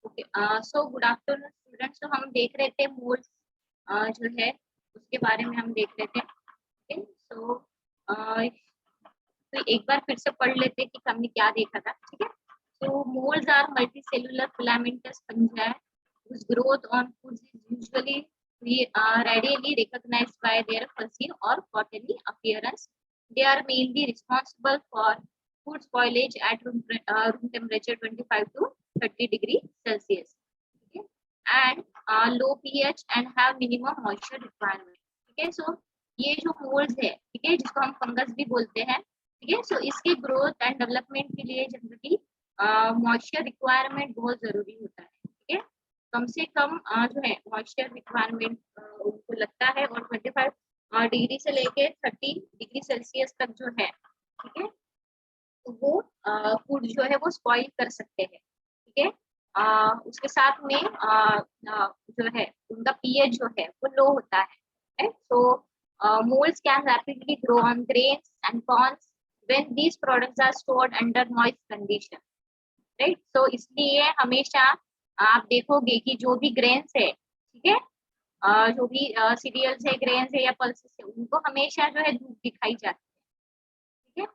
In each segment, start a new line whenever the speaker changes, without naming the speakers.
Okay, so good afternoon students. तो हम देख रहे थे मोल्स जो है उसके बारे में हम देख रहे थे। ओके, सो तो एक बार फिर से पढ़ लेते कि हमने क्या देखा था। ठीक है, so moles are multicellular filamentous fungi whose growth on foods is usually readily recognized by their fuzzy or cottony appearance. They are mainly responsible for food spoilage at room temperature 25 to 30 degree Celsius. Okay? And low pH and have minimum moisture requirement. ठीक है, so ये जो moles है, ठीक है, जिसको हम fungus भी बोलते हैं, ठीक है, सो इसके ग्रोथ एंड डेवलपमेंट के लिए जनरली मॉइस्चर रिक्वायरमेंट बहुत जरूरी होता है। ठीक है, कम से कम जो है मॉइस्चर रिक्वायरमेंट उनको लगता है, और 25 डिग्री से लेके 30 डिग्री सेल्सियस तक जो है, ठीक है, तो वो फूड जो है वो स्पॉइल कर सकते हैं। ठीक है, उसके साथ में जो है उनका पीएच जो है वो लो होता है। सो moles can rapidly grow on grains and corns when these products are stored under moist condition, right? So इसलिए हमेशा आप देखोगे कि जो भी ग्रेन्स है, ठीक है, जो भी सीरियल्स है, ग्रेन्स है या पल्सेस है, उनको हमेशा जो है धूप दिखाई जाती है। ठीक है,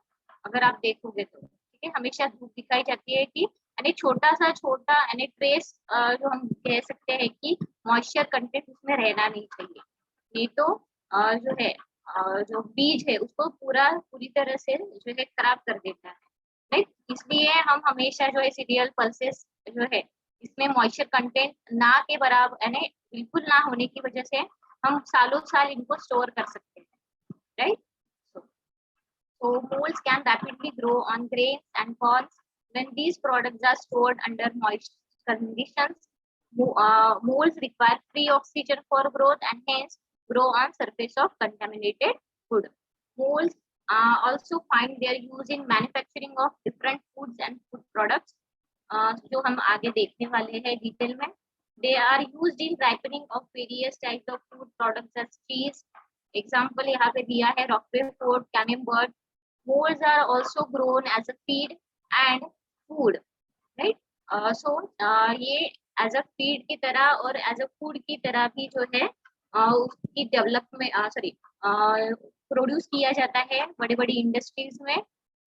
अगर आप देखोगे तो, ठीक है, हमेशा धूप दिखाई जाती है कि यानी छोटा यानी ट्रेस जो हम कह सकते हैं कि मॉइस्चर कंटेंट उसमें रहना नहीं चाहिए, नहीं तो जो है जो बीज है उसको पूरी तरह से जो है खराब कर देता है। राइट, इसलिए हम हमेशा जो है सीरियल पल्सेस जो है इसमें मॉइस्चर कंटेंट ना के बराबर यानी बिल्कुल ना होने की वजह से हम सालों साल इनको स्टोर कर सकते हैं। Right, so moles can rapidly grow on grains and corns when these products are stored under moist conditions. Moles require free oxygen for growth and hence grow on surface of contaminated food. Moles also find their use in manufacturing of different foods and food products, जो हम आगे देखने वाले हैं detail में। They are used in ripening of various types of food products as cheese. Example यहाँ पे दिया है Roquefort, Camembert. Moles are also grown as a feed and food, right? So ये एज अ फीड की तरह और as a food की तरह भी जो है उसकी डेवलपमेंट प्रोड्यूस किया जाता है बड़ी बड़ी इंडस्ट्रीज में,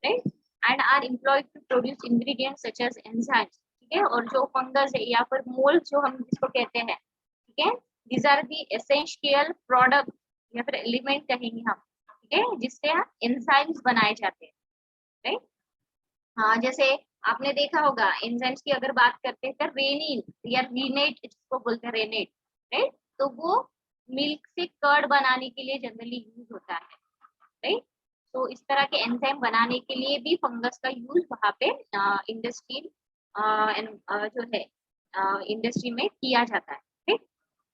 right? And are employed to produce ingredients such as enzymes. ठीक है, और जो फंगस है या फिर मोल्ड जो हम जिसको कहते हैं, ठीक है, these are the essential product या फिर एलिमेंट कहेंगे हम, ठीक है, जिससे एंजाइम्स बनाए जाते हैं, राइट? हाँ, जैसे आपने देखा होगा एंजाइम्स की अगर बात करते हैं तो रेनिन या रीनेट जिसको बोलते हैं रेनेट, राइट? तो वो मिल्क से कर्ड बनाने के लिए जनरली यूज होता है, राइट? तो इस तरह के एंजाइम बनाने के लिए भी फंगस का यूज वहाँ पे इंडस्ट्री जो है इंडस्ट्री में किया जाता है, ठीक?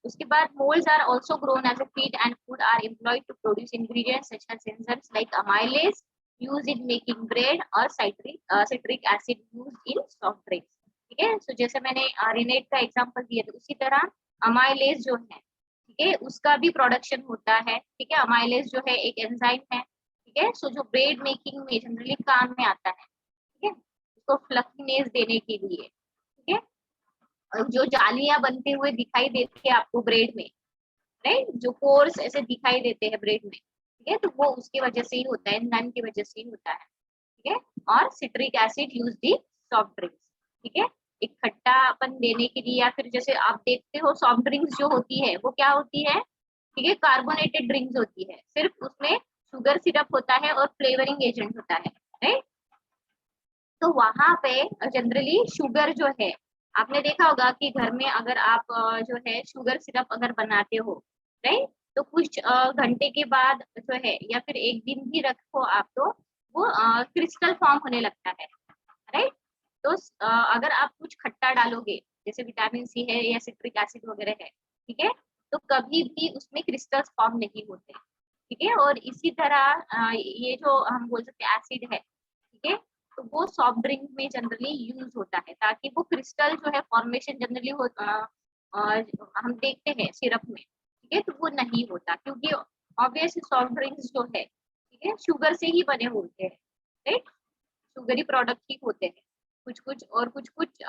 उसके बाद moles are also grown as a feed and food are employed to produce ingredients such as enzymes like amylase used in making bread or citric acid used in soft drinks। ठीक है, सो जैसे मैंने रिनेट का एग्जांपल दिया था उसी तरह amylase जो है, ठीक है, उसका भी प्रोडक्शन होता है। ठीक है, अमाइलेज जो है एक एंजाइम है, ठीक है, सो जो ब्रेड मेकिंग में जनरली काम में आता है, ठीक है, उसको फ्लफीनेस देने के लिए। ठीक है, जो जालियां बनते हुए दिखाई देती है आपको ब्रेड में, राइट, जो पोर्स ऐसे दिखाई देते हैं ब्रेड में, ठीक है, तो वो उसकी वजह से ही होता है, एंजाइम की वजह से ही होता है। ठीक है, और citric acid used in soft drinks, ठीक है, एक खट्टापन देने के लिए, या फिर जैसे आप देखते हो सॉफ्ट ड्रिंक्स जो होती है वो क्या होती है, ठीक है, कार्बोनेटेड ड्रिंक्स होती है, सिर्फ उसमें शुगर सिरप होता है और फ्लेवरिंग एजेंट होता है, राइट? तो वहां पे जनरली शुगर जो है, आपने देखा होगा कि घर में अगर आप जो है शुगर सिरप अगर बनाते हो, राइट, तो कुछ घंटे के बाद जो है या फिर एक दिन भी रखो आप, तो वो क्रिस्टल फॉर्म होने लगता है, राइट? तो अगर आप कुछ खट्टा डालोगे जैसे विटामिन सी है या सिट्रिक एसिड वगैरह है, ठीक है, तो कभी भी उसमें क्रिस्टल्स फॉर्म नहीं होते। ठीक है, और इसी तरह ये जो हम बोल सकते हैं एसिड है, ठीक है, तो वो सॉफ्ट ड्रिंक में जनरली यूज होता है ताकि वो क्रिस्टल जो है फॉर्मेशन जनरली हम देखते हैं सिरप में, ठीक है, तो वो नहीं होता क्योंकि ऑब्वियसली सॉफ्ट ड्रिंक्स जो है, ठीक है, शुगर से ही बने होते हैं, राइट? शुगरी प्रोडक्ट ही होते हैं, कुछ कुछ और कुछ कुछ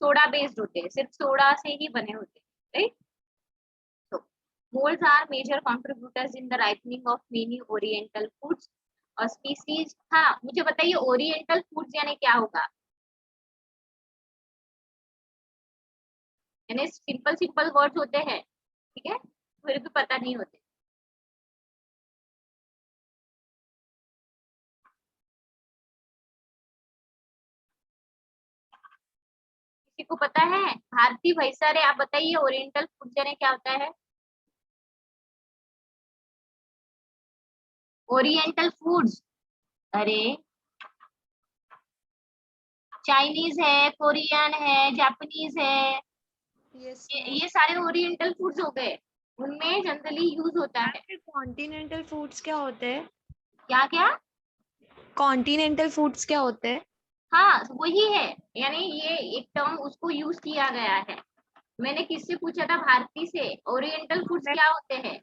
सोडा बेस्ड होते हैं, सिर्फ सोडा से ही बने होते हैं, राइट। तो moulds are major contributors in the ripening of many oriental foods और स्पीसीज। हाँ मुझे बताइए ओरिएंटल फूड्स यानी क्या होगा? यानी सिंपल सिंपल वर्ड्स होते हैं, ठीक है, फिर भी पता नहीं होते। किसी को पता है? भारती भाई सर आप बताइए ओरिएंटल फूड यानी क्या होता है? ओरिएंटल फूड्स, अरे चाइनीज है, कोरियन है, जापानीज है,
यस
ये सारे ओरिएंटल फूड्स हो गए, उनमें जनरली यूज होता है।
कॉन्टिनेंटल फूड्स क्या होते हैं?
क्या क्या?
कॉन्टिनेंटल फूड्स क्या होते हैं?
हाँ वही है, यानी ये एक टर्म उसको यूज किया गया है। मैंने किससे पूछा था? भारती से। ओरिएंटल फूड्स क्या होते हैं?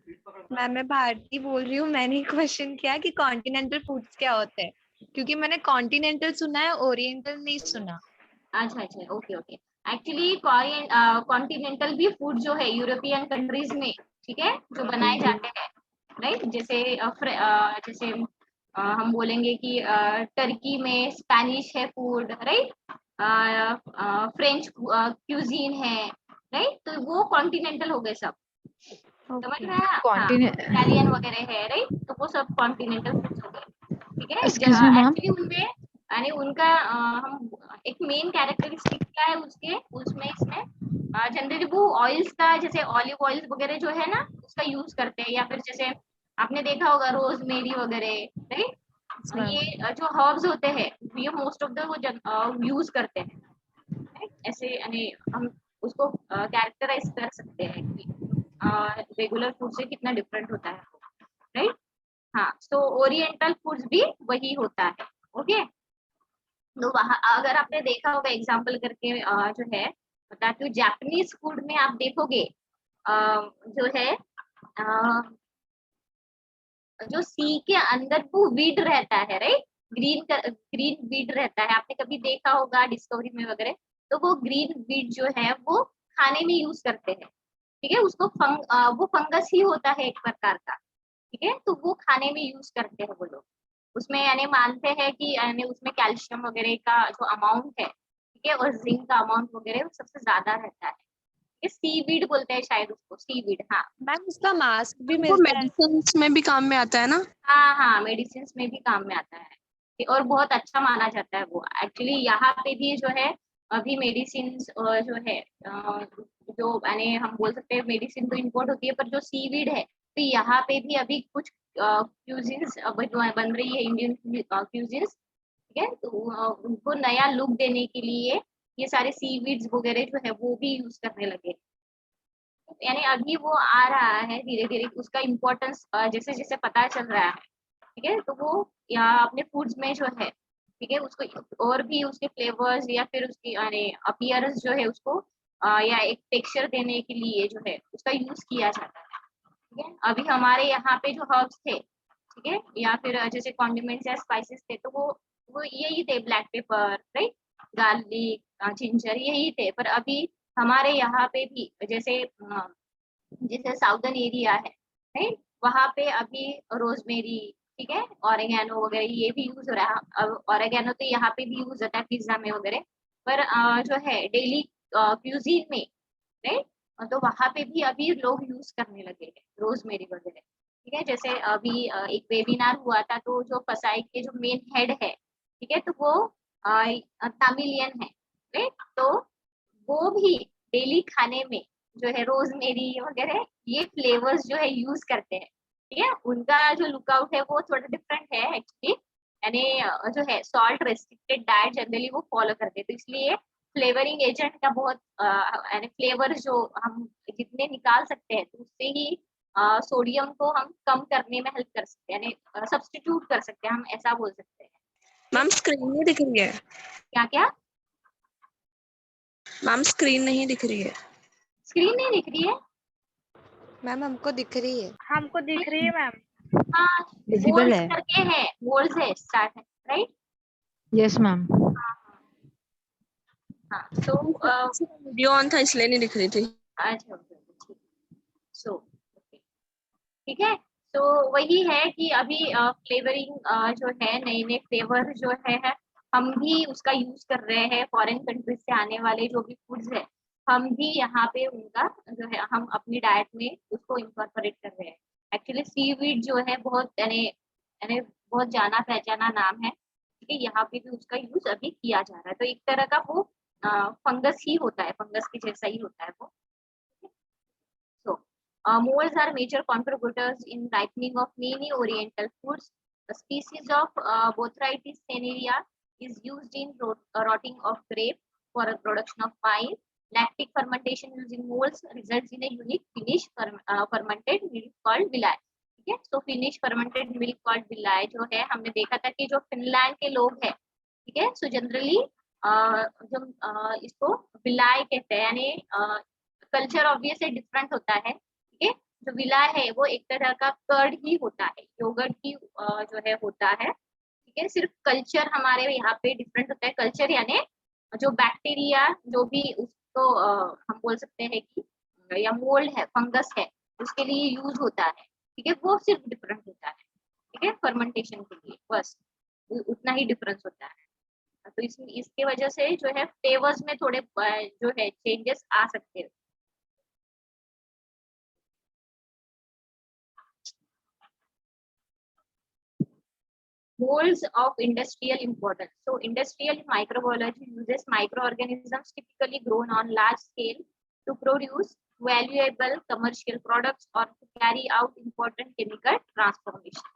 मैं भारती बोल रही हूँ। मैंने क्वेश्चन किया कि कॉन्टिनेंटल फूड्स क्या होते हैं, क्योंकि मैंने कॉन्टिनेंटल सुना है, ओरिएंटल नहीं सुना।
अच्छा अच्छा, ओके ओके। एक्चुअली कॉन्टिनेंटल भी फूड जो है यूरोपियन कंट्रीज में, ठीक है, जो बनाए जाते हैं, राइट। जैसे जैसे हम बोलेंगे कि टर्की में स्पेनिश है फूड, राइट, फ्रेंच क्यूजीन है, राइट, तो वो कॉन्टिनेंटल हो गए सब। समझ रहे हैं आप? हाँ, इटालियन वगैरह है, राइट, तो वो सब कॉन्टिनेंटल फूड्स हो गए, ठीक है।
एक्सक्यूज मी मैम,
एक्चुअली उनमें यानी उनका हम एक मेन कैरेक्टरिस्टिक क्या है उसके, उसमें इसमें जनरली वो ऑयल्स का, जैसे ऑलिव ऑयल्स वगैरह जो है ना उसका यूज करते हैं, या फिर जैसे आपने देखा होगा रोजमेरी वगैरह, राइट। ये जो हर्ब्स होते हैं ये मोस्ट ऑफ द वो यूज करते हैं, right? ऐसे यानी हम उसको कैरेक्टराइज कर सकते हैं कि रेगुलर फूड से कितना डिफरेंट होता है, राइट। हाँ, तो ओरिएंटल फूड्स भी वही होता है, ओके। तो वहाँ अगर आपने देखा होगा एग्जांपल करके जो है बताती हूँ, जापानीज फूड में आप देखोगे जो है जो सी के अंदर वो वीट रहता है, राइट, ग्रीन वीट रहता है, आपने कभी देखा होगा डिस्कवरी में वगैरह। तो वो ग्रीन वीट जो है वो खाने में यूज करते हैं, ठीक है, उसको वो फंगस ही होता है एक प्रकार का, ठीक है, तो वो खाने में यूज करते हैं वो लोग। उसमें यानी मानते हैं कि यानी उसमें कैल्शियम वगैरह का जो अमाउंट है, ठीक है, और जिंक का अमाउंट वगैरह सबसे ज्यादा रहता है। ये सीवीड बोलते हैं शायद उसको, सीवीड, हाँ।
मैम उसका मास्क भी
वो
मिलता है।
मेडिसिन में भी काम में आता है ना?
हाँ हाँ, मेडिसिन में भी काम में आता है, और बहुत अच्छा माना जाता है वो। एक्चुअली यहाँ पे भी जो है अभी मेडिसिन जो है जो यानी हम बोल सकते हैं मेडिसिन तो इम्पोर्ट होती है, पर जो सीवीड है तो यहाँ पे भी अभी कुछ क्यूजिन्स बन रही है, इंडियन क्यूजिन्स, ठीक है, तो उनको नया लुक देने के लिए ये सारे सीवीड्स वगैरह जो है वो भी यूज करने लगे। यानी अभी वो आ रहा है धीरे धीरे, उसका इम्पोर्टेंस जैसे जैसे पता चल रहा है, ठीक है, तो वो यहाँ अपने फूड्स में जो है, ठीक है, उसको और भी उसके फ्लेवर्स या फिर उसकी यानी अपीयरेंस जो है उसको या एक टेक्सचर देने के लिए जो है उसका यूज किया जाता है, ठीक है। अभी हमारे यहाँ पे जो हर्ब्स थे, ठीक है, या फिर जैसे कॉन्डिमेंट्स या स्पाइसेस थे, तो वो यही थे, black pepper, right, garlic, ginger, यही थे। पर अभी हमारे यहाँ पे भी जैसे जैसे साउदर्न एरिया है, राइट, वहाँ पे अभी रोजमेरी, ठीक है, ऑरेगेनो वगैरह ये भी यूज हो रहा है। ऑरेगेनो तो यहाँ पे भी यूज होता है पिज्जा में वगैरह, पर जो है डेली क्यूजीन में, राइट, तो वहाँ पे भी अभी लोग यूज करने लगे हैं रोजमेरी वगैरह, ठीक है। जैसे अभी एक वेबिनार हुआ था, तो जो फसाई के जो मेन हेड है, ठीक है, तो वो तमिलियन है, राइट, तो वो भी डेली खाने में जो है रोजमेरी वगैरह ये फ्लेवर्स जो है यूज करते हैं, ठीक है। उनका जो लुकआउट है वो थोड़ा डिफरेंट है एक्चुअली, यानी जो है सॉल्ट रेस्ट्रिक्टेड डाइट जनरली वो फॉलो करते हैं, तो इसलिए फ्लेवरिंग एजेंट का बहुत यानी फ्लेवर जो हम जितने निकाल सकते हैं तो उससे ही सोडियम को हम कम करने में हेल्प कर सकते हैं, यानी सब्स्टिट्यूट कर सकते हैं, हम ऐसा बोल सकते हैं।
मैम स्क्रीन नहीं दिख रही है।
क्या क्या?
मैम स्क्रीन नहीं दिख रही है।
स्क्रीन नहीं दिख रही है?
मैम हमको दिख रही है।
हमको दिख रही है मैम।
हाँ,
विजिबल
मोल्स
है।
करके है, मोल्स है स्टार्ट है, राइट।
Yes ma'am.
हाँ हाँ सो
वीडियो ऑन था इसलिए नहीं दिख रही थी।
अच्छा ठीक सो ठीक है। तो वही है कि अभी फ्लेवरिंग जो है नए नए फ्लेवर जो है हम भी उसका यूज कर रहे हैं। फॉरेन कंट्रीज से आने वाले जो भी फूड्स है हम भी यहाँ पे उनका जो है हम अपनी डाइट में उसको इनकॉर्पोरेट कर रहे हैं। एक्चुअली सीवीड जो है बहुत यानी यानी बहुत जाना पहचाना नाम है, ठीक है। यहाँ पे भी उसका यूज अभी किया जा रहा है। तो एक तरह का वो फंगस ही होता है, फंगस के जैसा ही होता है वो। So, moles are major contributors in ripening of many oriental foods. A species of Botrytis cinerea is used in rotting of grape for a production of wine. Lactic fermentation using moles results in a unique Finnish fermented milk called vilai. ठीक है, तो finish fermented milk called villi जो है हमने देखा था कि जो फिनलैंड के लोग हैं, ठीक है, सो जनरली जो इसको विलाई कहते हैं, यानी कल्चर ऑब्वियसली डिफरेंट होता है, ठीक है। जो विला है वो एक तरह का कर्ड ही होता है, योगर्ट ही जो है होता है, ठीक है। सिर्फ कल्चर हमारे यहाँ पे डिफरेंट होता है। कल्चर यानी जो बैक्टीरिया जो भी उसको हम बोल सकते हैं कि या मोल्ड है, फंगस है, उसके लिए यूज होता है, ठीक है, वो सिर्फ डिफरेंट होता है, ठीक है, फर्मेंटेशन के लिए बस उतना ही डिफरेंस होता है। तो इसके वजह से जो है फ्लेवर्स में थोड़े जो है चेंजेस आ सकते हैं। Molds of industrial importance. So industrial microbiology uses microorganisms typically grown on large scale to produce valuable commercial products or to carry out important chemical transformation.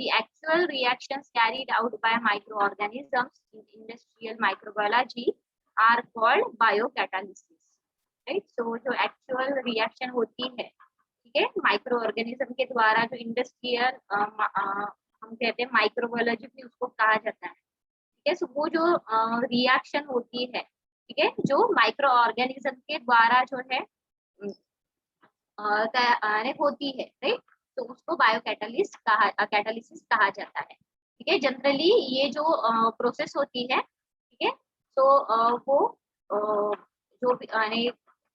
The actual reactions carried out by microorganisms in industrial microbiology are called biocatalysis. Right? So जो actual reaction होती है, ठीक है, micro organism के द्वारा जो industrial हम कहते हैं माइक्रोबायोलॉजी भी उसको कहा जाता है, ठीक है। सो वो जो रिएक्शन होती है, ठीक है, जो माइक्रो ऑर्गेनिज्म के द्वारा जो है होती है, राइट, तो उसको कैटालिसिस कहा जाता है, ठीक है। जनरली ये जो प्रोसेस होती है, ठीक है, तो वो जो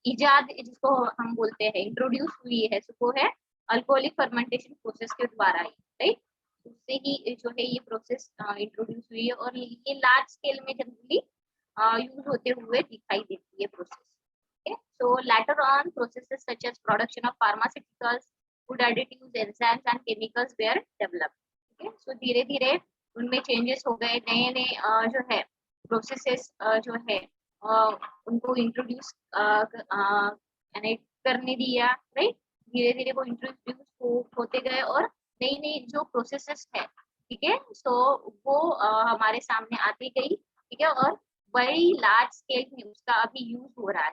इजाद जिसको हम बोलते हैं इंट्रोड्यूस हुई है, वो है अल्कोहलिक फर्मेंटेशन प्रोसेस के द्वारा ही, राइट। उससे ही जो है ये प्रोसेस इंट्रोड्यूस हुई है और ये लार्ज स्केल में जनरली यूज होते हुए दिखाई देती है process. Okay, so later on processes such as production of pharmaceuticals, food additives, enzymes and chemicals were developed. Okay, so धीरे धीरे उनमें चेंजेस हो गए, नए नए जो है प्रोसेसेस जो है उनको इंट्रोड्यूस करने दिया, राइट। धीरे धीरे वो इंट्रोड्यूस होते गए और नई नई जो प्रोसेसेस है, ठीक है, सो वो हमारे सामने आती गई, ठीक है, और बड़ी लार्ज स्केल में उसका अभी यूज हो रहा है,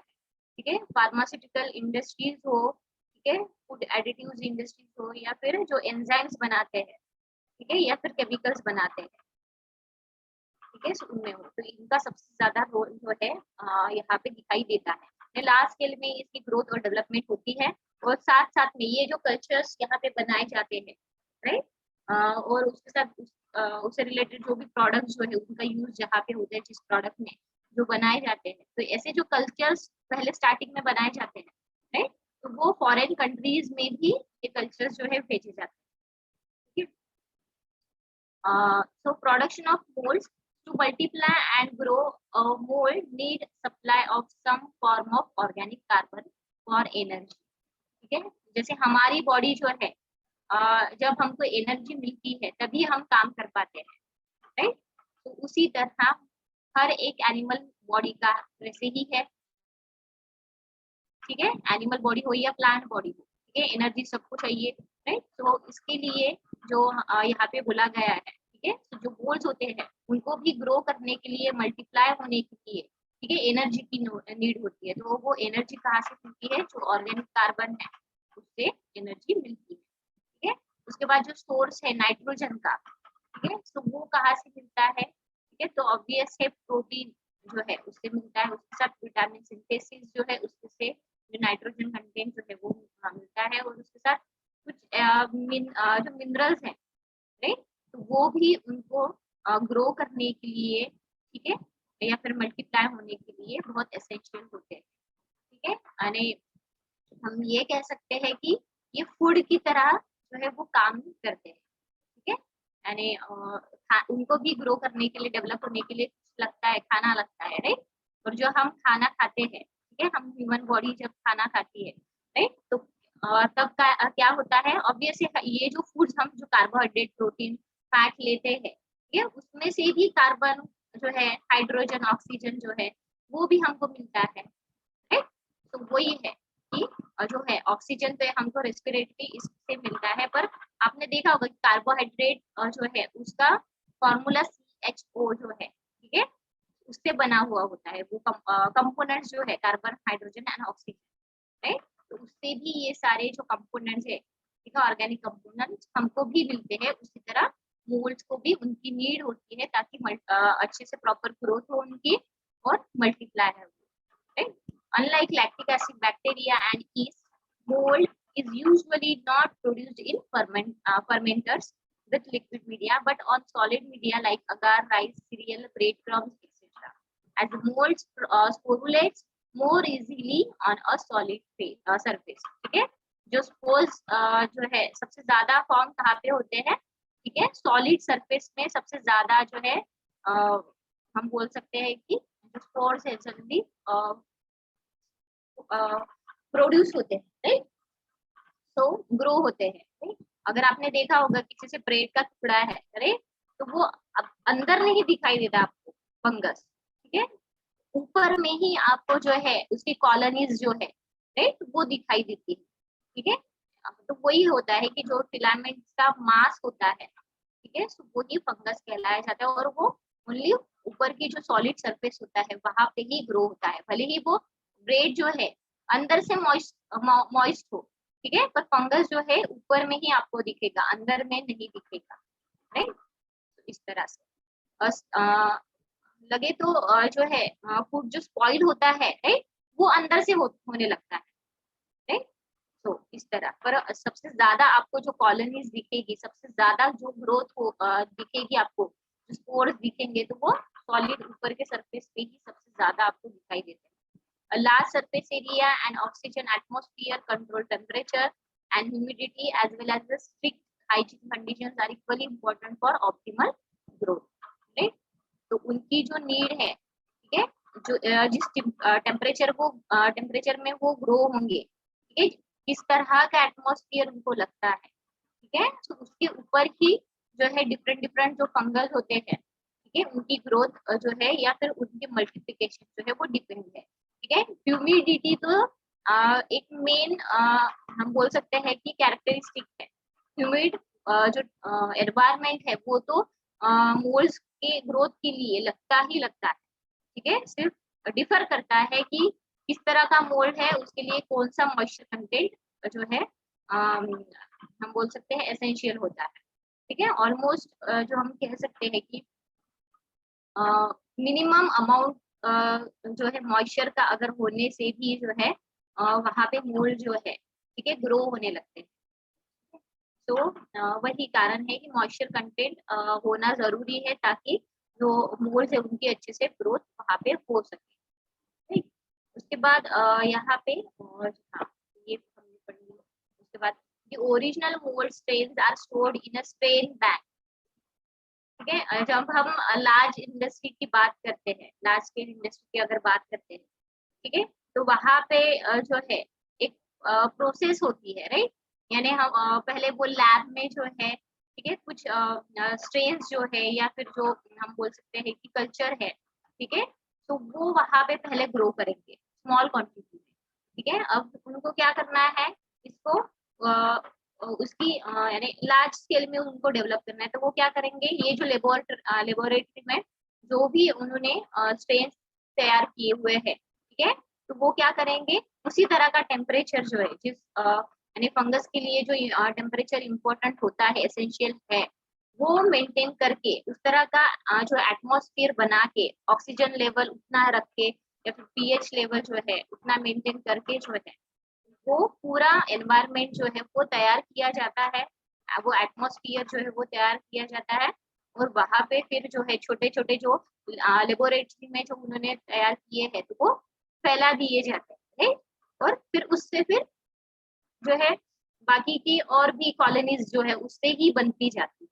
ठीक है। फार्मास्यूटिकल इंडस्ट्रीज हो, ठीक है, फूड एडिटिव्स इंडस्ट्रीज हो, या फिर जो एंजाइम्स बनाते हैं, ठीक है, या फिर केमिकल्स बनाते हैं, ठीक है, उनमें हो, तो इनका सबसे ज्यादा रोल जो है यहाँ पे दिखाई देता है। लार्ज स्केल में इसकी ग्रोथ और डेवलपमेंट होती है और साथ साथ में ये जो कल्चर्स यहाँ पे बनाए जाते हैं, राइट, और उसके साथ उससे रिलेटेड जो भी प्रोडक्ट जो है उनका यूज जहाँ पे होता है, जिस प्रोडक्ट में जो बनाए जाते हैं, तो ऐसे जो कल्चर्स पहले स्टार्टिंग में बनाए जाते हैं, राइट, तो वो फॉरेन कंट्रीज में भी ये कल्चर्स जो है भेजे जाते हैं। So production of molds, to multiply and grow a mold need supply of some form of organic carbon for energy, ठीक है। जैसे हमारी बॉडी जो है जब हमको एनर्जी मिलती है तभी हम काम कर पाते हैं, राइट। तो उसी तरह हर एक एनिमल बॉडी का वैसे ही है, ठीक है, एनिमल बॉडी हो या प्लांट बॉडी हो, ठीक है, एनर्जी सबको चाहिए, राइट। तो इसके लिए जो यहाँ पे बोला गया है, ठीक है, तो जो मोल्स होते हैं उनको भी ग्रो करने के लिए, मल्टीप्लाई होने के लिए, ठीक है, एनर्जी की नीड होती है। तो वो एनर्जी कहाँ से मिलती है, जो ऑर्गेनिक कार्बन है उससे एनर्जी मिलती है, ठीक है। उसके बाद जो सोर्स है नाइट्रोजन का, ठीक है, तो वो कहाँ से मिलता है, ठीक है, तो ऑब्वियस है प्रोटीन जो है उससे मिलता है। उसके साथ विटामिन सिंथेसिस जो है उससे जो नाइट्रोजन कंटेंट जो है वो मिलता है, और उसके साथ कुछ जो मिनरल्स हैं, राइट, तो वो भी उनको ग्रो करने के लिए, ठीक है, या फिर मल्टीप्लाई होने के लिए बहुत एसेंशियल होते हैं, ठीक है। यानी हम ये कह सकते हैं कि ये फूड की तरह जो है वो काम करते हैं, ठीक है। यानी उनको भी ग्रो करने के लिए, डेवलप होने के लिए कुछ लगता है, खाना लगता है, राइट। और जो हम खाना खाते हैं, ठीक है, हम ह्यूमन बॉडी जब खाना खाती है, राइट, तो तब क्या होता है, ऑब्वियसली ये जो फूड्स हम जो कार्बोहाइड्रेट, प्रोटीन, फैट लेते हैं, ठीक है, उसमें से भी कार्बन जो है, हाइड्रोजन, ऑक्सीजन जो है वो भी हमको मिलता है, राइट। तो वही है कि जो है ऑक्सीजन तो हमको रेस्पिरेटरी इससे मिलता है, पर आपने देखा होगा कि कार्बोहाइड्रेट जो है उसका फॉर्मूला CHO जो है, ठीक है, उससे बना हुआ होता है। वो कंपोनेंट्स जो है carbon, hydrogen and oxygen, right. तो उससे भी ये सारे जो कंपोनेंट्स है, ठीक है, ऑर्गेनिक कंपोनेंट्स हमको भी मिलते हैं। उसी तरह मोल्ड्स को भी उनकी नीड होती है ताकि अच्छे से प्रॉपर ग्रोथ हो उनकी और मल्टीप्लाई हो, right? Unlike lactic acid, bacteria and yeast, mold is usually not produced in fermenters with liquid media, but on solid media like agar, rice, cereal, breadcrumbs, etc. As molds sporulates more easily on a solid surface. ठीक है, जो spores जो है सबसे ज्यादा form कहाँ पे होते हैं, ठीक है, सॉलिड सरफेस में सबसे ज्यादा जो है हम बोल सकते हैं कि जो स्पोर्स है जल्दी प्रोड्यूस होते हैं, राइट, तो ग्रो होते हैं, राइट। अगर आपने देखा होगा किसी से ब्रेड का टुकड़ा है, राइट, तो वो अंदर नहीं दिखाई देता आपको फंगस, ठीक है, ऊपर में ही आपको जो है उसकी कॉलोनीज जो है, राइट, वो दिखाई देती है, ठीक है। तो वही होता है कि जो फिलामेंट का मास होता है, ठीक है, तो वही फंगस कहलाया जाता है, और वो ओनली ऊपर की जो सॉलिड सरफेस होता है वहां पे ही ग्रो होता है। भले ही वो ब्रेड जो है अंदर से मॉइस्ट हो, ठीक है, पर फंगस जो है ऊपर में ही आपको दिखेगा, अंदर में नहीं दिखेगा, राइट। तो इस तरह से लगे तो जो है फूड जो स्पॉइल होता है, राइट, वो अंदर से होने लगता है, राइट। तो इस तरह पर सबसे ज्यादा आपको जो कॉलोनीज दिखेगी, सबसे ज्यादा जो ग्रोथ हो दिखेगी आपको, जो स्पोर्स दिखेंगे, तो वो सॉलिड ऊपर के सरफेस पे ही सबसे ज्यादा आपको दिखाई देते हैं। A large surface area and oxygen atmosphere control temperature and humidity as well as the strict hygiene conditions are equally important for optimal growth, right? तो उनकी जो नीड है, ठीक है, जो जिस टेम्परेचर में वो ग्रो होंगे, ठीक है, किस तरह का एटमॉस्फेयर उनको लगता है, ठीक है, तो उसके ऊपर ही जो है डिफरेंट डिफरेंट जो फंगस होते हैं, ठीक है, उनकी ग्रोथ जो है या फिर उनकी मल्टीप्लिकेशन जो है वो डिपेंड है, ठीक है। ह्यूमिडिटी तो एक मेन हम बोल सकते हैं कि कैरेक्टरिस्टिक है। ह्यूमिड जो एनवायरमेंट है वो तो मोल्ड्स के ग्रोथ के लिए लगता ही लगता है, ठीक है, सिर्फ डिफर करता है कि किस तरह का मोल्ड है, उसके लिए कौन सा मॉइस्चर कंटेंट जो है हम बोल सकते हैं एसेंशियल होता है, ठीक है। ऑलमोस्ट जो हम कह सकते हैं कि मिनिमम अमाउंट जो है मॉइस्चर का अगर होने से भी जो है वहां पे मोल्ड जो है, ठीक है, ग्रो होने लगते हैं। तो वही कारण है कि मॉइस्चर कंटेंट होना जरूरी है ताकि जो मोल्ड है उनकी अच्छे से ग्रोथ वहां पे हो सके, ठीक। उसके बाद यहाँ पे और हाँ, ये हमने पढ़ लिया। उसके बाद the original mold strains are stored in a strain bank, ठीक है। जब हम लार्ज इंडस्ट्री की बात करते हैं, लार्ज स्केल इंडस्ट्री की अगर बात करते हैं, ठीक है, तो वहां पे जो है एक प्रोसेस होती है, राइट, यानी हम पहले वो लैब में जो है, ठीक है, कुछ स्ट्रेन्स जो है या फिर जो हम बोल सकते हैं कि कल्चर है, ठीक है, तो वो वहां पे पहले ग्रो करेंगे स्मॉल क्वांटिटी में, ठीक है। अब उनको क्या करना है, इसको उसकी यानी लार्ज स्केल में उनको डेवलप करना है, तो वो क्या करेंगे, ये जो लेबोरेटरी में जो भी उन्होंने स्ट्रेन्स तैयार किए हुए हैं, ठीक है, तो वो क्या करेंगे, उसी तरह का टेम्परेचर जो है, जिस यानी फंगस के लिए जो टेम्परेचर इम्पोर्टेंट होता है, एसेंशियल है, वो मेंटेन करके उस तरह का जो एटमॉस्फेयर बना के ऑक्सीजन लेवल उतना रख के या फिर पीएच लेवल जो है उतना मेंटेन करके जो है वो पूरा एनवायरनमेंट जो है वो तैयार किया जाता है, वो एटमॉस्फेयर जो है वो तैयार किया जाता है और वहां पे फिर जो है छोटे छोटे जो लेबोरेटरी में जो उन्होंने तैयार किए हैं तो वो फैला दिए जाते हैं, right? और फिर उससे फिर जो है बाकी की और भी कॉलोनीज जो है उससे ही बनती जाती है,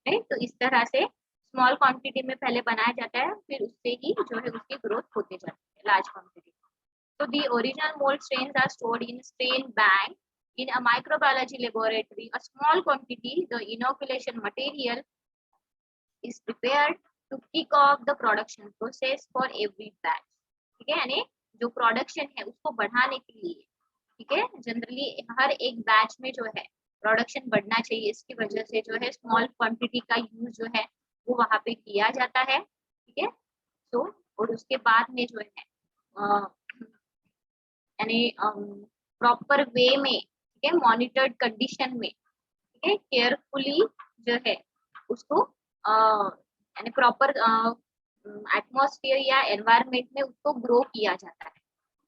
right? तो इस तरह से स्मॉल क्वांटिटी में पहले बनाया जाता है, फिर उससे ही जो है उसकी ग्रोथ होते जाती है large quantity. So the original mold strains are stored in strain bank in a microbiology laboratory. A small quantity, the inoculation material, is prepared to kick off the production process for every batch. ठीक है, यानी जो production है उसको बढ़ाने के लिए, ठीक है, जनरली हर एक बैच में जो है प्रोडक्शन बढ़ना चाहिए, इसकी वजह से जो है स्मॉल क्वांटिटी का यूज जो है वो वहां पे किया जाता है, ठीक है। तो और उसके बाद में जो है यानी प्रॉपर वे में, ठीक है, मॉनिटर्ड कंडीशन में, ठीक है, केयरफुली जो है उसको यानी प्रॉपर एटमॉस्फेयर या एनवायरनमेंट में उसको ग्रो किया जाता है,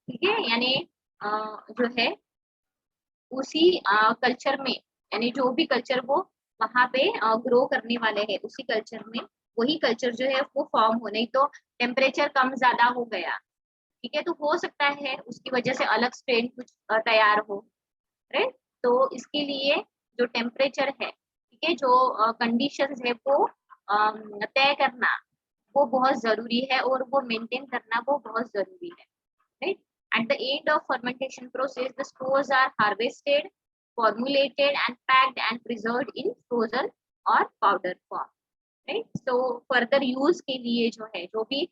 ठीक है, यानी जो है उसी कल्चर में, यानी जो भी कल्चर वो वहां पे ग्रो करने वाले हैं उसी कल्चर में वही कल्चर जो है वो फॉर्म हो, नहीं तो टेम्परेचर कम ज्यादा हो गया, ठीक है, तो हो सकता है उसकी वजह से अलग स्ट्रेन कुछ तैयार हो, राइट। तो इसके लिए जो टेम्परेचर है, ठीक है, जो कंडीशंस है वो तय करना वो बहुत जरूरी है और वो मेंटेन करना वो बहुत जरूरी है, right. At the end of fermentation process, the spores are harvested, formulated and packed and preserved in frozen or powder form, right? So further use के लिए जो है जो भी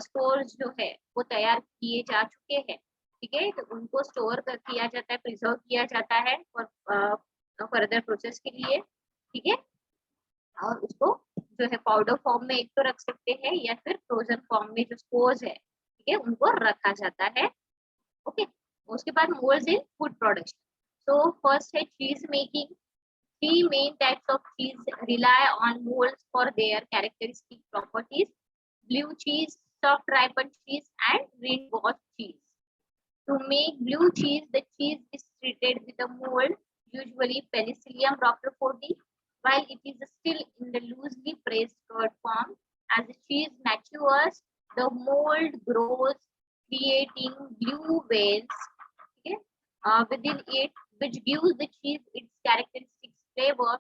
स्पोर्स जो है वो तैयार किए जा चुके हैं, ठीक है, तो उनको स्टोर कर किया जाता है, प्रिजर्व किया जाता है और फर्दर प्रोसेस के लिए, ठीक है, और उसको जो है पाउडर फॉर्म में एक तो रख सकते हैं या फिर फ्रोजन फॉर्म में जो स्पोर्स है, ठीक है, उनको रखा जाता है, ओके। उसके बाद मोल्ड्स इन फूड प्रोडक्शन। सो फर्स्ट है चीज making. Three main types of cheese rely on molds for their characteristic properties: blue cheese, soft ripened cheese, and rind-washed cheese. To make blue cheese, the cheese is treated with a mold, usually Penicillium roqueforti, while it is still in the loosely pressed curd form. As the cheese matures, the mold grows, creating blue veins, okay, within it, which gives the cheese its characteristic flavor.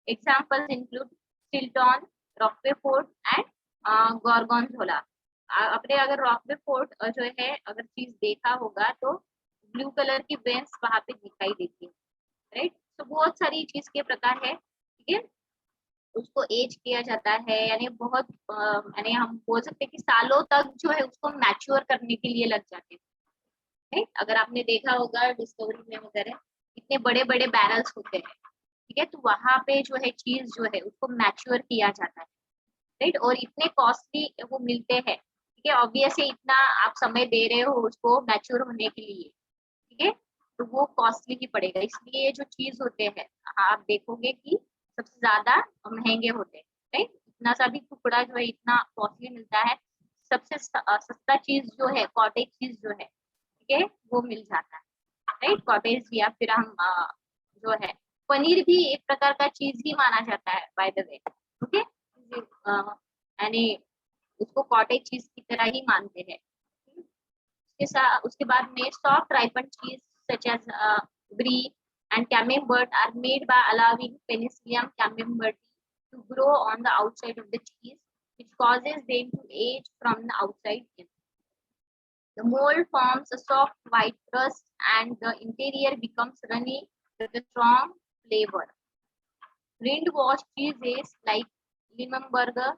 Examples include Stilton, Roquefort, and Gorgonzola. आपने अगर रॉकफोर्ट जो है अगर चीज देखा होगा तो blue colour की वेंस वहां पे दिखाई देती है, राइट। तो बहुत सारी चीज के प्रकार है, ठीक है, उसको एज किया जाता है, यानी बहुत यानी हम बोल सकते हैं कि सालों तक जो है उसको मैच्योर करने के लिए लग जाते हैं, राइट। अगर आपने देखा होगा डिस्कवरी में वगैरह इतने बड़े बड़े बैरल्स होते हैं, ठीक है, तो वहां पे जो है चीज जो है उसको मैच्योर किया जाता है, राइट, और इतने कॉस्टली वो मिलते हैं, ठीक है, ऑब्वियसली इतना आप समय दे रहे हो उसको मैच्योर होने के लिए, ठीक है, तो वो कॉस्टली ही पड़ेगा, इसलिए जो चीज होते हैं आप देखोगे कि सबसे ज्यादा महंगे होते हैं, राइट। इतना सा भी टुकड़ा जो है इतना कॉस्टली मिलता है, सबसे सस्ता चीज जो है कॉटेज चीज जो है, ठीक है, वो मिल जाता है, राइट। कॉटेज या फिर हम जो है पनीर भी एक प्रकार का चीज ही माना जाता है बाय द वे, ओके, यानी उसको कॉटेज चीज की तरह ही मानते हैं। उसके बाद में soft ripen cheese such as brie and camembert are made by allowing Penicillium camembert to grow on the outside of the cheese, which causes them to age from the outside in. The mold forms a soft white crust and the interior becomes runny with a strong flavor. Rind-washed cheeses like Limburger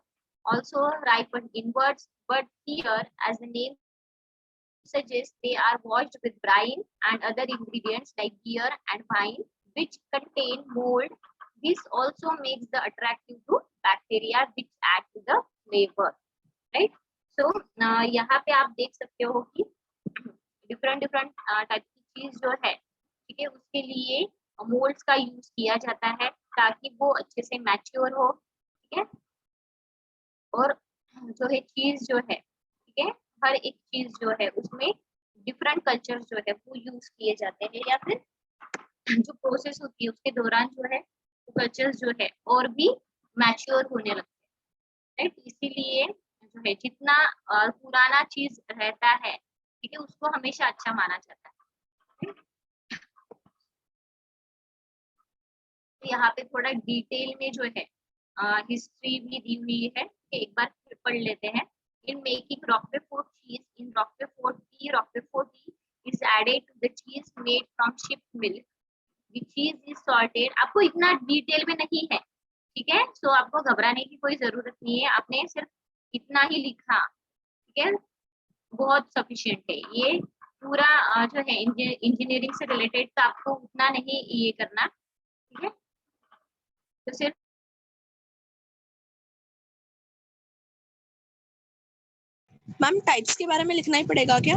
also ripen inwards, but here, as the name suggests, they are washed with brine and other ingredients like beer and wine, which contain mold. This also makes the attractive to bacteria which add to the flavor, right? So यहाँ पे आप देख सकते हो कि different type की चीज जो है, ठीक है, उसके लिए मोल्ड्स का यूज किया जाता है ताकि वो अच्छे से मैच्योर हो, ठीक है, और जो है चीज जो है, ठीक है, हर एक चीज जो है उसमें डिफरेंट कल्चर जो है वो यूज किए जाते हैं, या फिर जो प्रोसेस होती है उसके दौरान जो है वो कल्चर जो है और भी मैच्योर होने लगते राइट। इसीलिए जो है जितना पुराना चीज रहता है, ठीक है, उसको हमेशा अच्छा माना जाता है। तो यहाँ पे थोड़ा डिटेल में जो है हिस्ट्री भी दी हुई है, एक बार फिर पढ़ लेते हैं। इन making Roquefort cheese, in Roquefort T is added to the cheese made from sheep milk, the cheese is sorted. आपको इतना डिटेल में नहीं है, ठीक है, सो आपको घबराने की कोई जरूरत नहीं है, आपने सिर्फ इतना ही लिखा, ठीक है, बहुत सफिशिएंट है ये। पूरा जो है इंजीनियरिंग से रिलेटेड, तो आपको उतना नहीं ये करना, ठीक है, तो सिर्फ
मैम टाइप्स के बारे में लिखना ही पड़ेगा क्या?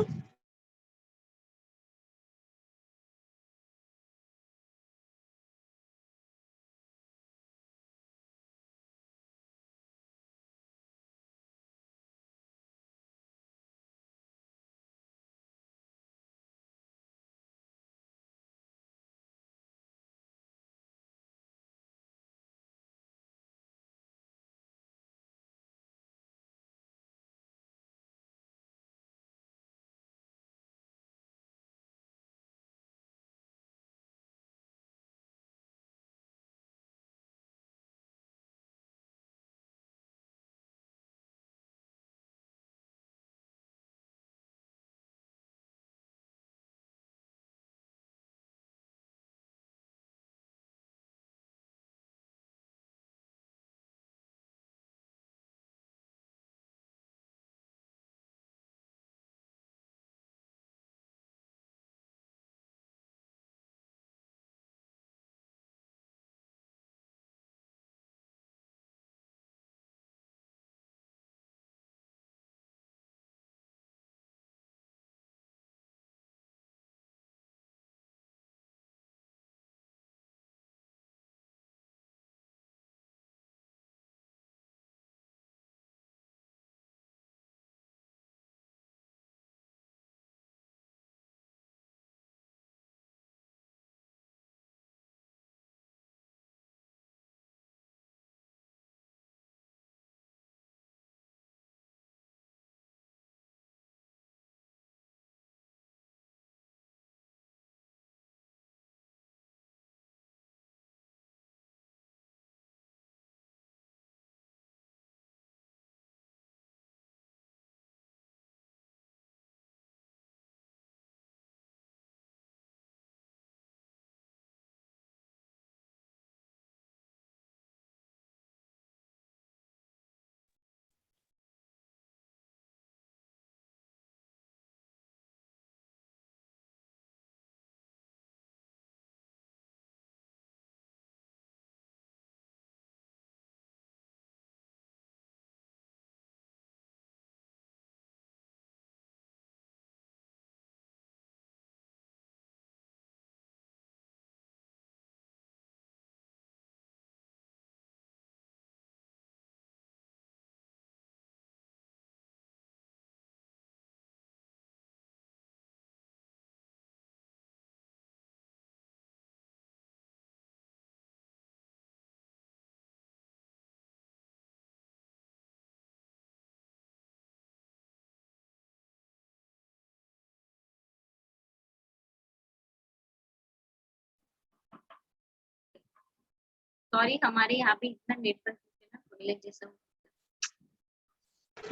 सॉरी, हमारे यहाँ पे इतना नेटवर्क ना टॉयलेट जैसा।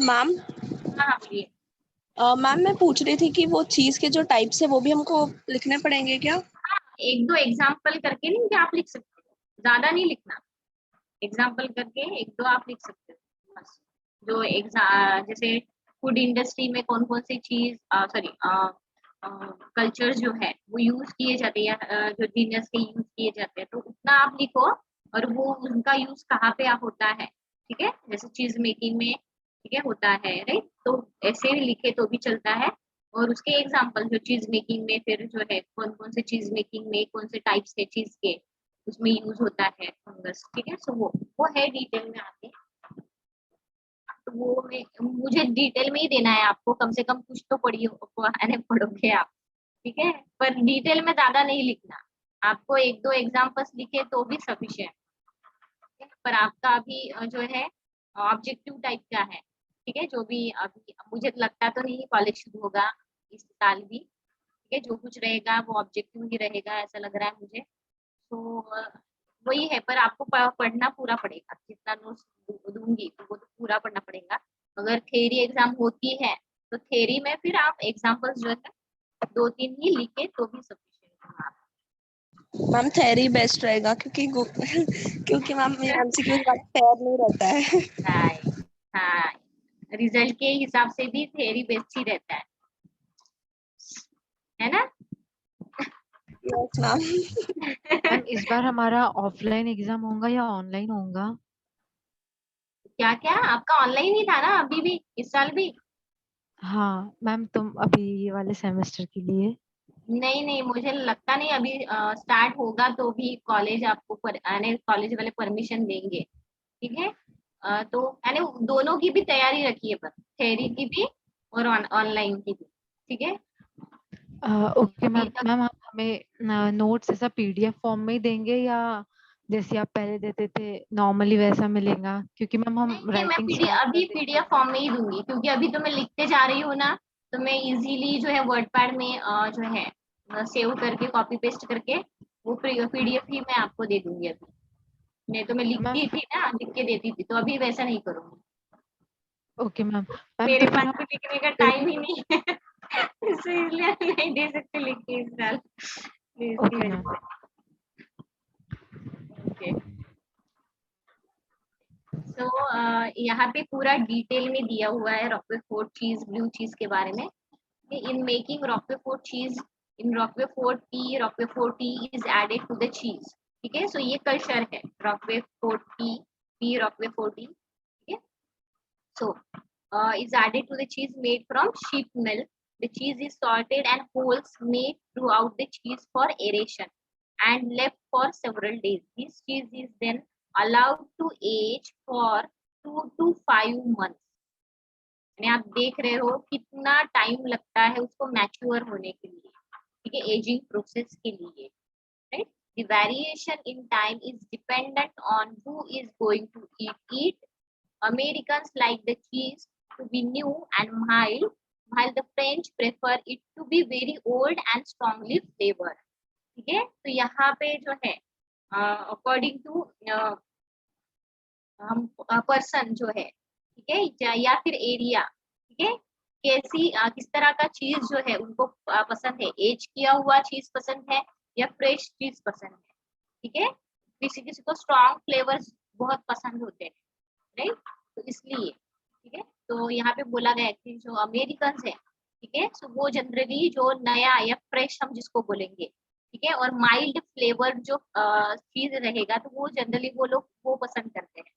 मैम
हाँ बोलिए।
मैम मैं पूछ रही थी कि वो चीज के जो टाइप्स है वो भी हमको लिखने पड़ेंगे क्या?
एक दो एग्जाम्पल करके नहीं क्या आप लिख सकते हो, ज्यादा नहीं लिखना, एग्जाम्पल करके एक दो आप लिख सकते हो बस। जो जैसे फूड इंडस्ट्री में कौन कौन सी चीज, सॉरी, कल्चर जो है वो यूज किए जाते हैं, जो जीनियस के यूज किए जाते हैं, तो उतना आप लिखो, और वो उनका यूज कहाँ पे होता है, ठीक है, जैसे चीज मेकिंग में, ठीक है, होता है, राइट, तो ऐसे भी लिखे तो भी चलता है। और उसके एग्जाम्पल जो चीज मेकिंग में फिर जो है कौन कौन से चीज मेकिंग में कौन से टाइप्स है चीज के उसमें यूज होता है फंगस, ठीक है, सो वो है डिटेल में आगे। तो वो मुझे डिटेल में ही देना है आपको, कम से कम कुछ तो पढ़ोगे आप, ठीक है, पर डिटेल में ज्यादा नहीं लिखना, आपको एक दो एग्जाम्पल्स लिखे तो भी सफिशिएंट है। पर आपका अभी जो है ऑब्जेक्टिव टाइप का है, ठीक है। जो भी अभी मुझे लगता तो नहीं कॉलेज शुरू होगा इस साल भी, ठीक है। जो कुछ रहेगा वो ऑब्जेक्टिव ही रहेगा ऐसा लग रहा है मुझे। तो वही है, पर आपको पढ़ना पूरा पड़ेगा, जितना नोट्स दूंगी तो वो तो पूरा पढ़ना पड़ेगा। अगर थ्योरी एग्जाम होती है तो थ्योरी में फिर आप एग्जाम्पल्स जो है 2-3 ही लिखे तो भी सफिशिएंट है।
मैम थेरी बेस्ट रहेगा क्योंकि क्योंकि मैम एमसीक्यू का फेयर नहीं रहता है।
राइट, हाँ, रिजल्ट के हिसाब से भी थ्योरी बेस्ट ही रहता है ना।
Yes ma'am.
मैम इस बार हमारा ऑफलाइन एग्जाम होगा या ऑनलाइन होगा?
क्या क्या आपका ऑनलाइन ही था ना अभी भी, इस साल भी?
हाँ मैम, तुम अभी ये वाले सेमेस्टर के लिए?
नहीं नहीं, मुझे लगता नहीं अभी स्टार्ट होगा तो भी कॉलेज आपको कॉलेज वाले परमिशन देंगे, ठीक है। तो यानी दोनों की भी तैयारी रखिए, पर थ्योरी की भी और ऑनलाइन की भी, ठीक है।
ओके
अभी
मैम।
तक
मैम आप हमें नोट्स ऐसा पीडीएफ फॉर्म में ही देंगे या जैसे आप पहले देते थे नॉर्मली वैसा मिलेगा? क्योंकि मैम
नहीं
हम
नहीं, मैं
राइटिंग स्टार्ट कर
अभी
देंगे।
पीडीएफ फॉर्म में ही दूंगी, क्योंकि अभी तो मैं लिखते जा रही हूँ ना, तो मैं इजीली जो है वर्ड पैड में जो है सेव करके कॉपी पेस्ट करके वो पीडीएफ ही मैं आपको दे दूंगी अभी। नहीं तो मैं
मैम
लिखती थी ना, लिख के देती थी, तो अभी वैसा नहीं करूंगी।
Okay ma'am. मैम
मेरे
तो फिर
पास
हम
तो लिखने का टाइम ही नहीं है इसलिए नहीं दे सकते लिख के इस साल, इसकी
ओके
वजह
मैम।
से। ओके, सो यहाँ पे पूरा डिटेल में दिया हुआ है रॉकवेफोर्ट चीज, ब्लू चीज के बारे में। In making Roquefort cheese, in Roquefort tea, Roquefort tea is added to the cheese. ठीक है, सो ये कल्चर है Roquefort tea, Roquefort tea, ठीक है। So is added to the cheese made from sheep milk. The cheese is salted and holes made throughout the cheese for aeration and left for several days. This cheese is then allowed to age for 2 to 5 months. यानी आप देख रहे हो कितना time लगता है उसको mature होने के लिए, ठीक है, एजिंग प्रोसेस के लिए, right. The variation in time is dependent on who is going to eat it. Americans like the cheese to be new and mild, while the French prefer it to be very old and strongly flavored. ठीक है, तो यहाँ पे जो है according to हम person जो है, ठीक है, या फिर एरिया, ठीक है, कैसी किस तरह का चीज जो है उनको पसंद है, एज किया हुआ चीज पसंद है या फ्रेश चीज पसंद है, ठीक है। किसी किसी को स्ट्रॉन्ग फ्लेवर्स बहुत पसंद होते हैं, राइट। तो इसलिए ठीक है, तो यहाँ पे बोला गया है कि जो अमेरिकन है, ठीक है, तो वो जनरली जो नया या फ्रेश हम जिसको बोलेंगे, ठीक है, और माइल्ड फ्लेवर जो चीज रहेगा तो वो जनरली वो लोग वो पसंद करते हैं,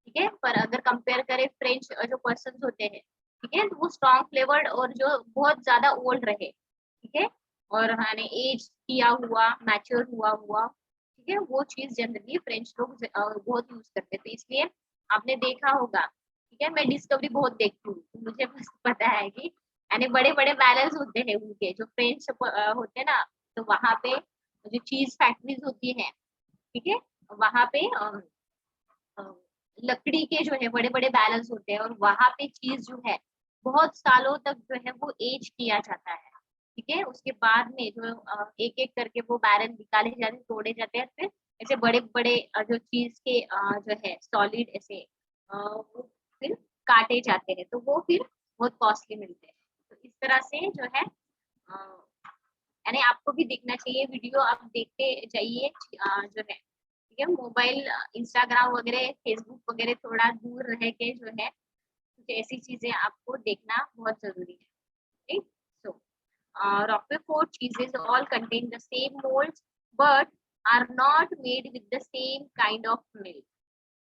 ठीक है। पर अगर कंपेयर करें फ्रेंच जो पर्सन होते हैं, ठीक है, तो वो स्ट्रॉन्ग फ्लेवर्ड और जो बहुत ज्यादा ओल्ड रहे, ठीक है, और यानी एज किया हुआ मैच्योर हुआ हुआ, ठीक है, वो चीज जनरली फ्रेंच लोग बहुत यूज करते थे। इसलिए आपने देखा होगा, ठीक है, मैं डिस्कवरी बहुत देखती हूँ तो मुझे बस पता है कि यानी बड़े बड़े बैरल्स होते हैं उनके जो फ्रेंच होते हैं ना, तो वहां पे जो चीज फैक्ट्रीज होती है, ठीक है, वहां पे अ, लकड़ी के जो है बड़े बड़े बैरल्स होते हैं और वहां पे चीज जो है बहुत सालों तक जो है वो एज किया जाता है, ठीक है। उसके बाद में जो एक एक करके वो बैरल निकाले जाते हैं, तोड़े जाते हैं, फिर ऐसे बड़े बड़े जो चीज के जो है सॉलिड ऐसे वो फिर काटे जाते हैं, तो वो फिर बहुत कॉस्टली मिलते हैं। तो इस तरह से जो है यानी आपको भी देखना चाहिए वीडियो, आप देखते जाइए जो है, ठीक है। मोबाइल इंस्टाग्राम वगैरह फेसबुक वगैरह थोड़ा दूर रह के जो है कुछ ऐसी चीजें आपको देखना बहुत जरूरी है, ठीक। सो Roquefort cheeses all contain the same molds but are not made with the same kind of milk,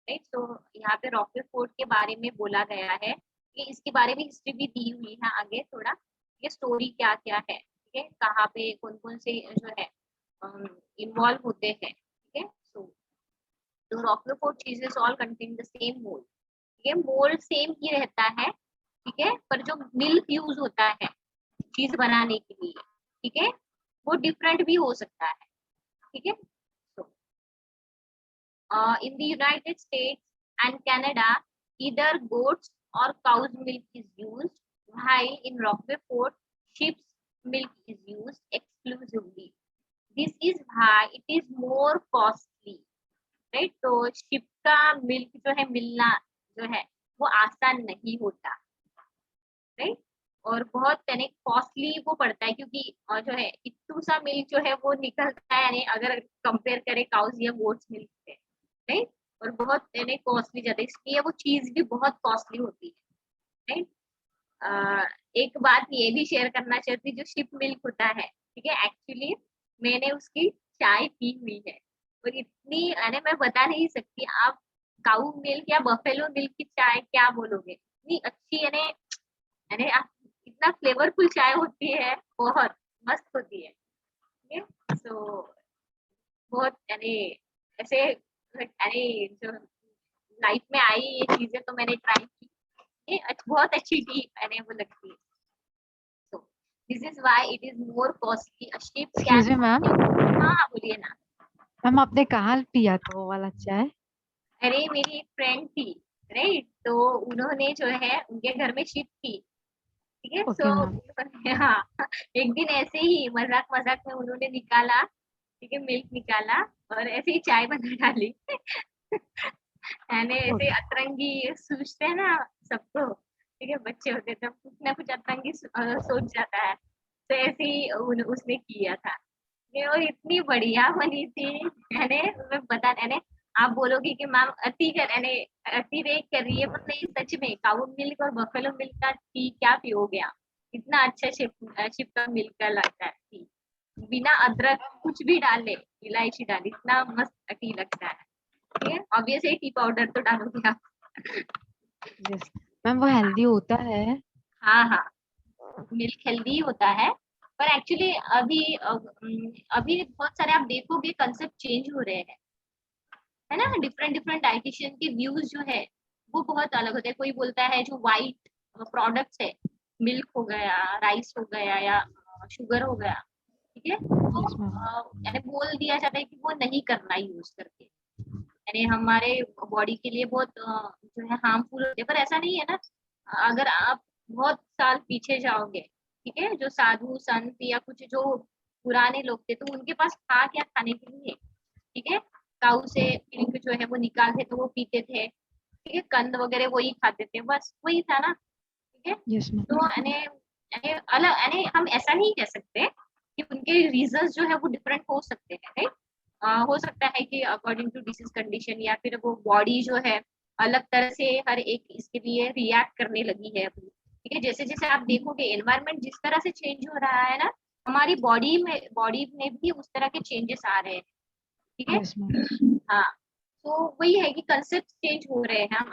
right? So यहाँ पे Roquefort के बारे में बोला गया है कि इसके बारे में हिस्ट्री भी दी हुई है आगे थोड़ा, ये स्टोरी क्या क्या है, ठीक है, कहाँ पे कौन कौन से जो है इन्वॉल्व होते हैं, ठीक है। सो तो Roquefort cheeses all contain the same mold, ठीक है, मोल्ड सेम ही रहता है, ठीक है, पर जो मिल्क यूज होता है चीज बनाने के लिए, ठीक है, वो डिफरेंट भी हो सकता है, ठीक है। So, in the United States and Canada, either goats or cow's milk is used, while in Roquefort, sheep's milk is used exclusively. This is why it is more costly, right? तो ship का milk जो है मिलना जो है वो आसान नहीं होता, राइट? और बहुत यानी कॉस्टली वो पड़ता है, क्योंकि जो है इतू सा मिल्क जो है वो निकलता है, यानी अगर कंपेयर करें काउस या गोट्स मिल्क से, राइट? और बहुत यानी कॉस्टली ज्यादा, इसलिए वो चीज भी बहुत कॉस्टली होती है, राइट? एक बात ये भी शेयर करना चाहती हूँ, जो शिप मिल्क होता है, ठीक है, एक्चुअली मैंने उसकी चाय पी हुई है, और इतनी यानी मैं बता नहीं सकती, आप काऊ मिल्क या बफेलो मिल्क की चाय क्या बोलोगे, इतनी अच्छी यानी यानी इतना फ्लेवरफुल चाय होती है, बहुत मस्त होती है, ठीक है? सो बहुत यानी ऐसे यानी जो लाइफ में आई ये चीजें तो मैंने ट्राई की, ये बहुत अच्छी टी यानी वो लगती है। So this is why it is more costly a ship
excuse me ma'am,
हाँ बोलिए ना।
मैम आपने कहाँ पिया था वो वाला चाय?
अरे मेरी एक फ्रेंड थी, राइट? तो उन्होंने जो है उनके घर में शिप थी, ठीक है?
Okay
so
ma'am.
हाँ, एक दिन ऐसे ही मजाक मजाक में उन्होंने निकाला, ठीक है, मिल्क निकाला और ऐसे ही चाय बना डाली यानी ऐसे अतरंगी सोचते हैं ना सबको, ठीक है, बच्चे होते तो कुछ ना कुछ अतरंगी सोच जाता है, तो ऐसे ही उसने किया था ये, और इतनी बढ़िया बनी थी, यानी मैं बता यानी आप बोलोगे कि मैम अति कर यानी अतिरेक कर रही है, पर नहीं, सच में काऊ मिल्क और बफेलो मिल्क का टी क्या पियोगे आप, इतना अच्छा शिप का मिल्क का लगता है टी, बिना अदरक कुछ भी डाले, इलायची डाली, इतना मस्त टी लगता है, ठीक है? ऑब्वियसली टी पाउडर तो डालोगे आप।
यस मैम, वो हेल्दी होता है?
हाँ हाँ, मिल्क हेल्दी होता है, पर एक्चुअली अभी बहुत सारे आप देखोगे कंसेप्ट चेंज हो रहे हैं, है ना? डिफरेंट डिफरेंट डाइटिशियन के व्यूज जो है वो बहुत अलग होते हैं। कोई बोलता है जो वाइट प्रोडक्ट्स है, मिल्क हो गया, राइस हो गया या शुगर हो गया, ठीक है, तो
यस मैम।
यानी बोल दिया जाता है कि वो नहीं करना यूज करके, यानी हमारे बॉडी के लिए बहुत जो है हार्मफुल होते हैं, पर ऐसा नहीं है ना। अगर आप बहुत साल पीछे जाओगे, ठीक है, जो साधु संत या कुछ जो पुराने लोग थे, तो उनके पास था क्या खाने के लिए, ठीक है, काऊ से मिल्क जो है वो निकालते तो वो पीते थे, ठीक है, कंद वगैरह वही खाते थे, बस वही था ना, ठीक है?
Yes ma'am.
तो यानी यानी अलग यानी हम ऐसा नहीं कह सकते कि उनके रीजंस जो है वो डिफरेंट हो सकते हैं, राइट? हो सकता है कि अकॉर्डिंग टू डिसीज कंडीशन या फिर वो बॉडी जो है अलग तरह से हर एक इसके लिए रिएक्ट करने लगी है अभी, ठीक है? जैसे जैसे आप देखोगे एनवायरनमेंट जिस तरह से चेंज हो रहा है ना, हमारी बॉडी में भी उस तरह के चेंजेस आ रहे हैं, ठीक है?
Yes ma'am.
हाँ, तो वही है कि कंसेप्ट चेंज हो रहे हैं, हम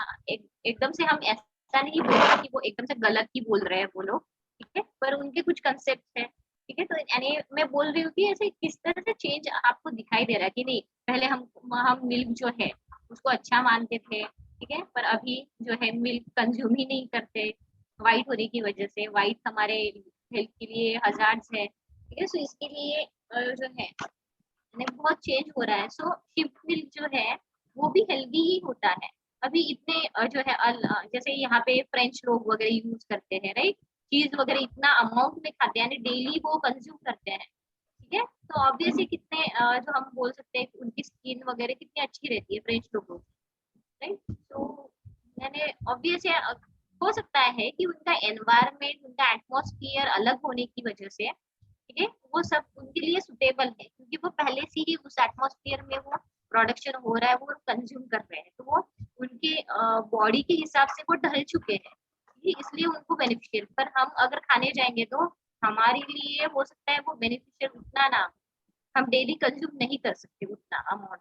एकदम से हम ऐसा नहीं बोल रहे कि वो एकदम से गलत ही बोल रहे हैं वो लोग, ठीक है, पर उनके कुछ कंसेप्ट है, ठीक है? तो यानी मैं बोल रही हूँ कि ऐसे किस तरह से चेंज आपको दिखाई दे रहा है कि नहीं, पहले हम मिल्क जो है उसको अच्छा मानते थे, ठीक है, पर अभी जो है मिल्क कंज्यूम ही नहीं करते, वाइट होने की वजह से, वाइट हमारे हेल्थ के लिए हजार्ड्स है, ठीक है, सो इसके लिए जो है बहुत चेंज हो रहा है। सो शिप मिल्क जो है वो भी हेल्दी ही होता है। अभी इतने जो है जैसे यहाँ पे फ्रेंच लोग वगैरह यूज करते हैं, राइट? चीज वगैरह इतना अमाउंट में खाते हैं, यानी डेली वो कंज्यूम करते हैं, ठीक है, तो ऑब्वियसली कितने जो हम बोल सकते हैं कि उनकी स्किन वगैरह कितनी अच्छी रहती है फ्रेंच लोगों की, राइट? तो मैंने ऑब्वियसली हो सकता है कि उनका एनवायरनमेंट, उनका एटमॉस्फेयर अलग होने की वजह से, ठीक है, वो सब उनके लिए सुटेबल है, क्योंकि वो पहले से ही उस एटमॉस्फेयर में वो प्रोडक्शन हो रहा है, वो कंज्यूम कर रहे हैं, तो वो उनके बॉडी के हिसाब से वो ढल चुके हैं, इसलिए उनको बेनिफिशियल। पर हम अगर खाने जाएंगे तो हमारे लिए हो सकता है वो बेनिफिशियल उतना ना, हम डेली कंज्यूम नहीं कर सकते उतना अमाउंट,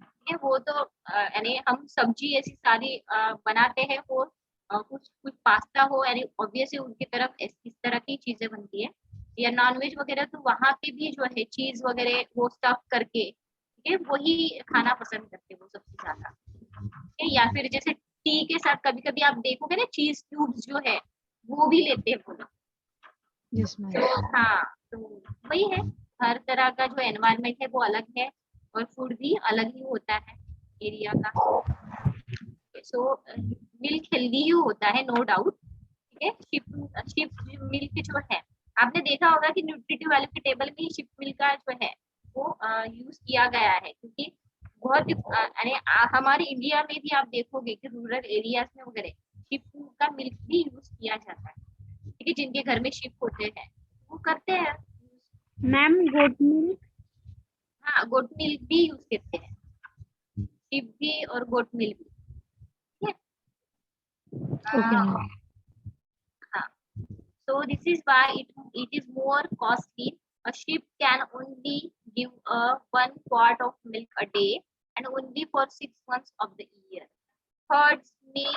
ठीक है? वो तो यानी हम सब्जी ऐसी सारी बनाते हैं, वो कुछ कुछ पास्ता हो, यानी ऑब्वियसली उनकी तरफ इस तरह की चीजें बनती है, या नॉनवेज वगैरह, तो वहां पे भी जो है चीज वगैरह वो स्टफ करके, ठीक है, वही खाना पसंद करते हैं वो सबसे ज्यादा, ठीक है? या फिर जैसे टी के साथ कभी कभी आप देखोगे ना चीज क्यूब्स जो है वो भी लेते हैं वो लोग,
यस मैम।
तो हाँ, तो वही है, हर तरह का जो एनवायरनमेंट है वो अलग है, और फूड भी अलग ही होता है एरिया का। सो मिल्क हेल्दी ही होता है, नो डाउट, ठीक है। शिप मिल्क जो है, आपने देखा होगा कि न्यूट्रिटिव वैल्यू के टेबल में शिप मिल्क का जो है वो यूज किया गया है, क्योंकि बहुत हमारे इंडिया में भी आप देखोगे कि रूरल एरियाज में वगैरह शिप का मिल्क भी यूज किया जाता है, ठीक है। जिनके घर में शिप होते हैं वो करते हैं।
Ma'am goat milk?
हाँ, गोट मिल्क भी यूज करते हैं, शिप भी और गोट मिल्क भी, ठीक है।
Okay ma'am.
हाँ, so this is why it is more costly. A sheep can only give one quart of milk a day and only for 6 months of the year. Herds may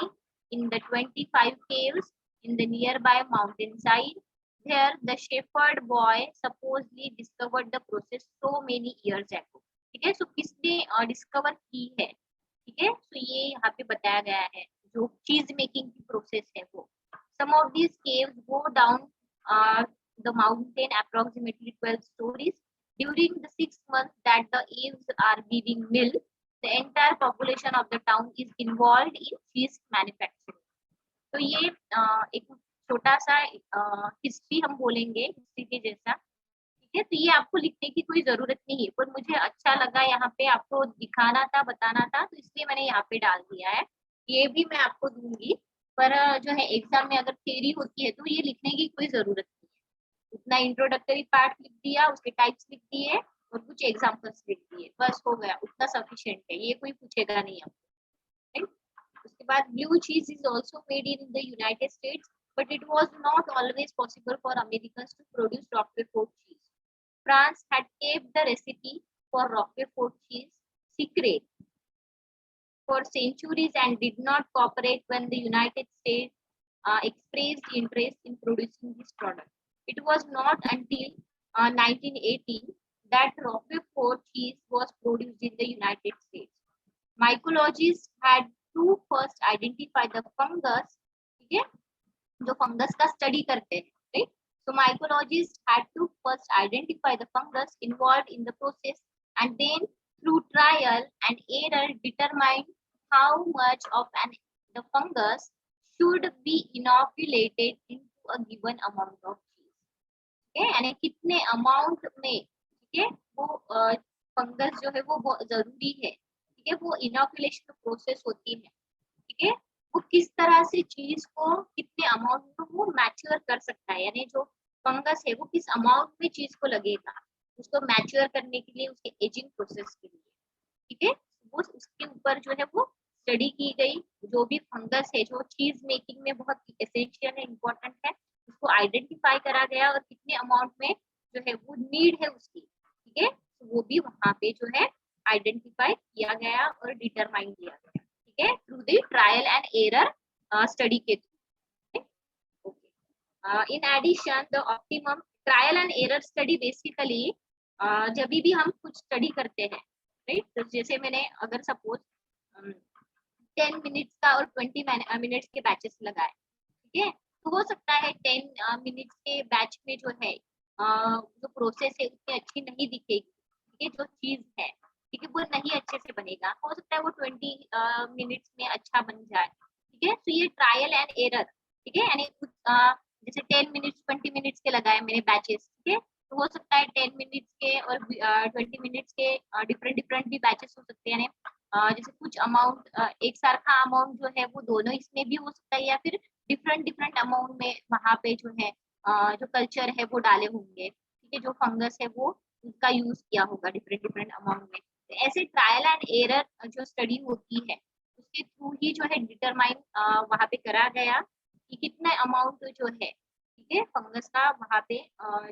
in the 25 caves in the nearby mountainside. There, the shepherd boy supposedly discovered the process so many years ago. ठीक है, so किसने discover की है, ठीक है। so ये यहाँ पे बताया गया है जो चीज मेकिंग की प्रोसेस है वो। Some of these caves go down the mountain approximately 12 stories. During the 6 months that the ewes are giving milk, the entire population of the town is involved in cheese manufacturing. तो ये एक छोटा सा history हम बोलेंगे, history के जैसा, ठीक है। तो ये आपको लिखने की कोई जरूरत नहीं है, पर मुझे अच्छा लगा यहाँ पे आपको दिखाना था, बताना था, तो इसलिए मैंने यहाँ पे डाल दिया है। ये भी मैं आपको दूंगी, पर जो है एग्जाम में अगर थ्योरी होती है तो ये लिखने की कोई जरूरत नहीं है। उतना इंट्रोडक्टरी पार्ट लिख दिया, उसके टाइप्स लिख दिए और कुछ एग्जाम्पल्स लिख दिए, बस हो गया, उतना सफिशिएंट है, ये कोई पूछेगा नहीं आपको, राइट। उसके बाद ब्लू चीज is also made in the United states, but it was not always possible for Americans to produce Roquefort cheese. France had kept the recipe for Roquefort cheese secret for centuries and did not cooperate when the United States expressed interest in producing this product. It was not until 1918 that Roquefort cheese was produced in the United States. Mycologists had to first identify the fungus, ठीक है, जो fungus का study करते हैं, right. So mycologists had to first identify the fungus involved in the process and then through trial and error determine how much of the fungus should be inoculated into a given amount of cheese. ठीक है, यानी कितने amount में, ठीक है, वो fungus जो है वो जरूरी है, ठीक है, वो इनोकुलेशन प्रोसेस होती है, ठीक है। वो किस तरह से चीज को कितने अमाउंट में वो मैच्योर कर सकता है, यानी जो फंगस है वो किस अमाउंट में चीज को लगेगा उसको मैच्योर करने के लिए, उसके एजिंग प्रोसेस के लिए, ठीक है। वो उसके ऊपर जो है वो स्टडी की गई, जो भी फंगस है जो चीज मेकिंग में बहुत एसेंशियल है, इम्पोर्टेंट है, उसको आइडेंटिफाई करा गया और कितने अमाउंट में जो है वो नीड है उसकी, ठीक है, तो वो भी वहां पे जो है आइडेंटिफाई किया गया और डिटरमाइन किया गया, ठीक है, through the trial and error study के through. Okay, in addition the optimum trial and error study basically जब भी हम कुछ स्टडी करते हैं, राइट, तो जैसे मैंने अगर सपोज 10 मिनट्स का और 20 मिनट्स के बैचेस लगाए, ठीक है, तो हो सकता है 10 मिनट्स के बैच में जो है जो प्रोसेस है उतनी अच्छी नहीं दिखेगी, ठीक है, जो चीज है, ठीक है, वो नहीं अच्छे से बनेगा, हो सकता है वो 20 मिनट्स में अच्छा बन जाए, ठीक है। तो ये ट्रायल एंड एरर, ठीक है, यानी जैसे 10 मिनट्स 20 मिनट्स के लगाए मैंने बैचेस, ठीक है, तो हो सकता है 10 मिनट्स के और 20 मिनट्स के डिफरेंट भी बैचेस हो सकते हैं, जैसे कुछ अमाउंट एक सारखा अमाउंट जो है वो दोनों इसमें भी हो सकता है, या फिर डिफरेंट अमाउंट में वहां पे जो है जो कल्चर है वो डाले होंगे, ठीक है, जो फंगस है वो उसका यूज किया होगा डिफरेंट अमाउंट में। तो ऐसे ट्रायल एंड एरर जो स्टडी होती है उसके थ्रू ही जो है डिटरमाइन वहां पे करा गया कि कितना अमाउंट जो है, ठीक है, फंगस का वहां पे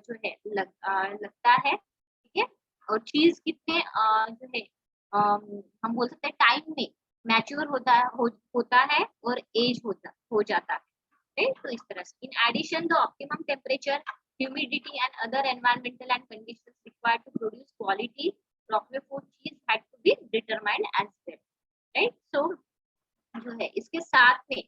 जो है लगता है, ठीक है, और चीज कितने जो है हम बोल सकते हैं टाइम में मैच्योर होता है और एज हो जाता है, right? तो इस तरह से in addition the optimum temperature, humidity and other environmental and conditions required to produce quality Roquefort cheese had to be determined as well, right? So जो है इसके साथ में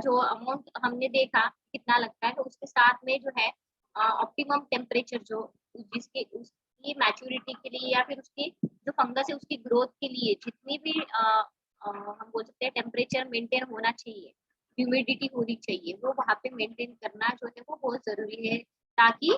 जो अमाउंट हमने देखा कितना लगता है, तो उसके साथ में जो है ऑप्टिमम टेम्परेचर जो जिसके उसकी मैच्योरिटी के लिए या फिर उसकी जो फंगस है उसकी ग्रोथ के लिए जितनी भी हम बोल सकते हैं टेम्परेचर मेंटेन होना चाहिए, ह्यूमिडिटी होनी चाहिए, वो वहाँ पे मेंटेन करना जो है वो बहुत जरूरी है, ताकि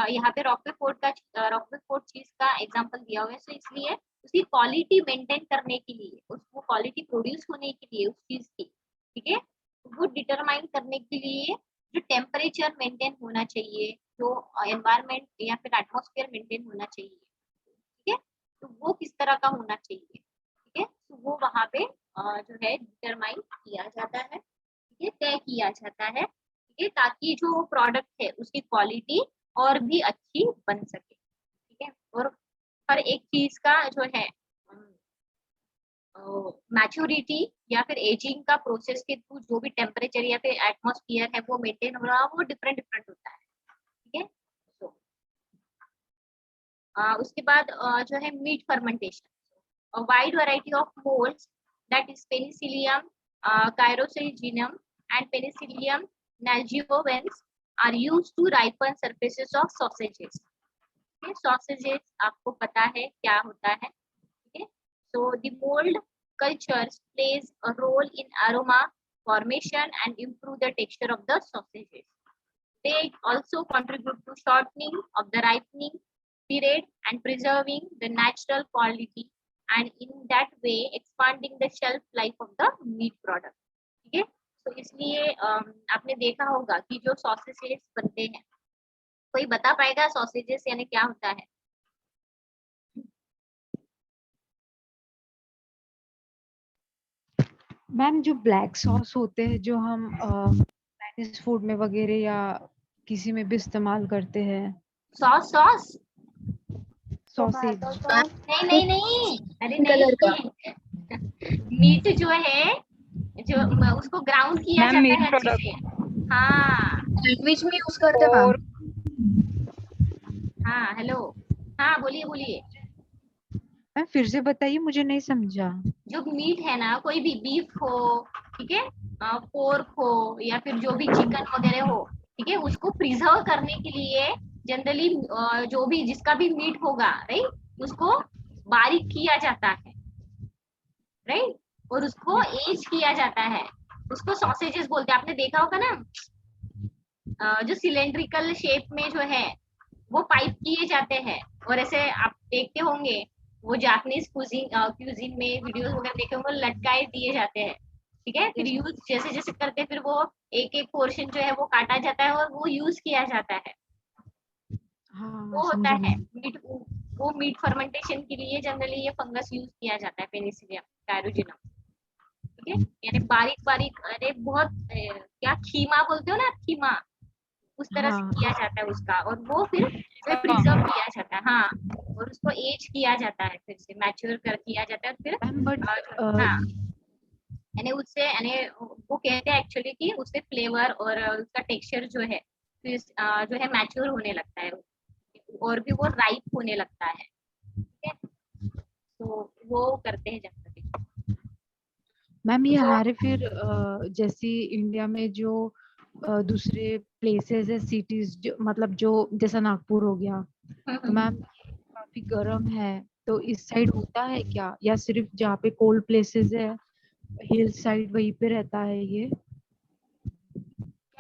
यहाँ पे रॉकफोर्ट चीज का एग्जांपल दिया हुआ है, तो इसलिए उसकी क्वालिटी मेंटेन करने के लिए, उसको क्वालिटी प्रोड्यूस होने के लिए उस चीज की, ठीक है, वो डिटरमाइन करने के लिए जो टेम्परेचर मेंटेन होना चाहिए, जो एनवायरमेंट या फिर एटमॉस्फेयर मेंटेन होना चाहिए, ठीक है, तो वो किस तरह का होना चाहिए, ठीक है, तो वो वहाँ पे जो है डिटरमाइन किया जाता है, ठीक है, तय किया जाता है, ठीक है, ताकि जो प्रोडक्ट है उसकी क्वालिटी और भी अच्छी बन सके, ठीक है, और हर एक चीज का जो है मैच्योरिटी या फिर एजिंग का प्रोसेस के थ्रू जो भी टेम्परेचर या फिर एटमॉस्फेयर है वो मेंटेन हो रहा, वो डिफरेंट डिफरेंट होता है, ठीक है। तो उसके बाद जो है meat fermentation, a wide variety of molds, that is Penicillium cairocylginum and Penicillium nalgiovens, are used to ripen surfaces of sausages. Okay, sausages आपको पता है क्या होता है, ठीक है, so the mold cultures plays a role in aroma formation and improve the texture of the sausages. They also contribute to shortening of the ripening period and preserving the natural quality, and in that way expanding the shelf life of the meat product, ठीक है, तो इसलिए आपने देखा होगा कि जो sausages बनते हैं, कोई बता पाएगा सॉसेजेस यानी क्या होता है?
मैम जो ब्लैक सॉस होते हैं जो हम चाइनीज फूड में वगैरह या किसी में भी इस्तेमाल करते हैं,
सॉस
सॉसेज।
नहीं नहीं, अरे
कलर का
नहीं, मीट जो है, जो उसको ग्राउंड किया
मैम
जाता
मीट
है अच्छे
प्रोडक्ट
से। हाँ
सैंडविच में यूज करते हैं मैम।
हाँ, हेलो, हाँ बोलिए बोलिए।
मैम फिर से बताइए, मुझे नहीं समझा।
जो मीट है ना, कोई भी बीफ हो, ठीक है, पोर्क हो या फिर जो भी चिकन वगैरह हो, ठीक है, उसको प्रिजर्व करने के लिए जनरली जो भी जिसका भी मीट होगा, राइट, उसको बारीक किया जाता है, राइट, और उसको एज किया जाता है, उसको सॉसेजेस बोलते हैं। आपने देखा होगा ना, जो सिलेंड्रिकल शेप में जो है वो पाइप किए जाते हैं, और ऐसे आप देखते होंगे वो जापानीज क्यूजिन में वीडियोस वगैरह देखे होंगे, लटकाए दिए जाते हैं, ठीक है, फिर यूज जैसे जैसे करते हैं फिर वो एक एक पोर्शन जो है वो काटा जाता है और वो यूज किया जाता है,
हाँ
वो होता
समझा
है
मैम।
मीट, वो मीट फर्मेंटेशन के लिए जनरली ये फंगस यूज किया जाता है, पेनिसिलियम कैरोजिनम, ठीक है, यानी बारीक बारीक, अरे बहुत क्या खीमा बोलते हो ना, खीमा, उस तरह से
हाँ
किया जाता है उसका, और वो फिर प्रिजर्व किया जाता है, हाँ, और उसको एज किया जाता है, फिर से मैच्योर कर किया जाता है, फिर
मैम बट
हाँ, यानी उससे, यानी वो कहते हैं एक्चुअली कि उससे फ्लेवर और उसका टेक्सचर जो है फिर जो है मैच्योर होने लगता है, और भी वो राइप होने लगता है, ठीक है, तो वो करते हैं जनरली।
मैम ये
तो
हमारे फिर जैसे इंडिया में जो दूसरे प्लेसेस है, सिटीज, जो मतलब जो जैसा नागपुर हो गया, तो मैम काफी गर्म है, तो इस साइड होता है क्या, या सिर्फ जहाँ पे कोल्ड प्लेसेस है हिल साइड वहीं पे रहता है ये?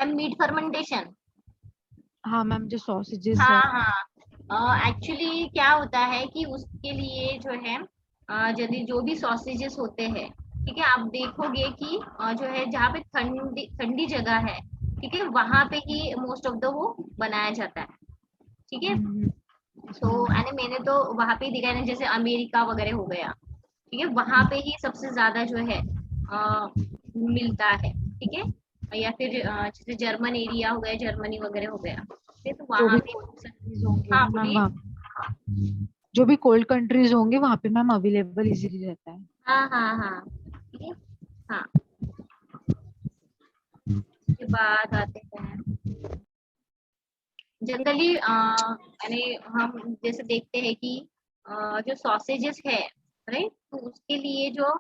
मीट फर्मेंटेशन,
हाँ मैम जो सॉसेजेस है।
हाँ हाँ, एक्चुअली क्या होता है कि उसके लिए जो है यदि जो भी सॉसेजेस होते हैं, ठीक है, आप देखोगे कि जो है जहाँ पे ठंडी ठंडी जगह है, ठीक है, वहां पे ही मोस्ट ऑफ द वो बनाया जाता है, ठीक है, तो यानी मैंने तो वहां पे ही देखा है ना, जैसे अमेरिका वगैरह हो गया, ठीक है, वहां पे ही सबसे ज्यादा जो है मिलता है, ठीक है, या फिर जैसे जर्मन एरिया हो गया, जर्मनी वगैरह हो गया, ठीक है, तो
जो
वहां
भी
पे
कोल्ड कंट्रीज होंगे
हाँ
मैम,
बोलिए।
वहाँ जो भी कोल्ड कंट्रीज होंगे वहाँ पे मैम अवेलेबल इजीली रहता है।
हाँ, ठीक है, हाँ, उसके बाद आते हैं जनरली, यानी हम जैसे देखते हैं कि जो सॉसेजेस है, राइट, तो उसके लिए जो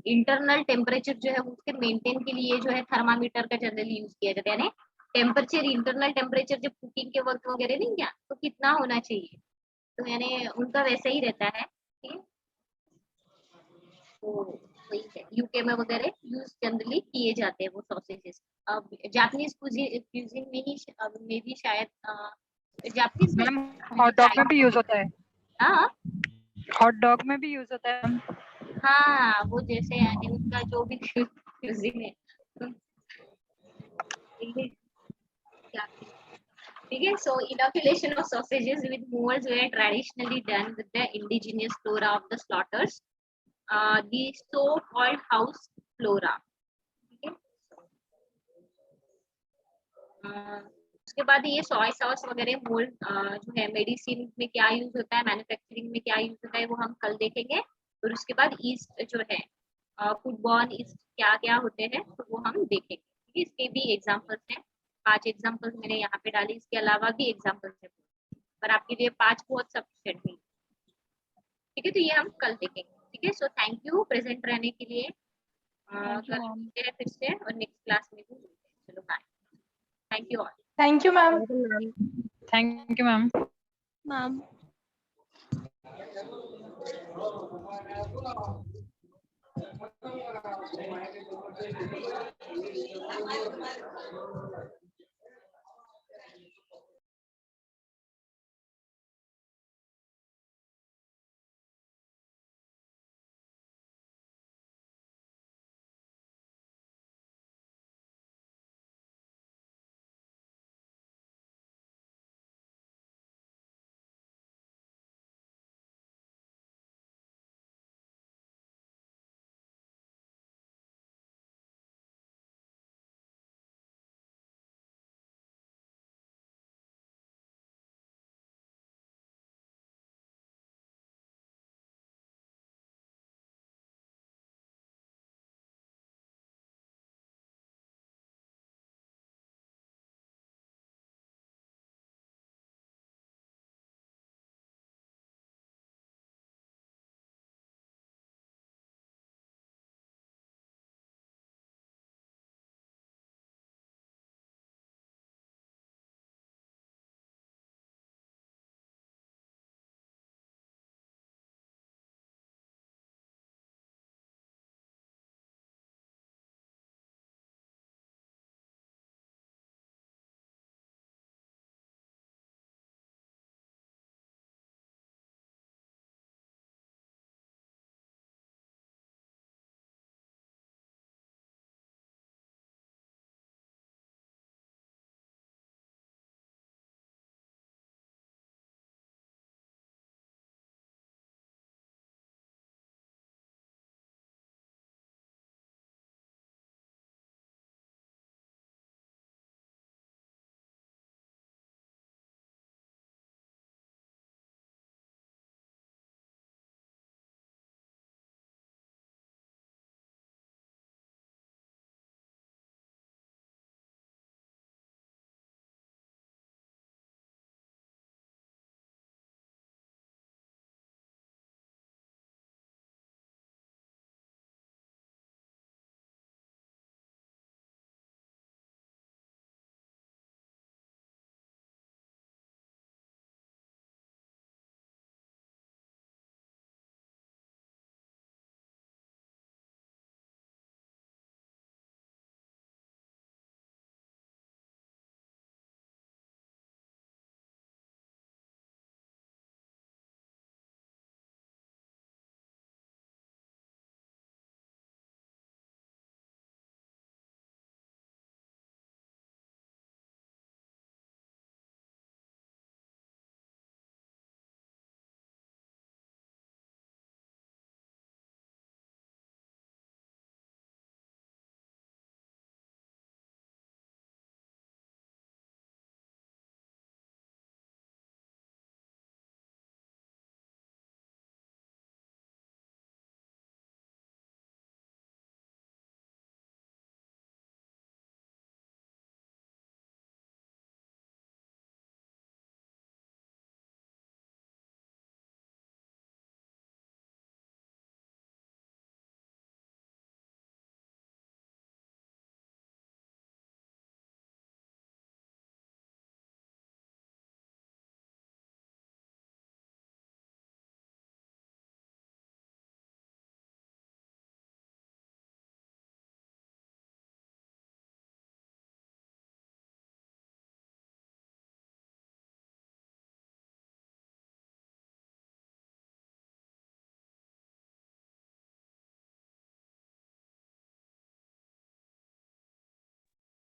इंटरनल टेम्परेचर जो है उसके मेंटेन के लिए जो है थर्मामीटर का जनरली यूज किया जाता है, यानी टेम्परेचर, इंटरनल टेम्परेचर जब कुकिंग के वक्त वगैरह नहीं क्या, तो कितना होना चाहिए, तो यानी उनका वैसा ही रहता है, ठीक है, तो वही है, यूके में वगैरह यूज जनरली किए जाते हैं वो सॉसेजेस। अब जापानीज क्यूजिन में भी शायद जापानीज में
मैम हॉट डॉग में भी यूज होता है,
हाँ
हॉट डॉग में भी यूज होता है।
हाँ, वो जैसे यानी उनका जो भी क्यूजिन है, ठीक है क्या, ठीक है। So inoculation of sausages with moles were traditionally done with the indigenous flora of the slaughters, the so-called house flora, ठीक है। उसके बाद ये सोया सॉस वगैरह मोल्ड जो है मेडिसिन में क्या यूज होता है, मैन्युफैक्चरिंग में क्या यूज होता है, वो हम कल देखेंगे। और उसके बाद ईस्ट जो है फूडबॉर्न ईस्ट क्या क्या होते हैं, तो वो हम देखेंगे, ठीक है। इसके भी एग्जांपल्स हैं, 5 एग्जांपल्स मैंने यहाँ पे डाली, इसके अलावा भी एग्जांपल्स हैं, पर आपके लिए 5 बहुत सफिशिएंट है, ठीक है। तो ये हम कल देखेंगे, ठीक है। सो थैंक यू प्रेजेंट रहने के लिए। कल मिलते हैं फिर से और नेक्स्ट क्लास में भी मिलते हैं। चलो bye, thank you all.
Thank you ma'am.
Thank you ma'am.
Ma'am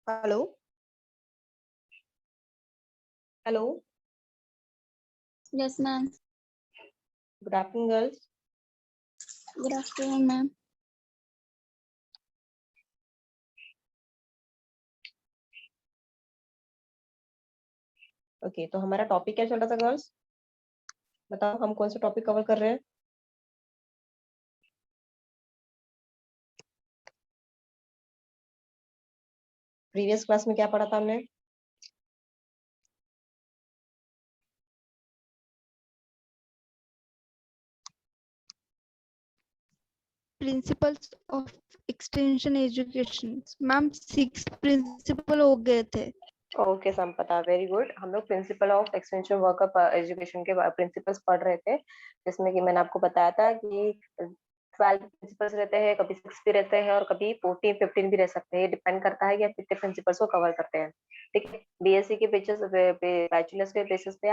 hello hello
Yes, ma'am.
Good afternoon girls.
Good afternoon, ma'am.
Okay, तो हमारा टॉपिक क्या चल रहा था गर्ल्स? बताओ हम कौन सा टॉपिक कवर कर रहे हैं? प्रीवियस क्लास में क्या पढ़ा था हमने?
Principles of extension education. Ma'am 6 principle हो गए थे.
Okay Sampada, very good. हम लोग principle of extension worker education के प्रिंसिपल्स पढ़ रहे थे, जिसमें कि मैंने आपको बताया था कि 12 प्रिंसिपल्स रहते हैं, कभी 6 भी रहते हैं और कभी 14 15 भी रह सकते हैं. डिपेंड करता है कि आप कितने प्रिंसिपल्स को कवर करते हैं. ठीक है, बीएससी के बैचलर्स के बेसिस पे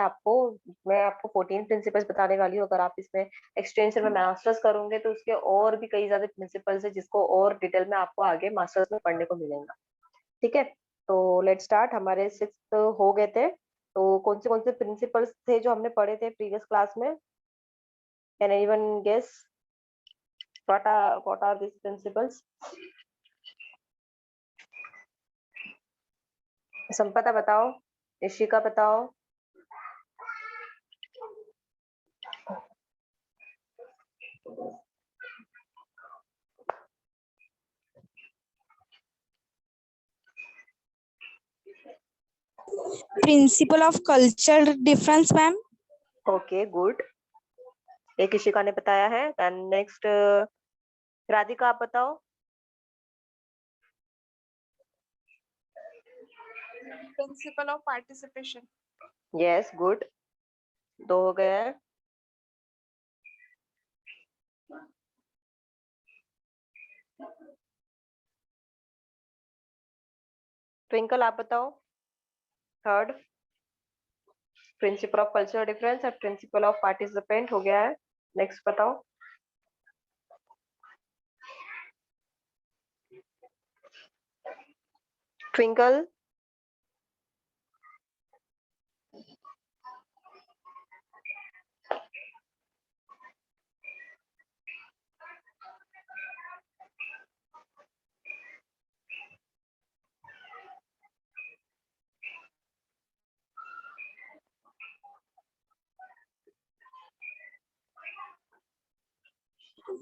मैं आपको 14 प्रिंसिपल्स बताने वाली हूँ. अगर आप इसमें एक्सटेंशन में मास्टर्स करोगे तो उसके और भी कई ज्यादा प्रिंसिपल्स है, जिसको और डिटेल में आपको आगे मास्टर्स में पढ़ने को मिलेगा. ठीक है, तो लेट स्टार्ट. हमारे 6 हो गए थे. तो कौन से प्रिंसिपल्स थे जो हमने पढ़े थे प्रीवियस क्लास में? Can anyone guess what are these principles? संपदा बताओ, ऋषिका बताओ.
Principle of cultural difference, ma'am.
Okay good, एक ऋषिका ने बताया है. एंड नेक्स्ट राधिका, आप बताओ.
Principle of participation.
Yes good, 2 हो गए हैं. ट्विंकल आप बताओ. Third, principle of cultural difference और प्रिंसिपल ऑफ पार्टिसिपेंट हो गया है. नेक्स्ट बताओ. Twinkle.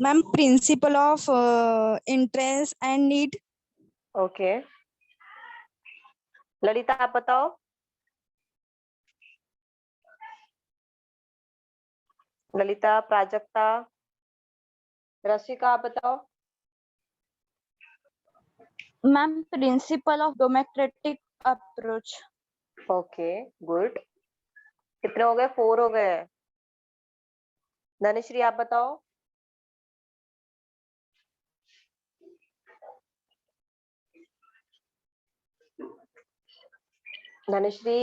Ma'am, principle of interest and need.
Okay, Lalita आप बताओ. ललिता, प्राजक्ता, रशिका आप बताओ.
Ma'am, principle of democratic approach.
Okay good, कितने हो गए? 4 हो गए. धनश्री आप बताओ. धनश्री,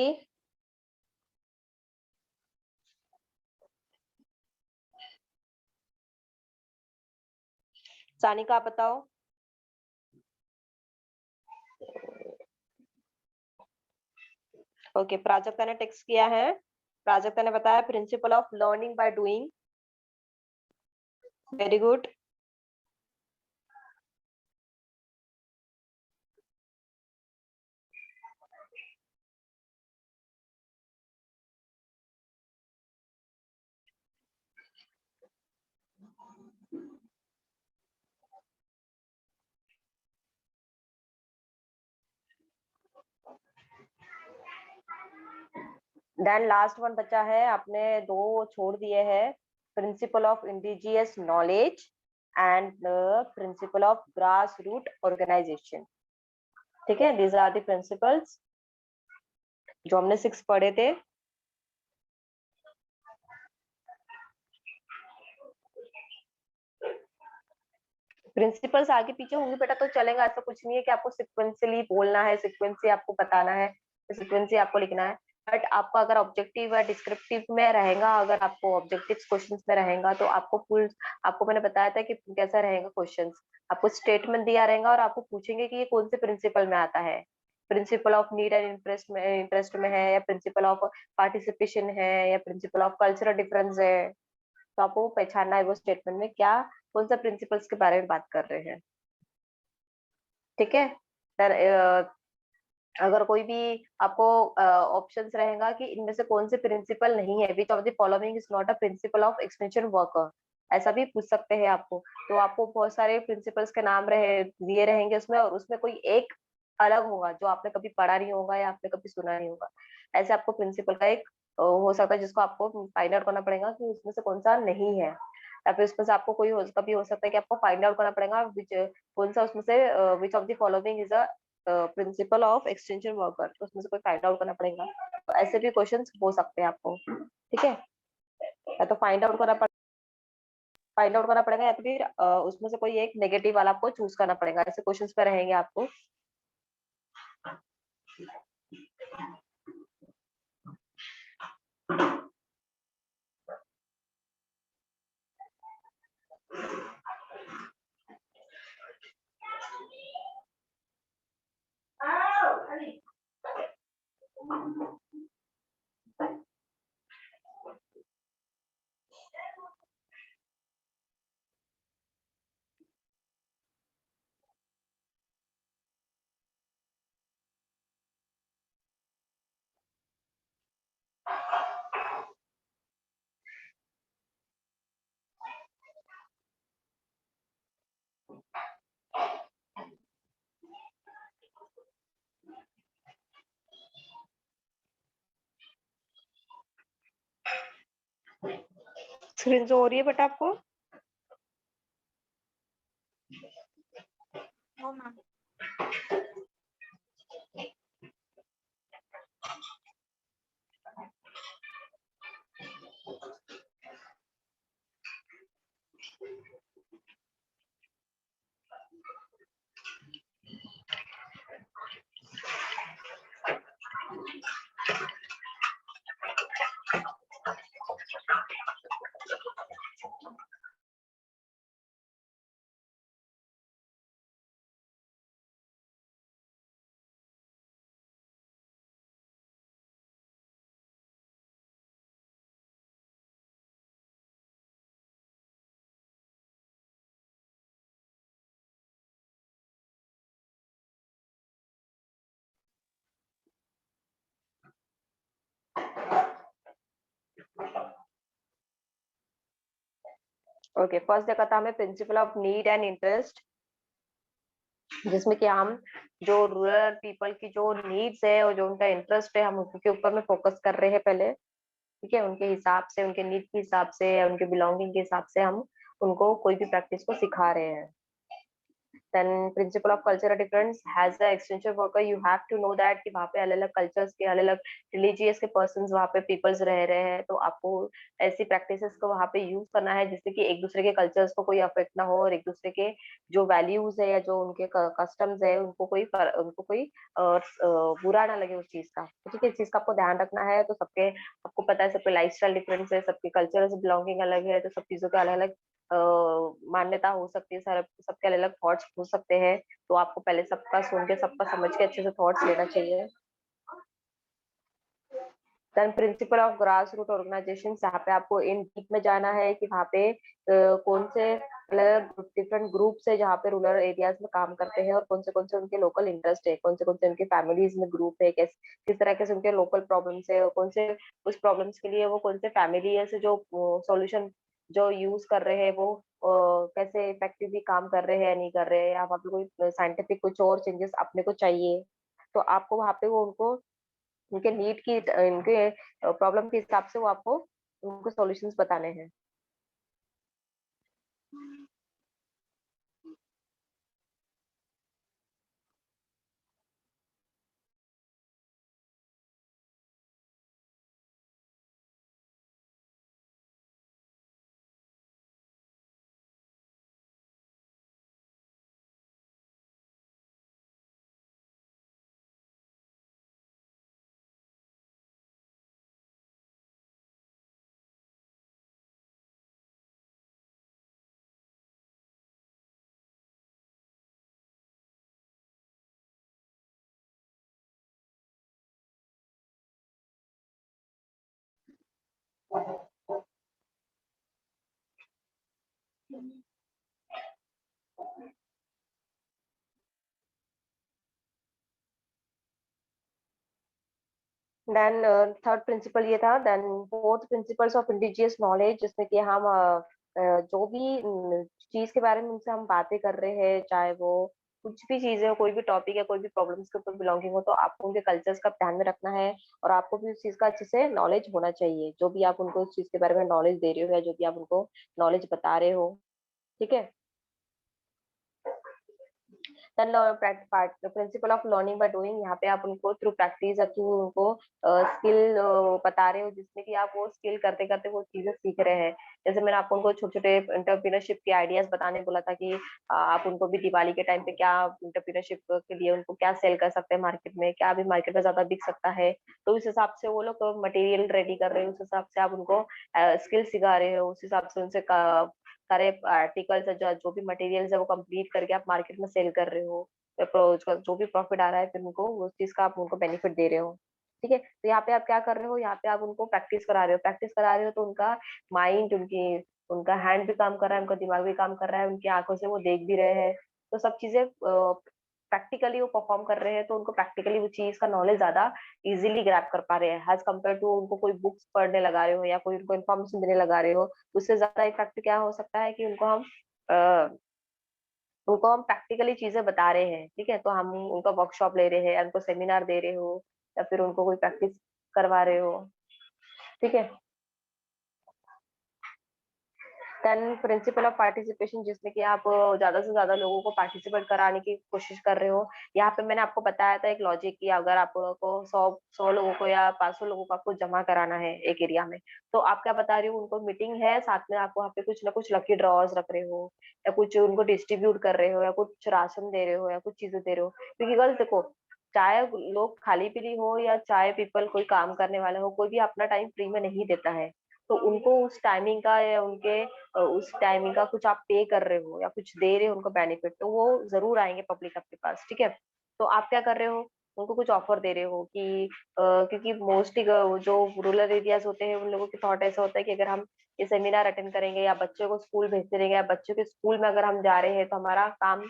सानिका आप बताओ. ओके, प्राजक्ता ने टेक्स्ट किया है. प्राजक्ता ने बताया principle of learning by doing. Very good. Then last one बचा है, आपने 2 छोड़ दिए हैं. Principle of indigenous knowledge and the principle of grass root organisation. ठीक है, दीज आर द प्रिंसिपल्स जो हमने 6 पढ़े थे. प्रिंसिपल्स आगे पीछे होंगे बेटा तो चलेगा. ऐसा कुछ नहीं है कि आपको सिक्वेंशियली बोलना है, सिक्वेंसी आपको बताना है, सिक्वेंसी आपको लिखना है. बट आपको अगर ऑब्जेक्टिव या डिस्क्रिप्टिव में रहेगा, अगर आपको ऑब्जेक्टिव क्वेश्चंस में रहेगा तो आपको मैंने बताया था कि कैसा रहेगा क्वेश्चंस. आपको स्टेटमेंट दिया रहेगा और आपको पूछेंगे कि ये कौन से प्रिंसिपल में आता है. Principle of need and interest में है, या प्रिंसिपल ऑफ पार्टिसिपेशन है, या प्रिंसिपल ऑफ कल्चरल डिफरेंस है। तो आपको पहचानना है वो स्टेटमेंट में क्या कौन सा प्रिंसिपल्स के बारे में बात कर रहे हैं। ठीक है। अगर कोई भी आपको ऑप्शंस रहेगा कि इनमें से कौन से प्रिंसिपल नहीं है, which of the following is not a principal of extension worker, ऐसा भी पूछ सकते हैं आपको। तो आपको बहुत सारे प्रिंसिपल्स के नाम रहे दिए रहेंगे उसमें, और उसमें कोई एक अलग होगा जो आपने कभी पढ़ा नहीं होगा या आपने कभी सुना नहीं होगा। ऐसे आपको प्रिंसिपल का एक हो सकता है जिसको आपको फाइंड आउट करना पड़ेगा कि उसमें से कौन सा नहीं है, या फिर उसमें से आपको कोई कभी हो सकता है कि आपको फाइंड आउट करना पड़ेगा कौन सा उसमें से which of the following is a principal of extension worker, तो उसमें से कोई फाइंड आउट करना पड़ेगा। तो ऐसे भी क्वेश्चंस हो सकते हैं आपको। ठीक है। या तो फाइंड आउट करना पड़ेगा, या तो फिर उसमें से कोई एक नेगेटिव वाला आपको चूज करना पड़ेगा। ऐसे क्वेश्चंस पे रहेंगे आपको। स्क्रीन शो हो रही है बेटा आपको?
No, ma'am.
ओके, फर्स्ट देखा था हमें principle of need and interest, जिसमें कि हम जो रूरल पीपल की जो नीड्स है और जो उनका इंटरेस्ट है हम उनके ऊपर में फोकस कर रहे हैं पहले। ठीक है। उनके हिसाब से, उनके नीड के हिसाब से या उनके बिलोंगिंग के हिसाब से हम उनको कोई भी प्रैक्टिस को सिखा रहे हैं। then principle of cultural difference has the extension worker, you have to know that कि वहाँ पे अलग अलग कल्चर्स के अलग अलग रिलीजियस के पर्सन वहाँ पे पीपल्स रह रहे हैं, तो आपको ऐसी प्रैक्टिसेस को वहाँ पे यूज करना है जिससे कि एक दूसरे के कल्चर्स को कोई अफेक्ट ना हो, और एक दूसरे के जो वैल्यूज है या जो उनके कस्टम्स है उनको कोई बुरा ना लगे उस चीज का। ठीक है। इस चीज का आपको ध्यान रखना है। तो सबके आपको पता है सबके लाइफ स्टाइल डिफरेंस है, सबके कल्चर से बिलोंगिंग अलग है, तो सब चीजों के अलग अलग मान्यता हो सकती है, सबके अलग अलग थॉट्स हो सकते हैं। तो आपको पहले सबका सुन के सबका समझ के अच्छे से थॉट्स लेना चाहिए। Then principle of grass root organisation, जहाँ पे आपको इन डीप में जाना है कि वहाँ पे कौन से अलग डिफरेंट ग्रुप्स है जहाँ पे रूरल एरियाज में काम करते हैं, और कौन से उनके लोकल इंटरेस्ट है, कौन से उनके फैमिलीज में ग्रुप है, किस तरह के से उनके लोकल प्रॉब्लम्स है, और कौन से उस प्रॉब्लम्स के लिए वो कौन से फैमिली है से जो सॉल्यूशन जो यूज कर रहे हैं वो कैसे इफेक्टिवली काम कर रहे हैं या नहीं कर रहे हैं, या वहाँ पे कोई साइंटिफिक कुछ और चेंजेस अपने को चाहिए। तो आपको वहाँ पे वो उनको उनके नीड की इनके प्रॉब्लम के हिसाब से वो आपको उनको सॉल्यूशंस बताने हैं। देन थर्ड प्रिंसिपल ये था। Then fourth principles of indigenous knowledge, जिसमें कि हम जो भी चीज के बारे में उनसे हम बातें कर रहे हैं, चाहे वो कुछ भी चीज है, कोई भी टॉपिक है, कोई भी प्रॉब्लम्स के ऊपर बिलोंगिंग हो, तो आपको उनके कल्चर्स का ध्यान में रखना है और आपको भी उस चीज का अच्छे से नॉलेज होना चाहिए, जो भी आप उनको उस चीज के बारे में नॉलेज दे रहे हो या जो भी आप उनको नॉलेज बता रहे हो। ठीक है। Then principle of learning by doing, यहाँ पे आप उनको थ्रू प्रैक्टिस या थ्रू उनको स्किल बता रहे हो, जिसमें कि आप वो स्किल करते करते वो चीजें सीख रहे हैं। जैसे मैंने आपको उनको छोटे छोटे एंटरप्रेन्योरशिप के आइडियाज बताने बोला था कि आप उनको भी दिवाली के टाइम पे क्या एंटरप्रेन्योरशिप के लिए उनको क्या सेल कर सकते हैं मार्केट में, क्या अभी मार्केट में ज्यादा बिक सकता है, तो उस हिसाब से वो लोग मटेरियल रेडी कर रहे हैं, उस हिसाब से आप उनको स्किल सिखा रहे हो, उस हिसाब से उनसे सारे आर्टिकल्स जो जो भी मटेरियल्स है वो कंप्लीट करके आप मार्केट में सेल कर रहे हो, या उसका जो भी प्रॉफिट आ रहा है फिर उनको उस चीज का आप उनको बेनिफिट दे रहे हो। ठीक है। तो यहाँ पे आप क्या कर रहे हो, यहाँ पे आप उनको प्रैक्टिस करा रहे हो, प्रैक्टिस करा रहे हो तो उनका माइंड, उनकी उनका हैंड भी काम कर रहा है, उनका दिमाग भी काम कर रहा है, उनकी आंखों से वो देख भी रहे हैं, तो सब चीजें प्रैक्टिकली वो परफॉर्म कर रहे हैं, तो उनको प्रैक्टिकली वो चीज का नॉलेज ज्यादा इजीली ग्रैब कर पा रहे हैं, एज कम्पेयर टू उनको कोई बुक्स पढ़ने लगा रहे हो या कोई उनको इन्फॉर्मेशन देने लगा रहे हो। उससे ज्यादा इफेक्ट क्या हो सकता है कि उनको हम प्रैक्टिकली चीजें बता रहे हैं। ठीक है। तो हम उनका वर्कशॉप ले रहे हैं, उनको सेमिनार दे रहे हो या फिर उनको कोई प्रैक्टिस करवा रहे हो। ठीक है। देन प्रिंसिपल ऑफ पार्टिसिपेशन, जिसमें कि आप ज्यादा से ज्यादा लोगों को पार्टिसिपेट कराने की कोशिश कर रहे हो। यहाँ पे मैंने आपको बताया था एक लॉजिक की, अगर आप लोगों को 100 लोगों को या 500 लोगों को आपको जमा कराना है एक एरिया में, तो आप क्या बता रहे हो, उनको मीटिंग है, साथ में आप वहाँ पे कुछ ना कुछ लकी ड्रॉज रख रहे हो या कुछ उनको डिस्ट्रीब्यूट कर रहे हो या कुछ राशन दे रहे हो या कुछ चीजें दे रहे हो। क्योंकि गर्ल्स देखो, चाहे लोग खाली पीली हो या चाहे पीपल कोई काम करने वाला हो, कोई भी अपना टाइम फ्री में नहीं देता है, तो उनको उस टाइमिंग का या उनके उस टाइमिंग का कुछ आप पे कर रहे हो या कुछ दे रहे हो उनको बेनिफिट, तो वो जरूर आएंगे पब्लिक आपके पास। ठीक है। तो आप क्या कर रहे हो, उनको कुछ ऑफर दे रहे हो कि क्योंकि मोस्टली जो रूरल एरियाज होते हैं उन लोगों की थॉट ऐसा होता है कि अगर हम ये सेमिनार अटेंड करेंगे या बच्चों को स्कूल भेजते रहेंगे या बच्चों के स्कूल में अगर हम जा रहे हैं तो हमारा काम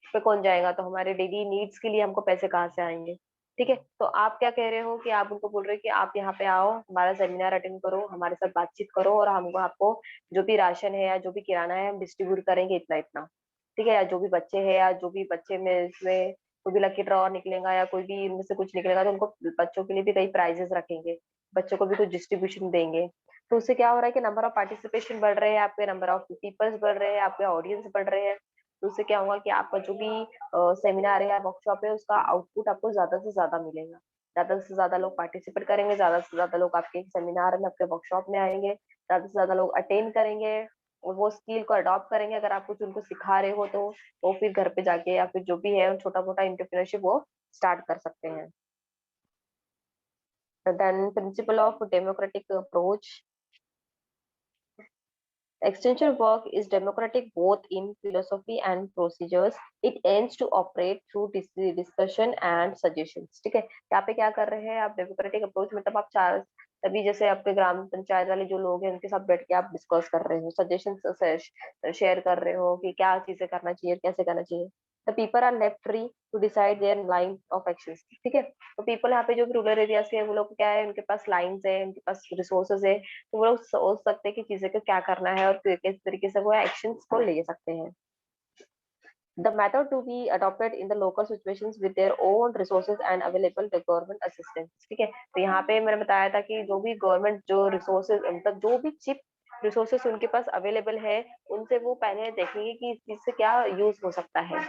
पे कौन जाएगा, तो हमारे डेली नीड्स के लिए हमको पैसे कहाँ से आएंगे। ठीक है। तो आप क्या कह रहे हो कि आप उनको बोल रहे हो कि आप यहाँ पे आओ, हमारा सेमिनार अटेंड करो, हमारे साथ बातचीत करो और हम आपको जो भी राशन है या जो भी किराना है हम डिस्ट्रीब्यूट करेंगे इतना इतना। ठीक है। या जो भी बच्चे हैं या जो भी बच्चे में इसमें कोई भी लकी ड्रॉ निकलेगा या कोई भी इनमें से कुछ निकलेगा तो उनको बच्चों के लिए भी कई प्राइजेस रखेंगे, बच्चों को भी कुछ डिस्ट्रीब्यूशन देंगे। तो उससे क्या हो रहा है कि नंबर ऑफ पार्टिसिपेशन बढ़ रहे हैं, आपके नंबर ऑफ पीपल्स बढ़ रहे हैं, आपके ऑडियंस बढ़ रहे हैं। तो उससे क्या होगा कि आपका जो भी सेमिनार है या वर्कशॉप है उसका आउटपुट आपको ज्यादा से ज्यादा मिलेगा, ज्यादा से ज्यादा लोग पार्टिसिपेट करेंगे, ज्यादा से ज्यादा लोग आपके सेमिनार में आपके वर्कशॉप में आएंगे, ज्यादा से ज्यादा लोग अटेंड करेंगे और वो स्किल को अडॉप्ट करेंगे। अगर आप कुछ उनको सिखा रहे हो तो वो फिर घर पे जाके या फिर जो भी है छोटा मोटा एंटरप्रेन्योरशिप वो स्टार्ट कर सकते हैं। Then principle of democratic approach, extension work is democratic both in philosophy and procedures. It aims to operate through discussion and suggestions. ठीक है। यहाँ पे क्या कर रहे हैं आप, डेमोक्रेटिक अप्रोच मतलब आप चार तभी जैसे आपके ग्राम पंचायत वाले जो लोग हैं उनके साथ बैठ के आप डिस्कस कर रहे हो, सजेशन शेयर कर रहे हो कि क्या चीजें करना चाहिए, कैसे करना चाहिए। The people are left free to decide their line of actions. ठीक है। तो पीपल यहाँ पे जो भी रूरल एरिया के हैं वो लोग क्या है, उनके पास लाइन्स है, उनके पास रिसोर्सेज है, तो वो लोग सोच सकते हैं कि चीजें को क्या करना है और किस तरीके से वो एक्शंस को ले सकते हैं। The method to be adopted in the local situations with their own resources and available the government assistance. ठीक है। तो यहाँ पे मैंने बताया था कि जो भी गवर्नमेंट जो रिसोर्सेज मतलब जो भी चिप रिसोर्सेस उनके पास अवेलेबल है उनसे वो पहले देखेंगे कि इस चीज से क्या यूज हो सकता है।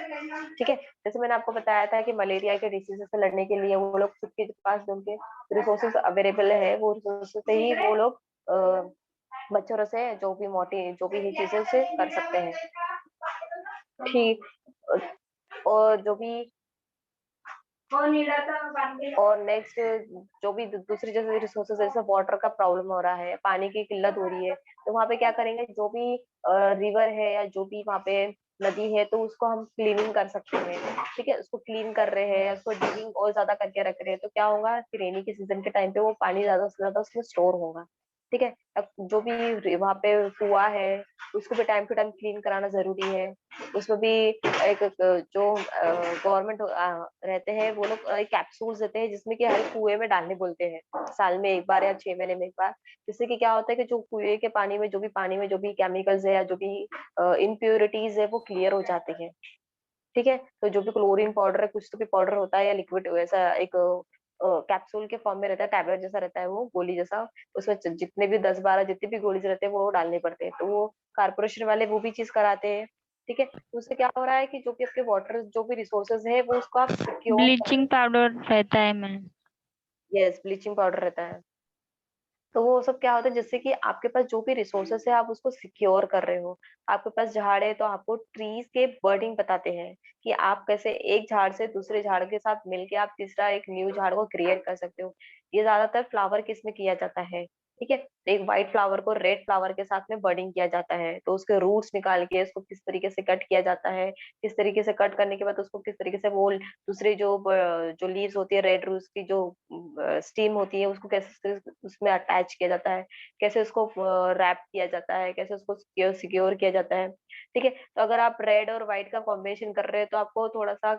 ठीक है। जैसे मैंने आपको बताया था कि मलेरिया के डिसीज से लड़ने के लिए वो लोग खुद के पास जो उनके रिसोर्सेज अवेलेबल है वो रिसोर्सेज से ही वो लोग मच्छरों से जो भी मोटी जो भी चीजें से कर सकते हैं। ठीक। और जो भी और नेक्स्ट जो भी दूसरी जैसे रिसोर्सेज जैसे वाटर का प्रॉब्लम हो रहा है, पानी की किल्लत हो रही है, तो वहाँ पे क्या करेंगे, जो भी रिवर है या जो भी वहाँ पे नदी है तो उसको हम क्लीनिंग कर सकते हैं। ठीक है। उसको क्लीन कर रहे हैं, उसको डिगिंग और ज्यादा करके रख रहे हैं, तो क्या होगा कि रेनी के सीजन के टाइम पे वो पानी ज्यादा से ज्यादा उसमें स्टोर होगा। ठीक है। अब जो भी वहाँ पे कुआं है उसको भी टाइम टू टाइम क्लीन कराना जरूरी है। उसमें भी एक जो गवर्नमेंट रहते हैं वो लोग एक कैप्सूल्स देते हैं जिसमें कि हर कुएं में डालने बोलते हैं साल में एक बार या 6 महीने में एक बार। जिससे कि क्या होता है कि जो कुएं के पानी में जो भी केमिकल्स है या जो भी इम्प्योरिटीज है वो क्लियर हो जाती है। ठीक है। तो जो भी क्लोरीन पाउडर है कुछ तो भी पाउडर होता है या लिक्विड वैसा एक कैप्सूल के फॉर्म में रहता है, टैबलेट जैसा रहता है, वो गोली जैसा। उसमें जितने भी 10-12 जितने भी गोलीज रहते हैं वो डालने पड़ते हैं। तो वो कारपोरेशन वाले वो भी चीज कराते हैं। ठीक है। तो उससे क्या हो रहा है कि जो भी आपके वाटर जो भी रिसोर्सेज है वो उसको आप सिक्योर।
ब्लीचिंग पाउडर रहता है मैम।
यस, ब्लीचिंग पाउडर रहता है। तो वो सब क्या होता है जिससे कि आपके पास जो भी रिसोर्सेस है आप उसको सिक्योर कर रहे हो। आपके पास झाड़ है तो आपको ट्रीज के बर्डिंग बताते हैं कि आप कैसे एक झाड़ से दूसरे झाड़ के साथ मिलके आप तीसरा एक न्यू झाड़ को क्रिएट कर सकते हो। ये ज्यादातर फ्लावर किस में किया जाता है। ठीक है। एक व्हाइट फ्लावर को रेड फ्लावर के साथ में बर्डिंग किया जाता है तो उसके रूट्स निकाल के उसको किस तरीके से कट किया जाता है, किस तरीके से कट करने के बाद उसको किस तरीके से वो दूसरी जो लीव्स होती है रेड रूट्स की जो स्टीम होती है उसको कैसे उसमें अटैच किया जाता है, कैसे उसको रैप किया जाता है, कैसे उसको सिक्योर किया जाता है। ठीक है। तो अगर आप रेड और व्हाइट का कॉम्बिनेशन कर रहे हैं तो आपको थोड़ा सा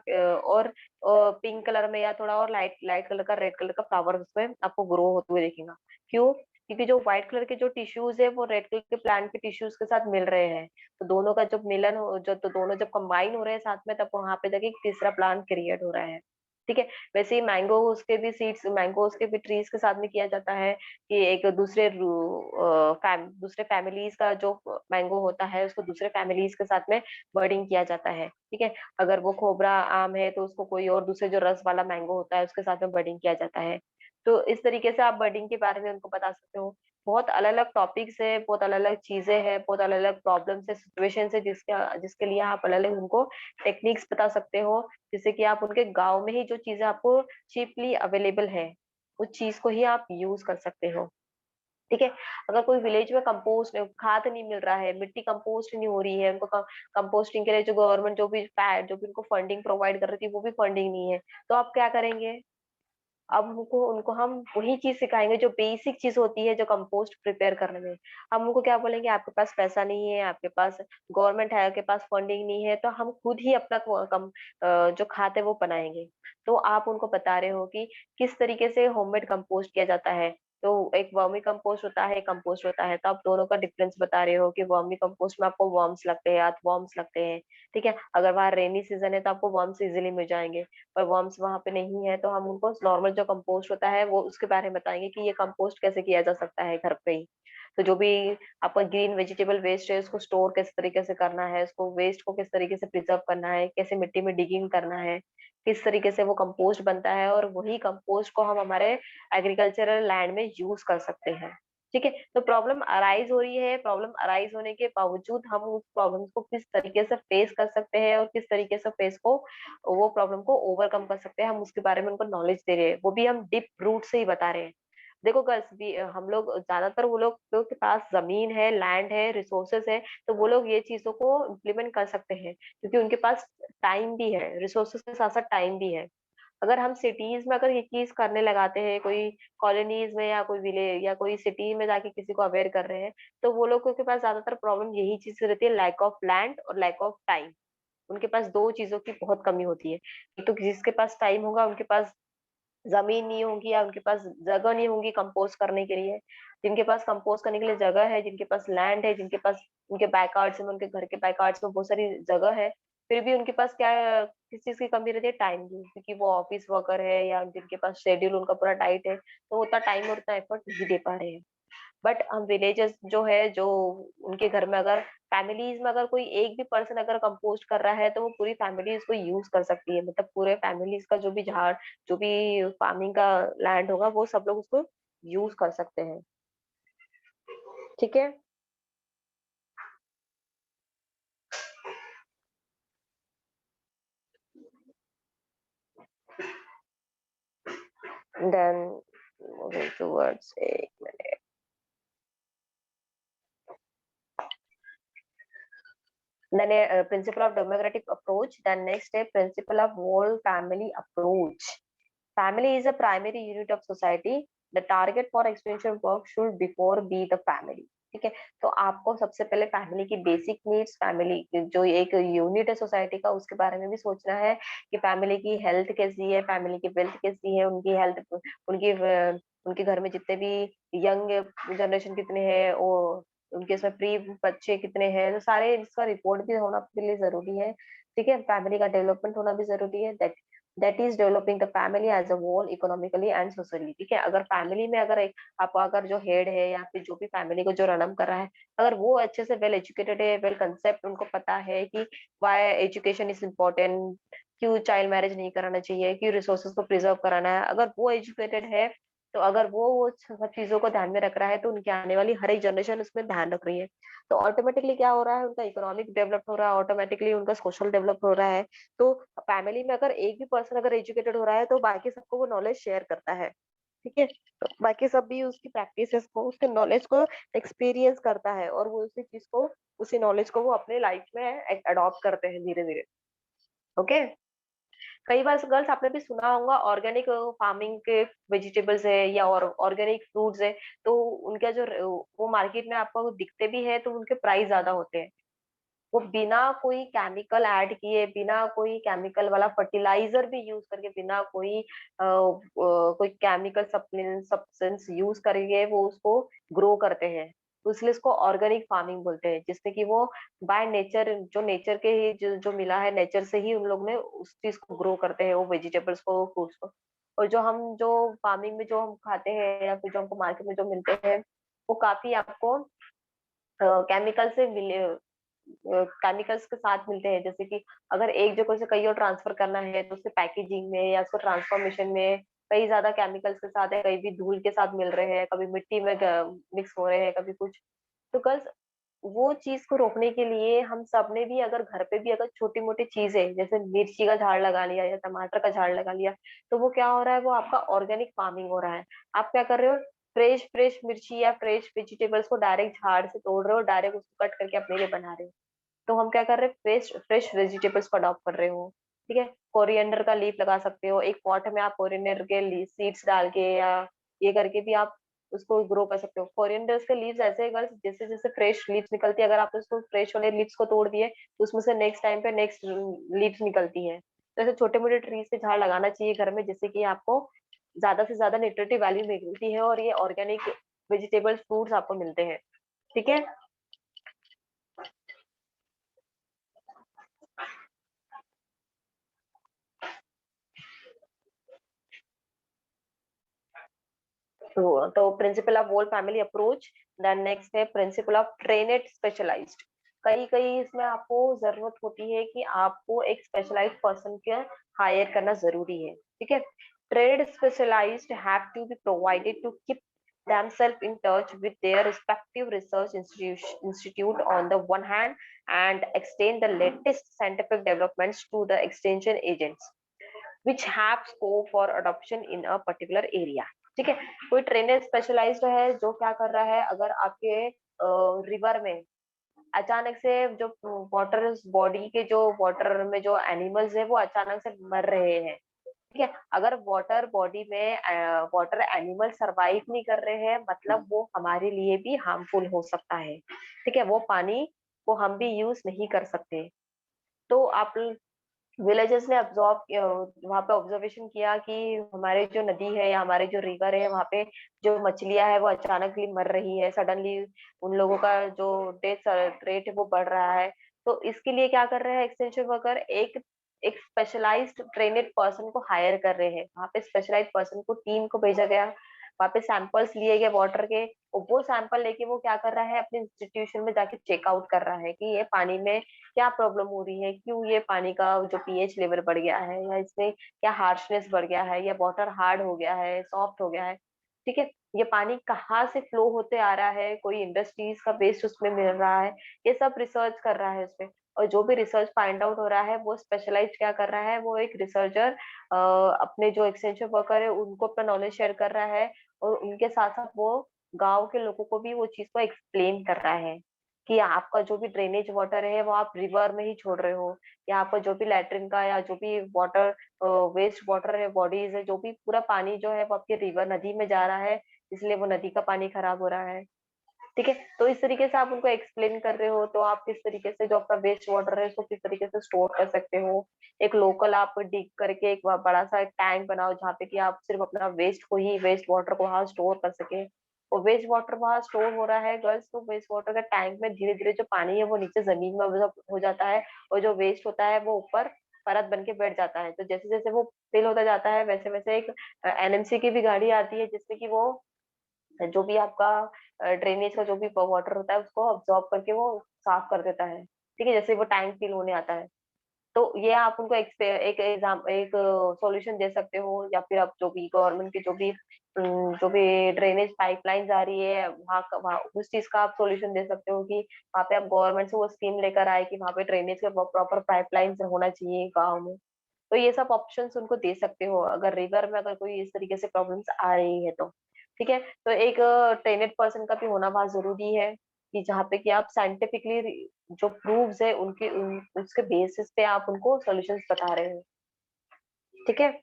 और पिंक कलर में या थोड़ा और लाइट लाइट कलर का रेड कलर का फ्लावर उसमें आपको ग्रो होते हुए दिखेगा। क्यों? क्योंकि जो व्हाइट कलर के जो टिश्यूज है वो रेड कलर के प्लांट के टिश्यूज के साथ मिल रहे हैं। तो दोनों का जब मिलन हो जो तो दोनों जब कंबाइन हो रहे हैं साथ में तब वहां पे जाके एक तीसरा प्लांट क्रिएट हो रहा है। ठीक है। वैसे ही मैंगो उसके भी सीड्स मैंगो उसके भी ट्रीज के साथ में किया जाता है कि एक दूसरे फैमिलीज का जो मैंगो होता है उसको दूसरे फैमिलीज के साथ में बर्डिंग किया जाता है। ठीक है। अगर वो खोबरा आम है तो उसको कोई और दूसरे जो रस वाला मैंगो होता है उसके साथ में बर्डिंग किया जाता है। तो इस तरीके से आप बर्डिंग के बारे में उनको बता सकते हो। बहुत अलग अलग टॉपिक्स है, बहुत अलग अलग चीजें हैं, बहुत अलग अलग प्रॉब्लम्स है, सिचुएशन है जिसके लिए आप अलग अलग उनको टेक्निक्स बता सकते हो। जैसे कि आप उनके गांव में ही जो चीजें आपको चीपली अवेलेबल है उस चीज को ही आप यूज कर सकते हो। ठीक है। अगर कोई विलेज में कंपोस्ट खाद नहीं मिल रहा है, मिट्टी कंपोस्ट नहीं हो रही है, उनको कंपोस्टिंग के लिए जो गवर्नमेंट जो भी उनको फंडिंग प्रोवाइड कर रही थी वो भी फंडिंग नहीं है, तो आप क्या करेंगे? अब उनको उनको हम वही चीज सिखाएंगे जो बेसिक चीज होती है जो कंपोस्ट प्रिपेयर करने में। हम उनको क्या बोलेंगे, आपके पास पैसा नहीं है, आपके पास गवर्नमेंट है के पास फंडिंग नहीं है, तो हम खुद ही अपना जो खाद है वो बनाएंगे। तो आप उनको बता रहे हो कि किस तरीके से होममेड कंपोस्ट किया जाता है। तो एक वर्मी कंपोस्ट होता है, कंपोस्ट होता है, तो आप दोनों का डिफरेंस बता रहे हो कि वर्मी कंपोस्ट में आपको वर्म्स लगते हैं, अर्थवर्म्स लगते हैं। ठीक है। अगर वहाँ रेनी सीजन है तो आपको वर्म्स इजिली मिल जाएंगे, पर वर्म्स वहां पे नहीं है तो हम उनको नॉर्मल जो कंपोस्ट होता है वो उसके बारे में बताएंगे कि ये कंपोस्ट कैसे किया जा सकता है घर पे ही। तो जो भी आपका ग्रीन वेजिटेबल वेस्ट है उसको स्टोर किस तरीके से करना है, उसको वेस्ट को किस तरीके से प्रिजर्व करना है, कैसे मिट्टी में डिगिंग करना है, किस तरीके से वो कंपोस्ट बनता है, और वही कंपोस्ट को हम हमारे एग्रीकल्चरल लैंड में यूज कर सकते हैं। ठीक है। तो प्रॉब्लम अराइज हो रही है, प्रॉब्लम अराइज होने के बावजूद हम उस प्रॉब्लम को किस तरीके से फेस कर सकते हैं और किस तरीके से फेस को वो प्रॉब्लम को ओवरकम कर सकते हैं, हम उसके बारे में उनको नॉलेज दे रहे हैं, वो भी हम डीप रूट से ही बता रहे हैं। देखो गर्ल्स भी हम लोग ज्यादातर वो लोग के पास जमीन है, लैंड है, रिसोर्सेस है, तो वो लोग ये चीजों को इम्प्लीमेंट कर सकते हैं क्योंकि उनके पास टाइम भी है, रिसोर्सेस के साथ साथ टाइम भी है। अगर हम सिटीज में अगर ये चीज करने लगाते हैं, कोई कॉलोनीज में या कोई विलेज या कोई सिटी में जाके किसी को अवेयर कर रहे हैं, तो वो लोगों के पास ज्यादातर प्रॉब्लम यही चीज रहती है, लैक ऑफ लैंड और लैक ऑफ टाइम। उनके पास दो चीजों की बहुत कमी होती है। एक तो जिसके पास टाइम होगा उनके पास जमीन नहीं होगी या उनके पास जगह नहीं होगी कंपोस्ट करने के लिए। जिनके पास कंपोस्ट करने के लिए जगह है, जिनके पास लैंड है, जिनके पास उनके बैकयार्ड्स में उनके घर के बैकयार्ड्स में बहुत सारी जगह है, फिर भी उनके पास क्या है, किस चीज की कमी रहती है, टाइम की, क्योंकि वो ऑफिस वर्कर है या जिनके पास शेड्यूल उनका पूरा टाइट है तो उतना टाइम और उतना एफर्ट नहीं दे पा रहे हैं। बट हम विलेजेस जो है जो उनके घर में अगर फैमिलीज में अगर कोई एक भी पर्सन अगर कंपोस्ट कर रहा है तो वो पूरी फैमिली उसको यूज कर सकती है, मतलब पूरे फैमिलीज का जो भी झाड़ जो भी फार्मिंग का लैंड होगा वो सब लोग उसको यूज कर सकते हैं। ठीक है। देन moving towards एक minute. Then a principle of democratic approach. Then next a principle of whole family approach. Family is a primary unit of society. The target for extension work should before be the family. ठीक है, तो आपको सबसे पहले family की basic needs, family जो एक unit है सोसाइटी का, उसके बारे में भी सोचना है कि फैमिली की हेल्थ कैसी है, फैमिली की वेल्थ कैसी है, उनकी हेल्थ, उनकी उनके घर में जितने भी यंग जनरेशन कितने हैं, वो उनके इसमें प्री बच्चे कितने हैं, तो सारे इसका रिपोर्ट भी होना आपके लिए जरूरी है। ठीक है, फैमिली का डेवलपमेंट होना भी जरूरी है। That is developing the family as a whole economically and socially. ठीक है, अगर फैमिली में अगर एक आप अगर जो हेड है या फिर जो भी फैमिली को जो रनअप कर रहा है, अगर वो अच्छे से वेल एजुकेटेड है, वेल कंसेप्ट उनको पता है कि वाई एजुकेशन इज इम्पोर्टेंट, क्यों चाइल्ड मैरिज नहीं कराना चाहिए, क्यों रिसोर्सेज को प्रिजर्व कराना है, अगर वो एजुकेटेड है, तो अगर वो सब चीजों को ध्यान में रख रहा है, तो उनकी आने वाली हर एक जनरेशन उसमें ध्यान रख रही है, तो ऑटोमेटिकली क्या हो रहा है, उनका इकोनॉमिक डेवलप हो रहा है, ऑटोमेटिकली उनका सोशल डेवलप हो रहा है। तो फैमिली में अगर एक भी पर्सन अगर एजुकेटेड हो रहा है, तो बाकी सबको वो नॉलेज शेयर करता है। ठीक है, तो बाकी सब भी उसकी प्रैक्टिसेस को, उसके नॉलेज को एक्सपीरियंस करता है, और वो उसी चीज को, उसी नॉलेज को वो अपने लाइफ में अडॉप्ट करते हैं धीरे धीरे। ओके, कई बार गर्ल्स आपने भी सुना होगा ऑर्गेनिक फार्मिंग के वेजिटेबल्स है या और ऑर्गेनिक फ्रूट्स है, तो उनका जो वो मार्केट में आपको दिखते भी है, तो उनके प्राइस ज्यादा होते हैं। वो बिना कोई केमिकल ऐड किए, बिना कोई केमिकल वाला फर्टिलाइजर भी यूज करके, बिना कोई केमिकल सब्सटेंस यूज करके वो उसको ग्रो करते हैं, तो इसलिए इसको ऑर्गेनिक फार्मिंग बोलते हैं, जिससे कि वो बाय नेचर, जो नेचर के ही जो मिला है, नेचर से ही उन लोग ने उस चीज को ग्रो करते हैं, वो वेजिटेबल्स को, फ्रूट्स को। और जो फार्मिंग में जो हम खाते हैं या फिर जो हमको मार्केट में जो मिलते हैं, वो काफी आपको केमिकल से मिले, केमिकल्स के साथ मिलते हैं। जैसे कि अगर एक जगह से कहीं और ट्रांसफर करना है, तो उसके पैकेजिंग में या उसको ट्रांसफॉर्मेशन में कई ज्यादा केमिकल्स के साथ है, कहीं भी धूल के साथ मिल रहे हैं, कभी मिट्टी में मिक्स हो रहे हैं, कभी कुछ। तो गर्ल्स, वो चीज को रोकने के लिए हम सब ने भी अगर घर पे भी अगर छोटी मोटी चीजें, जैसे मिर्ची का झाड़ लगा लिया या टमाटर का झाड़ लगा लिया, तो वो क्या हो रहा है, वो आपका ऑर्गेनिक फार्मिंग हो रहा है। आप क्या कर रहे हो, फ्रेश फ्रेश मिर्ची या फ्रेश वेजिटेबल्स को डायरेक्ट झाड़ से तोड़ रहे हो, डायरेक्ट उसको कट करके अपने लिए बना रहे हो। तो हम क्या कर रहे हैं, फ्रेश फ्रेश वेजिटेबल्स को अडॉप्ट कर रहे हो। ठीक है, कोरिएंडर का लीफ लगा सकते हो, एक पॉट में आप कोरिएंडर के सीड्स डाल के या ये करके भी आप उसको ग्रो कर सकते हो। कोरिएंडर्स के लीव्स ऐसे जैसे जैसे फ्रेश लीव्स निकलती है, अगर आप उसको फ्रेश वाले लीव्स को तोड़ दिए, तो उसमें से नेक्स्ट टाइम पे नेक्स्ट लीव्स निकलती है। तो ऐसे छोटे मोटे ट्रीज के झाड़ लगाना चाहिए घर में, जिससे कि आपको ज्यादा से ज्यादा न्यूट्रिटिव वैल्यू मिलती है, और ये ऑर्गेनिक वेजिटेबल्स फ्रूट्स आपको मिलते हैं। ठीक है, तो principle of whole family approach. Then next है प्रिंसिपल ऑफ ट्रेनेड स्पेशलाइज्ड। कई कई इसमें आपको जरूरत होती है कि आपको एक स्पेशलाइज्ड पर्सन के हायर करना जरूरी है। ठीक है, trained specialized have to be provided to keep themselves in touch with their respective research institute on the one hand, and extend the latest scientific developments to the extension agents which have scope for adoption in a particular area। ठीक है, कोई trainer specialised है जो क्या कर रहा है, अगर आपके रिवर में अचानक से जो वाटर बॉडी के जो वाटर में जो एनिमल्स है, वो अचानक से मर रहे हैं। ठीक है, अगर वाटर बॉडी में वाटर एनिमल सरवाइव नहीं कर रहे हैं, मतलब वो हमारे लिए भी हार्मफुल हो सकता है। ठीक है, वो पानी को हम भी यूज नहीं कर सकते। तो आप विलेजेस ने ऑब्जॉर्व वहां पे ऑब्जर्वेशन किया कि हमारे जो नदी है या हमारे जो रिवर है, वहां पे जो मछलियां है वो अचानकली मर रही है, सडनली उन लोगों का जो डेथ रेट है वो बढ़ रहा है। तो इसके लिए क्या कर रहे हैं एक्सटेंशन वर्कर, एक एक स्पेशलाइज्ड ट्रेनेड पर्सन को हायर कर रहे हैं। वहां पे स्पेशलाइज्ड पर्सन को, टीम को भेजा गया, वहां पे सैंपल्स लिए गए वाटर के, और वो सैंपल लेके वो क्या कर रहा है, अपने इंस्टीट्यूशन में जाके चेकआउट कर रहा है कि ये पानी में क्या प्रॉब्लम हो रही है, क्यों ये पानी का जो पीएच लेवल बढ़ गया है, या इसमें क्या हार्शनेस बढ़ गया है, या वाटर हार्ड हो गया है, सॉफ्ट हो गया है। ठीक है, ये पानी कहाँ से फ्लो होते आ रहा है, कोई इंडस्ट्रीज का वेस्ट उसमें मिल रहा है, ये सब रिसर्च कर रहा है उसमें। और जो भी रिसर्च फाइंड आउट हो रहा है, वो स्पेशलाइज क्या कर रहा है, वो एक रिसर्चर अपने जो एक्सटेंशन वर्कर है उनको अपना नॉलेज शेयर कर रहा है, और उनके साथ साथ वो गांव के लोगों को भी वो चीज को एक्सप्लेन कर रहा है कि आपका जो भी ड्रेनेज वाटर है वो आप रिवर में ही छोड़ रहे हो, या आपका जो भी लैट्रिन का या जो भी वाटर वेस्ट वाटर है, बॉडीज है, जो भी पूरा पानी जो है वो आपके रिवर नदी में जा रहा है, इसलिए वो नदी का पानी खराब हो रहा है। ठीक है, तो इस तरीके से आप उनको एक्सप्लेन कर रहे हो, तो आप किस तरीके से जो आपका वेस्ट वाटर है उसको किस तरीके से स्टोर कर सकते हो। एक लोकल आप डिग करके एक बड़ा सा टैंक बनाओ जहाँ पे कि आप सिर्फ अपना वेस्ट को ही, वेस्ट वाटर को वहां स्टोर कर सके। और वेस्ट वाटर वहां स्टोर हो रहा है गर्ल्स, तो वेस्ट वाटर का टैंक में धीरे धीरे जो पानी है वो नीचे जमीन में हो जाता है, और जो वेस्ट होता है वो ऊपर परत बन के बैठ जाता है। तो जैसे जैसे वो फिल होता जाता है वैसे वैसे एक एनएमसी की भी गाड़ी आती है जिसमें कि वो जो भी आपका ड्रेनेज का जो भी वाटर होता है उसको अब्सॉर्ब करके वो साफ कर देता है। ठीक है, जैसे वो टैंक फिल होने आता है, तो ये आप उनको एक एग्जाम एक सॉल्यूशन दे सकते हो, या फिर आप जो भी गवर्नमेंट की जो भी ड्रेनेज पाइपलाइन आ रही है वहाँ उस चीज का आप सॉल्यूशन दे सकते हो कि वहाँ पे आप गवर्नमेंट से वो स्कीम लेकर आए कि वहाँ पे ड्रेनेज का प्रॉपर पाइपलाइन होना चाहिए गाँव में। तो ये सब ऑप्शंस उनको दे सकते हो अगर रिवर में अगर कोई इस तरीके से प्रॉब्लम्स आ रही है तो। ठीक है, तो एक ट्रेनेड पर्सन का भी होना बहुत जरूरी है कि जहाँ पे कि आप साइंटिफिकली जो प्रूव्स है उसके बेसिस पे आप उनको सॉल्यूशंस बता रहे हो। ठीक है,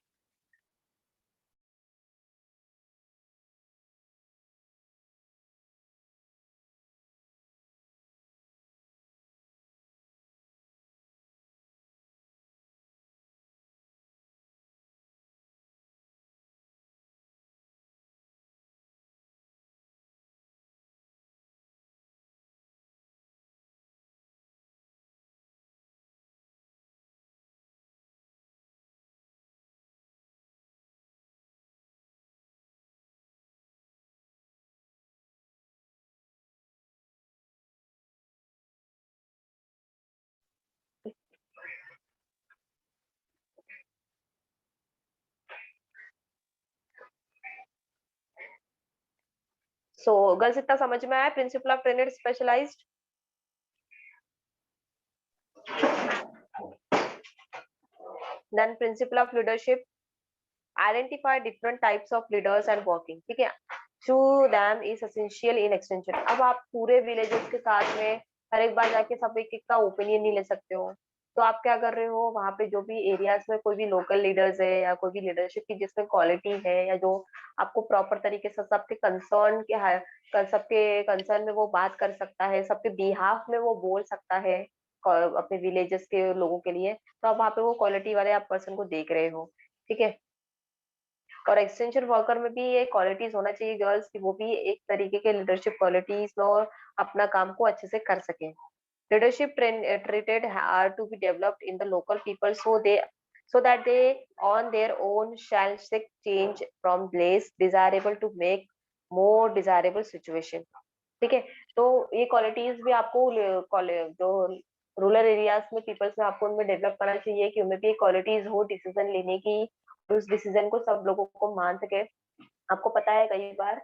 सो गर्ल्स इतना समझ में आया principle of trained specialized. Then principle of leadership, identify different types of leaders and working. ठीक है, to them is essential in extension. अब आप पूरे विलेजेस के साथ में हर एक बार जाके सब एक एक का ओपिनियन नहीं ले सकते हो, तो आप क्या कर रहे हो वहां पे जो भी एरियाज में कोई भी लोकल लीडर्स है या कोई भी लीडरशिप की जिसमें क्वालिटी है या जो आपको प्रॉपर तरीके से सबके कंसर्न सबके कंसर्न में वो बात कर सकता है, सबके बिहाफ में वो बोल सकता है अपने विलेजेस के लोगों के लिए, तो आप वहाँ पे वो क्वालिटी वाले आप पर्सन को देख रहे हो। ठीक है, और एक्सटेंशन वर्कर में भी ये क्वालिटीज होना चाहिए गर्ल्स की, वो भी एक तरीके के लीडरशिप क्वालिटीज में और अपना काम को अच्छे से कर सके। Leadership treated are to be developed in the local people so that they on their own shall seek change from less desirable to make more desirable situation। ठीक है, तो ये क्वालिटीज भी आपको जो रूरल एरियाज में पीपल्स में आपको उनमें डेवलप करना चाहिए कि उनमें भी क्वालिटीज हो डिसीजन लेने की, उस डिसीजन को सब लोगों को मान सके। आपको पता है कई बार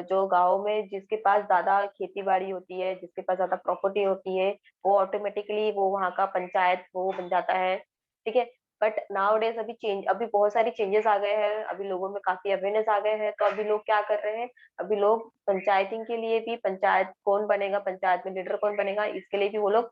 जो गांव में जिसके पास ज्यादा खेती बाड़ी होती है, जिसके पास ज्यादा प्रॉपर्टी होती है, वो ऑटोमेटिकली वो वहाँ का पंचायत वो बन जाता है। ठीक है, बट नाउ डेज अभी बहुत सारी चेंजेस आ गए हैं, अभी लोगों में काफी अवेयरनेस आ गए हैं, तो अभी लोग क्या कर रहे हैं, अभी लोग पंचायतिंग के लिए भी पंचायत कौन बनेगा, पंचायत में लीडर कौन बनेगा, इसके लिए भी वो लोग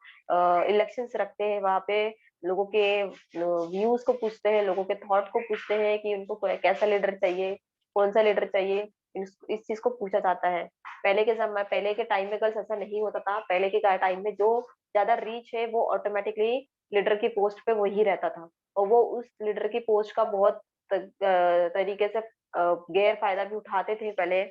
इलेक्शंस रखते हैं वहां पे, लोगों के व्यूज को पूछते हैं, लोगों के थॉट को पूछते हैं कि उनको कैसा लीडर चाहिए, कौन सा लीडर चाहिए, इस चीज को पूछा जाता है। पहले के टाइम में गर्ल्स ऐसा नहीं होता था, पहले के टाइम में जो ज्यादा रीच है वो ऑटोमेटिकली लीडर की पोस्ट पे वही रहता था, और वो उस लीडर की पोस्ट का बहुत तरीके से गैर फायदा भी उठाते थे पहले।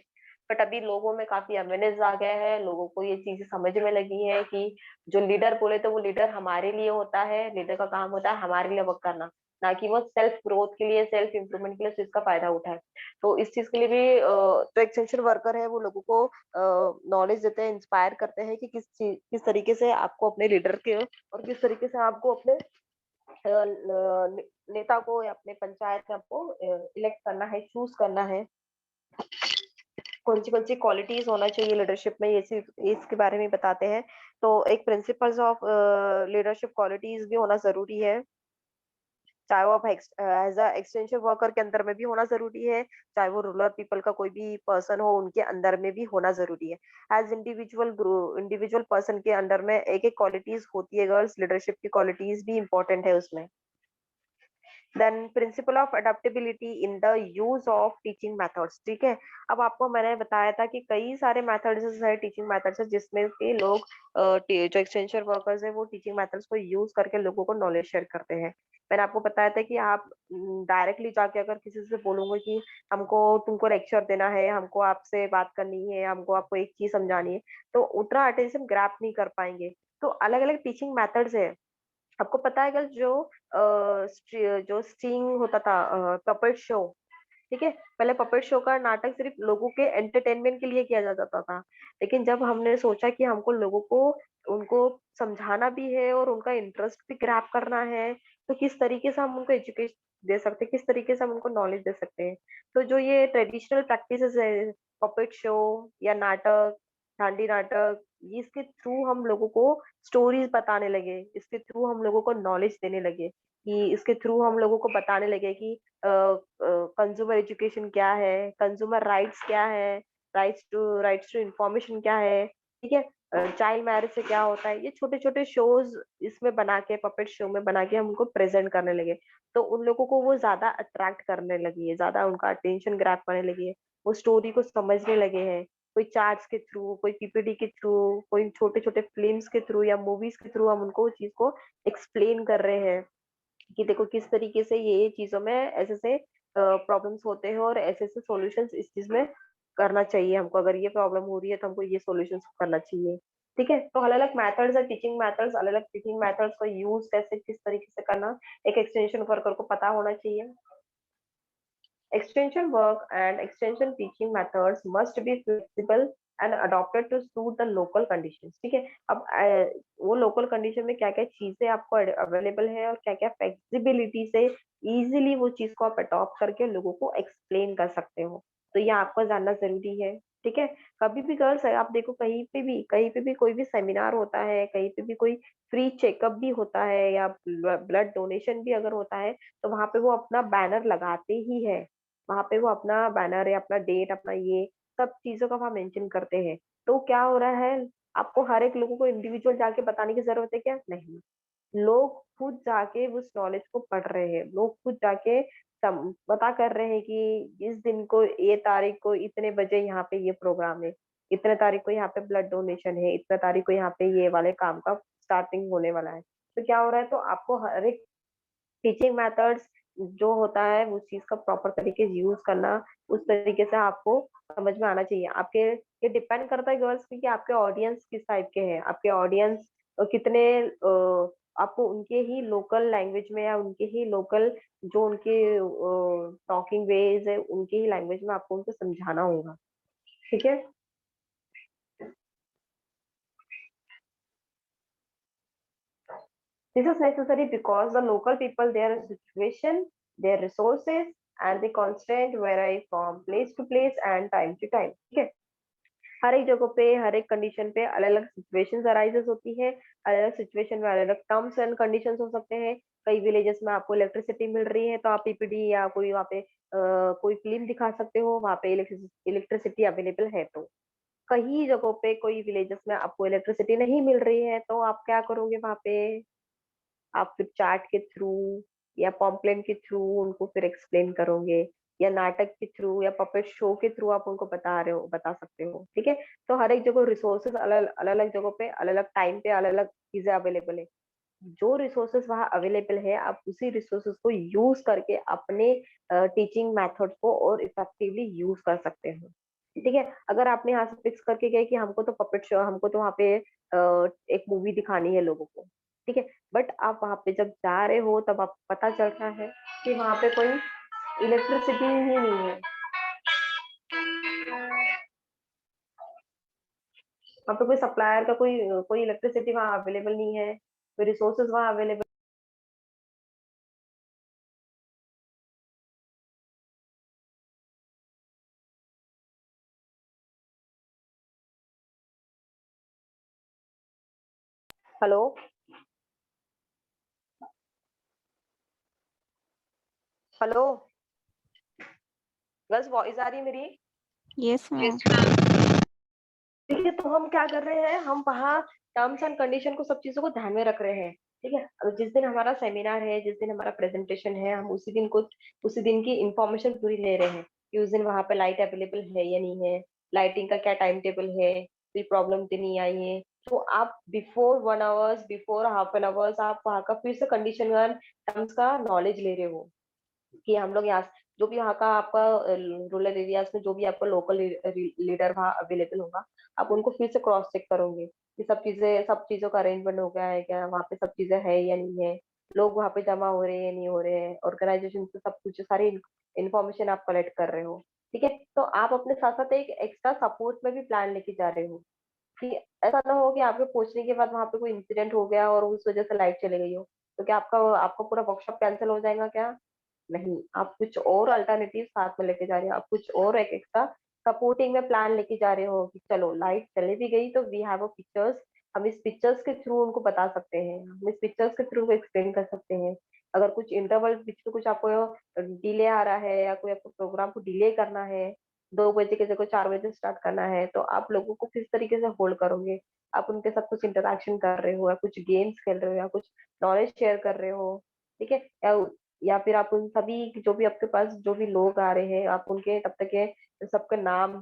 बट अभी लोगों में काफी अवेयरनेस आ गया है, लोगों को ये चीजें समझ में लगी है कि जो लीडर बोले तो वो लीडर हमारे लिए होता है, लीडर का काम होता है हमारे लिए वर्क करना, ना कि वो सेल्फ ग्रोथ के लिए, सेल्फ इम्प्रूवमेंट के लिए उसका फायदा उठाए। तो इस चीज के लिए भी जो एक्सटेंशन वर्कर है वो लोगों को नॉलेज देते हैं, इंस्पायर करते हैं कि किस तरीके से आपको अपने लीडर के और किस तरीके से आपको अपने नेता को या अपने पंचायत में आपको इलेक्ट करना है, चूज करना है, कौन सी क्वालिटीज होना चाहिए लीडरशिप में, ये इसके बारे में बताते हैं। तो एक प्रिंसिपल्स ऑफ लीडरशिप क्वालिटीज भी होना जरूरी है, चाहे वो आप एज अ एक्सटेंशन वर्कर के अंदर में भी होना जरूरी है, चाहे वो रूरल पीपल का कोई भी पर्सन हो उनके अंदर में भी होना जरूरी है। एज इंडिविजुअल पर्सन के अंडर में एक एक क्वालिटीज होती है गर्ल्स, लीडरशिप की क्वालिटीज भी इंपॉर्टेंट है उसमें। Then principle of adaptability in the use of teaching methods, ठीक है। अब आपको मैंने बताया था कि कई सारे मेथड्स है, टीचिंग मेथड्स है, जिसमें के लोग जो एक्सटेंशन वर्कर्स है वो टीचिंग मेथड्स को यूज करके लोगों को नॉलेज शेयर करते हैं। मैंने आपको बताया था कि आप डायरेक्टली जाके अगर किसी से बोलोगे कि हमको तुमको लेक्चर देना है, हमको आपसे बात करनी है, हमको आपको एक चीज समझानी है, तो उतना अटेंशन ग्रैप नहीं कर पाएंगे। तो अलग अलग टीचिंग मेथड्स है। आपको पता है अगर जो स्टिंग होता था, पपेट शो, ठीक है। पहले पपेट शो का नाटक सिर्फ लोगों के एंटरटेनमेंट के लिए किया जाता था, लेकिन जब हमने सोचा कि हमको लोगों को उनको समझाना भी है और उनका इंटरेस्ट भी ग्रैप करना है, तो किस तरीके से हम उनको एजुकेशन दे सकते हैं, किस तरीके से हम उनको नॉलेज दे सकते हैं। तो जो ये ट्रेडिशनल प्रैक्टिसेस है, पपेट शो या नाटक, डांडी नाटक, ये इसके थ्रू हम लोगों को स्टोरीज बताने लगे, इसके थ्रू हम लोगों को नॉलेज देने लगे, कि इसके थ्रू हम लोगों को बताने लगे कि कंज्यूमर एजुकेशन क्या है, कंज्यूमर राइट्स क्या है, राइट्स टू इंफॉर्मेशन क्या है, ठीक है। चाइल्ड मैरिज से क्या होता है, ये छोटे छोटे शोज इसमें बना के, पपेट शो में बना के हम उनको प्रेजेंट करने लगे। तो उन लोगों को वो ज्यादा अट्रैक्ट करने लगी है, ज्यादा उनका अटेंशन ग्रैब करने लगी है, वो स्टोरी को समझने लगे हैं। कोई चार्ट्स के थ्रू, कोई पीपीटी के थ्रू, कोई छोटे छोटे फिल्म्स के थ्रू या मूवीज के थ्रू हम उनको उस चीज को एक्सप्लेन कर रहे हैं कि देखो किस तरीके से ये चीजों में ऐसे से प्रॉब्लम्स होते हैं और ऐसे ऐसे सॉल्यूशंस इस चीज में करना चाहिए हमको। अगर ये प्रॉब्लम हो रही है तो हमको ये सॉल्यूशंस करना चाहिए, ठीक है। तो अलग अलग मेथड्स है, टीचिंग मेथड्स, अलग अलग टीचिंग मेथड्स का यूज कैसे किस तरीके से करना एक एक्सटेंशन वर्कर को पता होना चाहिए। Extension work and extension teaching methods must be flexible and adopted to suit the local conditions, ठीक है। अब वो लोकल कंडीशन में क्या क्या चीजें आपको अवेलेबल है और क्या क्या फ्लेक्सिबिलिटी से इजीली वो चीज को आप अडॉप्ट करके लोगों को एक्सप्लेन कर सकते हो, तो ये आपको जानना जरूरी है, ठीक है। कभी भी गर्ल्स है, आप देखो कहीं पे भी कोई भी सेमिनार होता है, कहीं पे भी कोई फ्री चेकअप भी होता है या ब्लड डोनेशन भी अगर होता है, तो वहां पे वो अपना बैनर लगाते ही है। वहां पे वो अपना बैनर या अपना डेट, अपना ये सब चीजों का वहां मेंशन करते हैं। तो क्या हो रहा है, आपको हर एक लोगों को इंडिविजुअल जाके बताने की जरूरत है क्या? नहीं, लोग खुद जाके उस नॉलेज को पढ़ रहे हैं, लोग खुद जाके पता कर रहे हैं कि इस दिन को, ये तारीख को, इतने बजे यहाँ पे ये प्रोग्राम है, इतने तारीख को यहाँ पे ब्लड डोनेशन है, इतने तारीख को यहाँ पे ये वाले काम का स्टार्टिंग होने वाला है। तो क्या हो रहा है, तो आपको हर एक टीचिंग मेथड्स जो होता है उस चीज का प्रॉपर तरीके से यूज करना, उस तरीके से आपको समझ में आना चाहिए। आपके ये डिपेंड करता है गर्ल्स की कि आपके ऑडियंस किस टाइप के हैं, आपके ऑडियंस कितने आपको उनके ही लोकल लैंग्वेज में या उनके ही लोकल जो उनके टॉकिंग वेज है उनके ही लैंग्वेज में आपको उनको समझाना होगा, ठीक है। This is necessary because the local people, their situation, their resources, and the constant vary from place to place and time to time. ठीक है। हर एक जगह पे, हर एक कंडीशन पे अलग अलग सिचुएशंस अराइजेस होती है, अलग अलग सिचुएशन में अलग अलग टर्म्स एंड कंडीशंस हो सकते हैं। कई विलेजेस में आपको इलेक्ट्रिसिटी मिल रही है तो आप पीपीडी या कोई वहाँ पे कोई फिल्म दिखा सकते हो, वहाँ पे इलेक्ट्रिसिटी अवेलेबल है। तो कई जगहों पे, कोई विलेजेस में आपको इलेक्ट्रिसिटी नहीं मिल रही है, तो आप क्या करोगे वहाँ पे? आप फिर चार्ट के थ्रू या पॉम्पलेट के थ्रू उनको फिर एक्सप्लेन करोगे, या नाटक के थ्रू या पपेट शो के थ्रू आप उनको बता सकते हो, ठीक है। तो हर एक जगह रिसोर्सेज अलग अलग जगहों पे अलग अलग टाइम पे अलग अलग चीजें अवेलेबल है। जो रिसोर्सेज वहाँ अवेलेबल है आप उसी रिसोर्सेज को यूज करके अपने टीचिंग मेथड को और इफेक्टिवली यूज कर सकते हो, ठीक है। अगर आपने यहाँ से फिक्स करके गए कि हमको तो पपेट शो, हमको तो वहाँ पे एक मूवी दिखानी है लोगों को, ठीक है, बट आप वहाँ पे जब जा रहे हो तब आप पता चल रहा है कि वहाँ पे कोई इलेक्ट्रिसिटी ही नहीं है, वहाँ पे कोई सप्लायर का कोई कोई इलेक्ट्रिसिटी वहाँ अवेलेबल नहीं है, कोई रिसोर्सेज वहाँ available. Hello. Hello girls, voice आ रही है मेरी?
Yes, ma'am.
ठीक है, तो हम क्या कर रहे हैं, हम वहाँ टर्म्स एंड कंडीशन को सब चीजों को ध्यान में रख रहे हैं। ठीक है, अब जिस दिन हमारा सेमिनार है, जिस दिन हमारा प्रेजेंटेशन है, हम उसी दिन की इंफॉर्मेशन पूरी ले रहे हैं कि उस दिन वहाँ पे लाइट अवेलेबल है या नहीं है, लाइटिंग का क्या टाइम टेबल है, कोई प्रॉब्लम तो नहीं आई है। तो आप before 1 hours, before half an hours आप वहाँ का फिर से कंडीशन टर्म्स का नॉलेज ले रहे हो कि हम लोग यहाँ जो भी यहाँ का आपका रूरल एरियाज में जो भी आपका लोकल लीडर वहाँ अवेलेबल होगा, आप उनको फिर से क्रॉस चेक करोगे कि सब चीजों का अरेंजमेंट हो गया है क्या, वहाँ पे सब चीजें है या नहीं है, लोग वहाँ पे जमा हो रहे हैं या नहीं हो रहे हैं, ऑर्गेनाइजेशन से सब कुछ सारी इन्फॉर्मेशन आप कलेक्ट कर रहे हो। ठीक है, तो आप अपने साथ साथ एक एक्स्ट्रा सपोर्ट में भी प्लान लेके जा रहे हो कि ऐसा ना हो कि आपके पहुंचने के बाद वहाँ पे कोई इंसिडेंट हो गया और उस वजह से लाइट चली गई हो, तो क्या आपका आपका पूरा वर्कशॉप कैंसिल हो जाएगा क्या? नहीं, आप कुछ और अल्टरनेटिव साथ में लेके जा रहे हो, आप कुछ और एक एक्स्ट्रा सपोर्टिंग में प्लान लेके जा रहे हो कि चलो लाइट चले भी गई तो वी हैव अ पिक्चर्स, हम इस पिक्चर्स के थ्रू उनको बता सकते हैं, हम इस पिक्चर्स के थ्रू एक्सप्लेन कर सकते हैं। अगर कुछ इंटरवल बीच में कुछ आपको डिले आ रहा है या कोई आपको प्रोग्राम को डिले करना है, 2 बजे की जगह 4 बजे स्टार्ट करना है, तो आप लोगों को किस तरीके से होल्ड करोगे? आप उनके साथ कुछ इंटरेक्शन कर रहे हो या कुछ गेम्स खेल रहे हो या कुछ नॉलेज शेयर कर रहे हो। ठीक है, या फिर आप उन सभी जो भी आपके पास जो भी लोग आ रहे हैं, आप उनके तब तक के सबके नाम,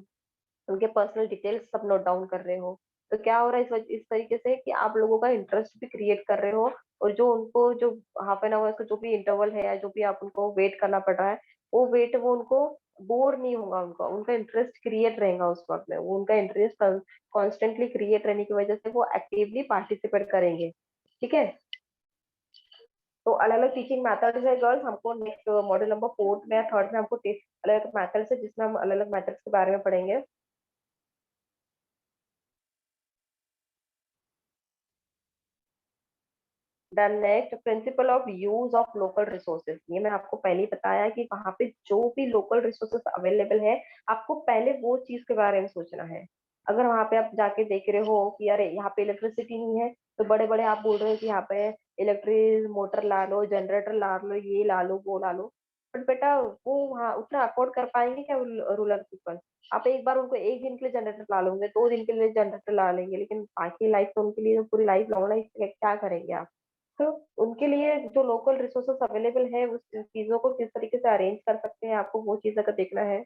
उनके पर्सनल डिटेल्स सब नोट डाउन कर रहे हो। तो क्या हो रहा है इस तरीके से कि आप लोगों का इंटरेस्ट भी क्रिएट कर रहे हो, और जो उनको जो हाफ एन आवर का जो भी इंटरवल है या जो भी आप उनको वेट करना पड़ रहा है, वो उनको बोर नहीं होगा, उनका उनका इंटरेस्ट क्रिएट रहेगा उस वक्त में, वो उनका इंटरेस्ट कॉन्स्टेंटली क्रिएट रहने की वजह से वो एक्टिवली पार्टिसिपेट करेंगे। ठीक है, तो अलग अलग टीचिंग मेथड्स है गर्ल्स, हमको नेक्स्ट मॉड्यूल नंबर 4 में या 3rd में हमको अलग अलग मेथड्स है जिसमें हम अलग अलग मेथड्स के बारे में पढ़ेंगे। Then next principle of use of local resources, ये मैंने आपको पहले ही बताया कि वहाँ पे जो भी लोकल रिसोर्सेज अवेलेबल है, आपको पहले वो चीज के बारे में सोचना है। अगर वहाँ पे आप जाके देख रहे हो कि अरे यहाँ पे इलेक्ट्रिसिटी नहीं है, तो बड़े बड़े आप बोल रहे हो कि यहाँ पे इलेक्ट्रिक मोटर ला लो, जनरेटर ला लो, ये ला लो, वो ला लो, बट बेटा वो वहाँ उतना अफोर्ड कर पाएंगे क्या रूरल पीपल? आप एक बार उनको एक दिन के लिए जनरेटर ला लोगे, 2 दिन के लिए जनरेटर ला लेंगे, लेकिन बाकी लाइफ तो उनके लिए पूरी लाइफ लॉन्ग लाइफ क्या करेंगे आप? तो उनके लिए जो लोकल रिसोर्सेस अवेलेबल है उस चीजों को किस तरीके से अरेंज कर सकते हैं, आपको वो चीज अगर देखना है।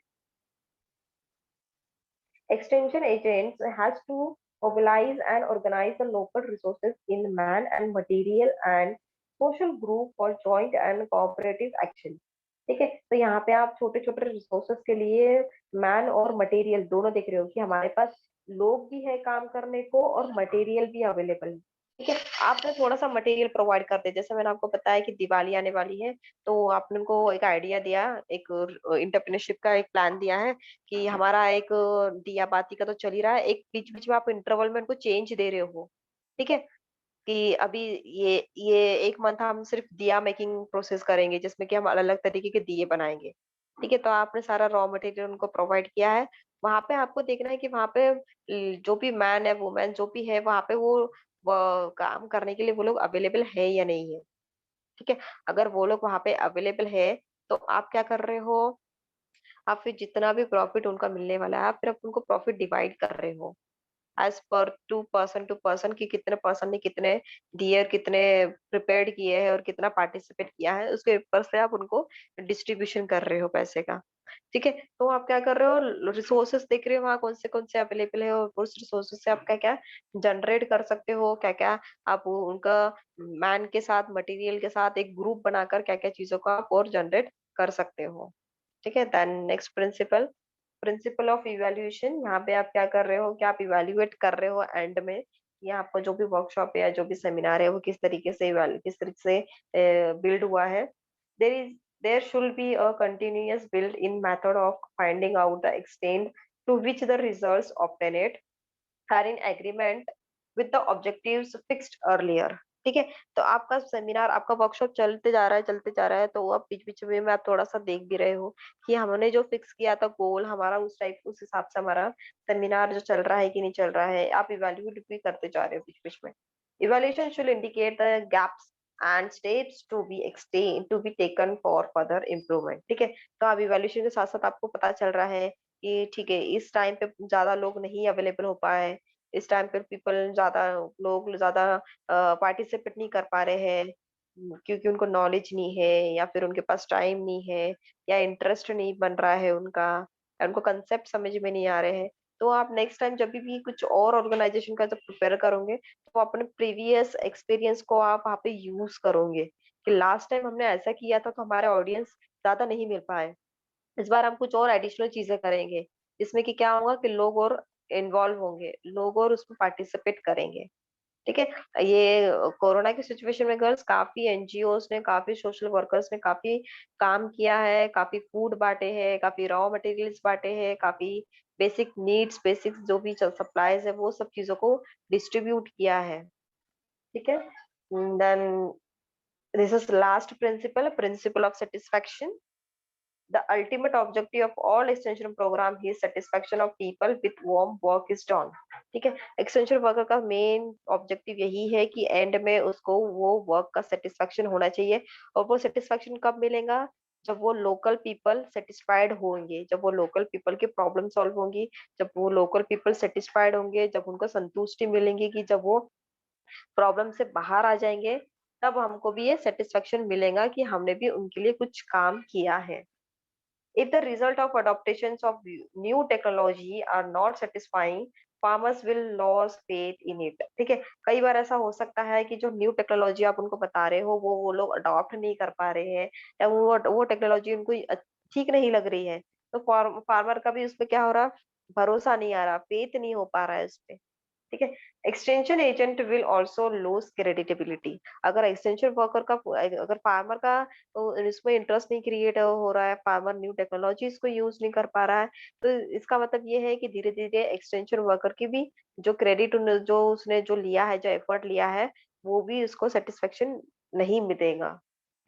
Extension agents has to mobilize and organize the local resources in man and material and social group for joint and cooperative action। ठीक है, तो यहाँ पे आप छोटे छोटे रिसोर्सेस के लिए मैन और मटेरियल दोनों देख रहे हो कि हमारे पास लोग भी है काम करने को और मटेरियल भी अवेलेबल है। ठीक है, आपने थोड़ा सा मटेरियल प्रोवाइड कर दे, जैसे मैंने आपको बताया कि दिवाली आने वाली है, तो आपने उनको एक आइडिया दिया, एक इंटरप्रेन्योरशिप का एक प्लान दिया है कि हमारा एक दिया बाती का तो चल ही रहा है, एक बीच बीच में आप इंटरवल में उनको चेंज दे रहे हो। ठीक है, कि अभी ये एक मंथ हम सिर्फ दिया मेकिंग प्रोसेस करेंगे जिसमें कि हम अलग अलग तरीके के दिए बनाएंगे। ठीक है, तो आपने सारा रॉ मटेरियल उनको प्रोवाइड किया है। वहां पे आपको देखना है कि वहां पे जो भी मैन है वुमेन जो भी है वहां पे वो काम करने के लिए वो लोग अवेलेबल है या नहीं है। ठीक है, अगर वो लोग वहां पे अवेलेबल है, तो आप क्या कर रहे हो, आप फिर जितना भी प्रॉफिट उनका मिलने वाला है, आप फिर उनको प्रॉफिट डिवाइड कर रहे हो एज पर टू पर्सन कि कितने पर्सन ने कितने दिए और कितने प्रिपेयर्ड किए हैं और कितना पार्टिसिपेट किया है, उसके ऊपर से आप उनको डिस्ट्रीब्यूशन कर रहे हो पैसे का। ठीक है, तो आप क्या कर रहे हो, रिसोर्सेस देख रहे हो वहाँ कौन से अवेलेबल है और उस रिसोर्सेस से आप क्या क्या जनरेट कर सकते हो, क्या क्या आप उनका मैन के साथ मटेरियल के साथ एक ग्रुप बनाकर क्या क्या चीजों को आप और जनरेट कर सकते हो। ठीक है, then next principle, principle of evaluation, यहाँ पे आप क्या कर रहे हो कि आप इवैल्यूएट कर रहे हो एंड में कि आपका जो भी वर्कशॉप है या जो भी सेमिनार है वो किस तरीके से बिल्ड हुआ है। There should be a continuous build in method of finding out the extent to which the results obtained are in agreement with the objectives fixed earlier. ठीक है, तो आपका सेमिनार आपका वर्कशॉप चलते जा रहा है, तो आप बीच बीच में आप थोड़ा सा देख भी रहे हो कि हमने जो फिक्स किया था गोल हमारा उस हिसाब से हमारा सेमिनार जो चल रहा है कि नहीं चल रहा है, आप इवेल्युएट भी करते जा रहे हो बीच बीच में। Evaluation should indicate the gaps and steps to be taken for further improvement. ठीक है, तो अब इवैल्यूएशन के साथ साथ आपको पता चल रहा है कि ठीक है, इस टाइम पे ज्यादा लोग नहीं अवेलेबल हो पाए, इस टाइम पे लोग ज्यादा पार्टिसिपेट नहीं कर पा रहे हैं, क्योंकि उनको नॉलेज नहीं है, या फिर उनके पास टाइम नहीं है, या इंटरेस्ट नहीं बन रहा है उनका, या उनको कंसेप्ट समझ में नहीं आ रहे हैं। तो आप नेक्स्ट टाइम जब भी कुछ और ऑर्गेनाइजेशन का जब प्रिपेयर करोगे, तो अपने प्रीवियस एक्सपीरियंस को आप वहाँ पे यूज करोगे कि लास्ट टाइम हमने ऐसा किया था तो हमारे ऑडियंस ज्यादा नहीं मिल पाए, इस बार हम कुछ और एडिशनल चीजें करेंगे, जिसमें कि क्या होगा कि लोग और इन्वॉल्व होंगे, लोग और उसमें पार्टिसिपेट करेंगे। ठीक है, ये कोरोना की सिचुएशन में गर्ल्स काफी एनजीओज ने, काफी सोशल वर्कर्स ने काफी काम किया है, काफी फूड बांटे हैं, काफी रॉ मटेरियल्स बांटे हैं, काफी बेसिक नीड्स, बेसिक जो भी सप्लाईज है वो सब चीजों को डिस्ट्रीब्यूट किया है। ठीक है, then this is last principle, principle of satisfaction. The ultimate objective of all extension program is satisfaction of people with whom work is done. ठीक है, एक्सटेंशन वर्कर का मेन ऑब्जेक्टिव यही है कि एंड में उसको वो वर्क का सेटिस्फेक्शन होना चाहिए, और वो सेटिस्फेक्शन कब मिलेगा, जब वो लोकल पीपल सेटिस्फाइड होंगे, जब वो लोकल पीपल की प्रॉब्लम सॉल्व होंगी, जब वो लोकल पीपल सेटिस्फाइड होंगे, जब उनको संतुष्टि मिलेंगी कि जब वो प्रॉब्लम से बाहर आ जाएंगे, तब हमको भी ये सेटिस्फेक्शन मिलेगा कि हमने भी उनके लिए कुछ काम किया है। If the result of adaptations of new technology are not satisfying, farmers will lose faith in it. ठीक है, कई बार ऐसा हो सकता है कि जो न्यू टेक्नोलॉजी आप उनको बता रहे हो वो लोग अडॉप्ट नहीं कर पा रहे हैं, या वो टेक्नोलॉजी उनको ठीक नहीं लग रही है, तो फार्मर का भी उस पे क्या हो रहा, भरोसा नहीं आ रहा, फेथ नहीं हो पा रहा है उस पे। ठीक है, extension agent will also loose creditability. अगर एक्सटेंशन वर्कर का, अगर फार्मर का तो इसमें इंटरेस्ट नहीं क्रिएट हो रहा है, फार्मर न्यू टेक्नोलॉजीज को यूज नहीं कर पा रहा है, तो इसका मतलब ये है कि धीरे धीरे एक्सटेंशन वर्कर की भी जो क्रेडिट जो उसने जो लिया है, जो एफर्ट लिया है, वो भी उसको सेटिस्फेक्शन नहीं मिलेगा।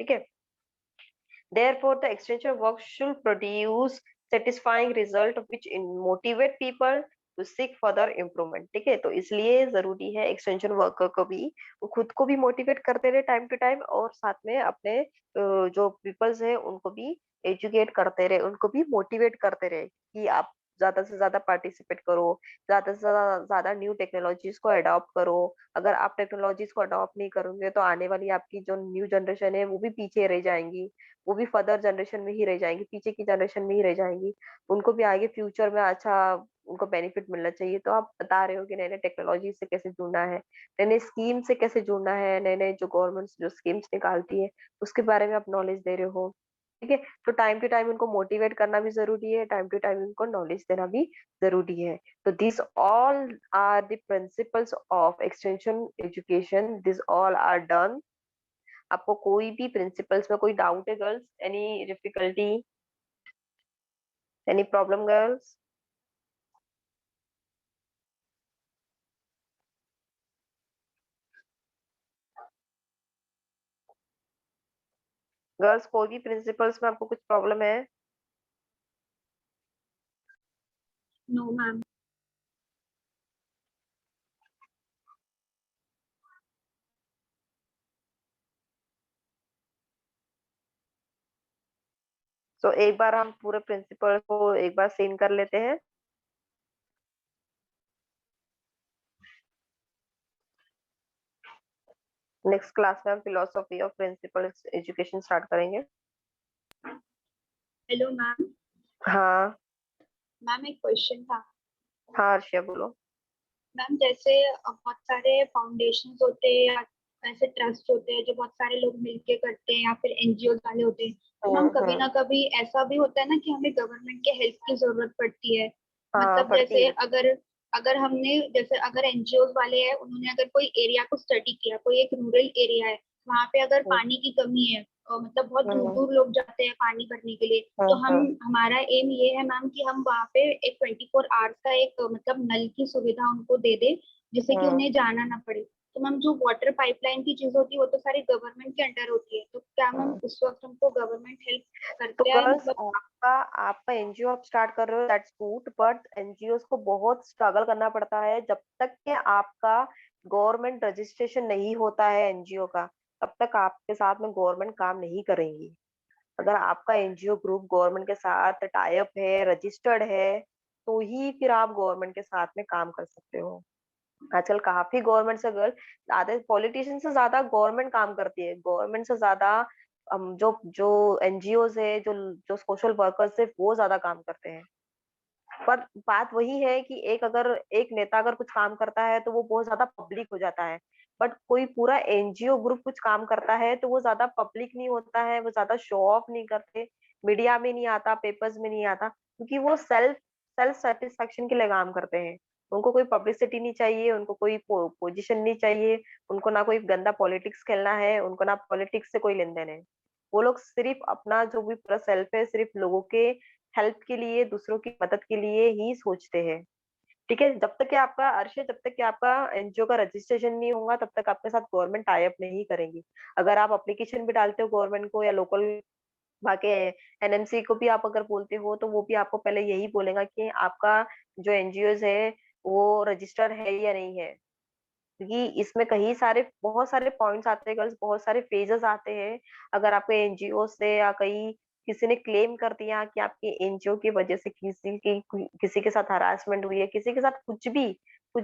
ठीक है, therefore the extension work should produce satisfying result which motivate people to seek further improvement। ठीक है, तो इसलिए जरूरी है एक्सटेंशन वर्कर को भी, वो खुद को भी मोटिवेट करते रहे टाइम टू टाइम, और साथ में अपने जो पीपल्स है उनको भी एजुकेट करते रहे, उनको भी मोटिवेट करते रहे कि आप ज्यादा से ज्यादा पार्टिसिपेट करो, ज्यादा से ज्यादा न्यू टेक्नोलॉजीज को अडॉप्ट करो। अगर आप टेक्नोलॉजीज को अडॉप्ट नहीं करोगे तो आने वाली आपकी जो न्यू जनरेशन है वो भी पीछे रह जाएंगी, वो भी फर्दर जनरेशन में ही रह जाएंगी, पीछे की जनरेशन में ही रह जाएंगी, उनको भी आगे फ्यूचर में अच्छा उनको बेनिफिट मिलना चाहिए। तो आप बता रहे हो कि नए नए टेक्नोलॉजी से कैसे जुड़ना है, नए नए स्कीम से कैसे जुड़ना है, नए नए जो गवर्नमेंट जो स्कीम्स निकालती है उसके बारे में आप नॉलेज दे रहे हो। ठीक है, तो टाइम टू टाइम उनको मोटिवेट करना भी जरूरी है, टाइम टू टाइम उनको नॉलेज देना भी जरूरी है। तो this all are the principles of extension education, this all are done. आपको कोई भी प्रिंसिपल्स में कोई डाउट है girls, any difficulty, any problem girls? Girls कोई भी प्रिंसिपल्स में आपको कुछ प्रॉब्लम है?
No, ma'am.
तो एक बार हम पूरे प्रिंसिपल को एक बार सीन कर लेते हैं। नेक्स्ट क्लास में हम philosophy of principle education start करेंगे।
Hello ma'am.
हाँ
मैम एक क्वेश्चन था।
हाँ अर्शिया बोलो।
मैम जैसे बहुत सारे फाउंडेशंस होते हैं या ऐसे ट्रस्ट होते हैं जो बहुत सारे लोग मिलके करते हैं, या फिर एनजीओ वाले होते हैं, तो मैम कभी ना कभी ऐसा भी होता है ना कि हमें गवर्नमेंट के हेल्प की जरूरत पड़ती है।
हाँ
मतलब
पढ़ती
जैसे
है।
अगर अगर हमने जैसे अगर एनजीओ वाले हैं, उन्होंने अगर कोई एरिया को स्टडी किया, कोई एक रूरल एरिया है, वहां पे अगर पानी की कमी है, मतलब बहुत दूर दूर लोग जाते हैं पानी भरने के लिए, तो हमारा एम ये है मैम कि हम वहाँ पे एक 24 आवर्स का एक मतलब नल की सुविधा उनको दे दे, जिससे कि उन्हें जाना ना पड़े। तो मैम जो वाटर पाइपलाइन की चीज होती है वो तो सारी गवर्नमेंट के अंडर होती है, तो क्या मैम उस वक्त हमको गवर्नमेंट हेल्प
तो
करते हैं?
गर्ल्स
मतलब
आपका एनजीओ आप स्टार्ट कर रहे हो, दैट्स गुड, बट एनजीओ को बहुत स्ट्रगल करना पड़ता है जब तक कि आपका गवर्नमेंट रजिस्ट्रेशन नहीं होता है एनजीओ का, तब तक आपके साथ में गवर्नमेंट काम नहीं करेंगी। अगर आपका एनजीओ ग्रुप गवर्नमेंट के साथ टाई अप है, रजिस्टर्ड है, तो ही फिर आप गवर्नमेंट के साथ में काम कर सकते हो। आजकल काफी गवर्नमेंट से गर्ल आधे पॉलिटिशियन से ज्यादा गवर्नमेंट काम करती है। गवर्नमेंट से ज्यादा जो जो एनजीओ है, जो जो सोशल वर्कर्स है, वो ज्यादा काम करते हैं। पर बात वही है कि एक नेता अगर कुछ काम करता है तो वो बहुत ज्यादा पब्लिक हो जाता है। बट कोई पूरा एनजीओ ग्रुप कुछ काम करता है तो वो ज्यादा पब्लिक नहीं होता है, वो ज्यादा शो ऑफ नहीं करते, मीडिया में नहीं आता, पेपर्स में नहीं आता, क्योंकि वो सेल्फ सेल्फ सेटिस्फेक्शन के लिए काम करते हैं। उनको कोई पब्लिसिटी नहीं चाहिए, उनको कोई पोजीशन नहीं चाहिए, उनको ना कोई गंदा पॉलिटिक्स खेलना है, उनको ना पॉलिटिक्स से कोई लेन देन है। वो लोग सिर्फ अपना जो भी पूरा सेल्फ है, सिर्फ लोगों के हेल्प के लिए, दूसरों की मदद के लिए ही सोचते हैं। ठीक है, जब तक कि आपका अर्श है, जब तक कि आपका एनजीओ का रजिस्ट्रेशन नहीं होगा, तब तक आपके साथ गवर्नमेंट टाई अप नहीं करेंगी। अगर आप एप्लीकेशन भी डालते हो गवर्नमेंट को या लोकल वहाँ के एनएमसी को भी आप अगर बोलते हो, तो वो भी आपको पहले यही बोलेगा कि आपका जो एनजीओ है वो रजिस्टर है या नहीं है। क्योंकि इसमें कई सारे बहुत सारे पॉइंट्स आते हैं गर्ल्स, बहुत सारे फेजेस आते हैं। अगर आपके एनजीओ से या कहीं किसी ने क्लेम कर दिया कि आपके एनजीओ की वजह से किसी के साथ हरासमेंट हुई है, किसी के साथ कुछ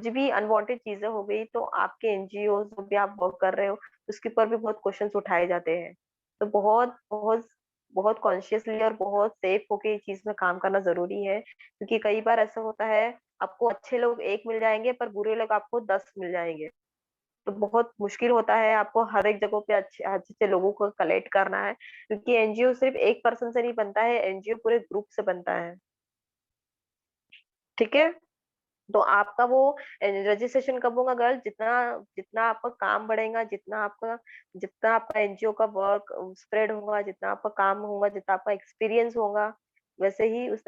भी अनवांटेड चीजें हो गई, तो आपके एनजीओ जो भी आप वर्क कर रहे हो उसके ऊपर भी बहुत क्वेश्चंस उठाए जाते हैं। तो बहुत बहुत बहुत कॉन्शियसली और बहुत सेफ होके इस चीज में काम करना जरूरी है, क्योंकि कई बार ऐसा होता है आपको अच्छे लोग एक मिल जाएंगे पर बुरे लोग आपको 10 मिल जाएंगे। तो बहुत मुश्किल होता है आपको हर एक जगह पे अच्छे अच्छे अच्छे लोगों को कलेक्ट करना है, क्योंकि एनजीओ सिर्फ एक पर्सन से नहीं बनता है, एनजीओ पूरे ग्रुप से बनता है। ठीक है, तो आपका वो रजिस्ट्रेशन कब होगा गर्ल? जितना जितना आपका काम बढ़ेगा, जितना आपका एनजीओ का वर्क स्प्रेड होगा, जितना आपका काम होगा, जितना आपका एक्सपीरियंस होगा, वैसे ही उस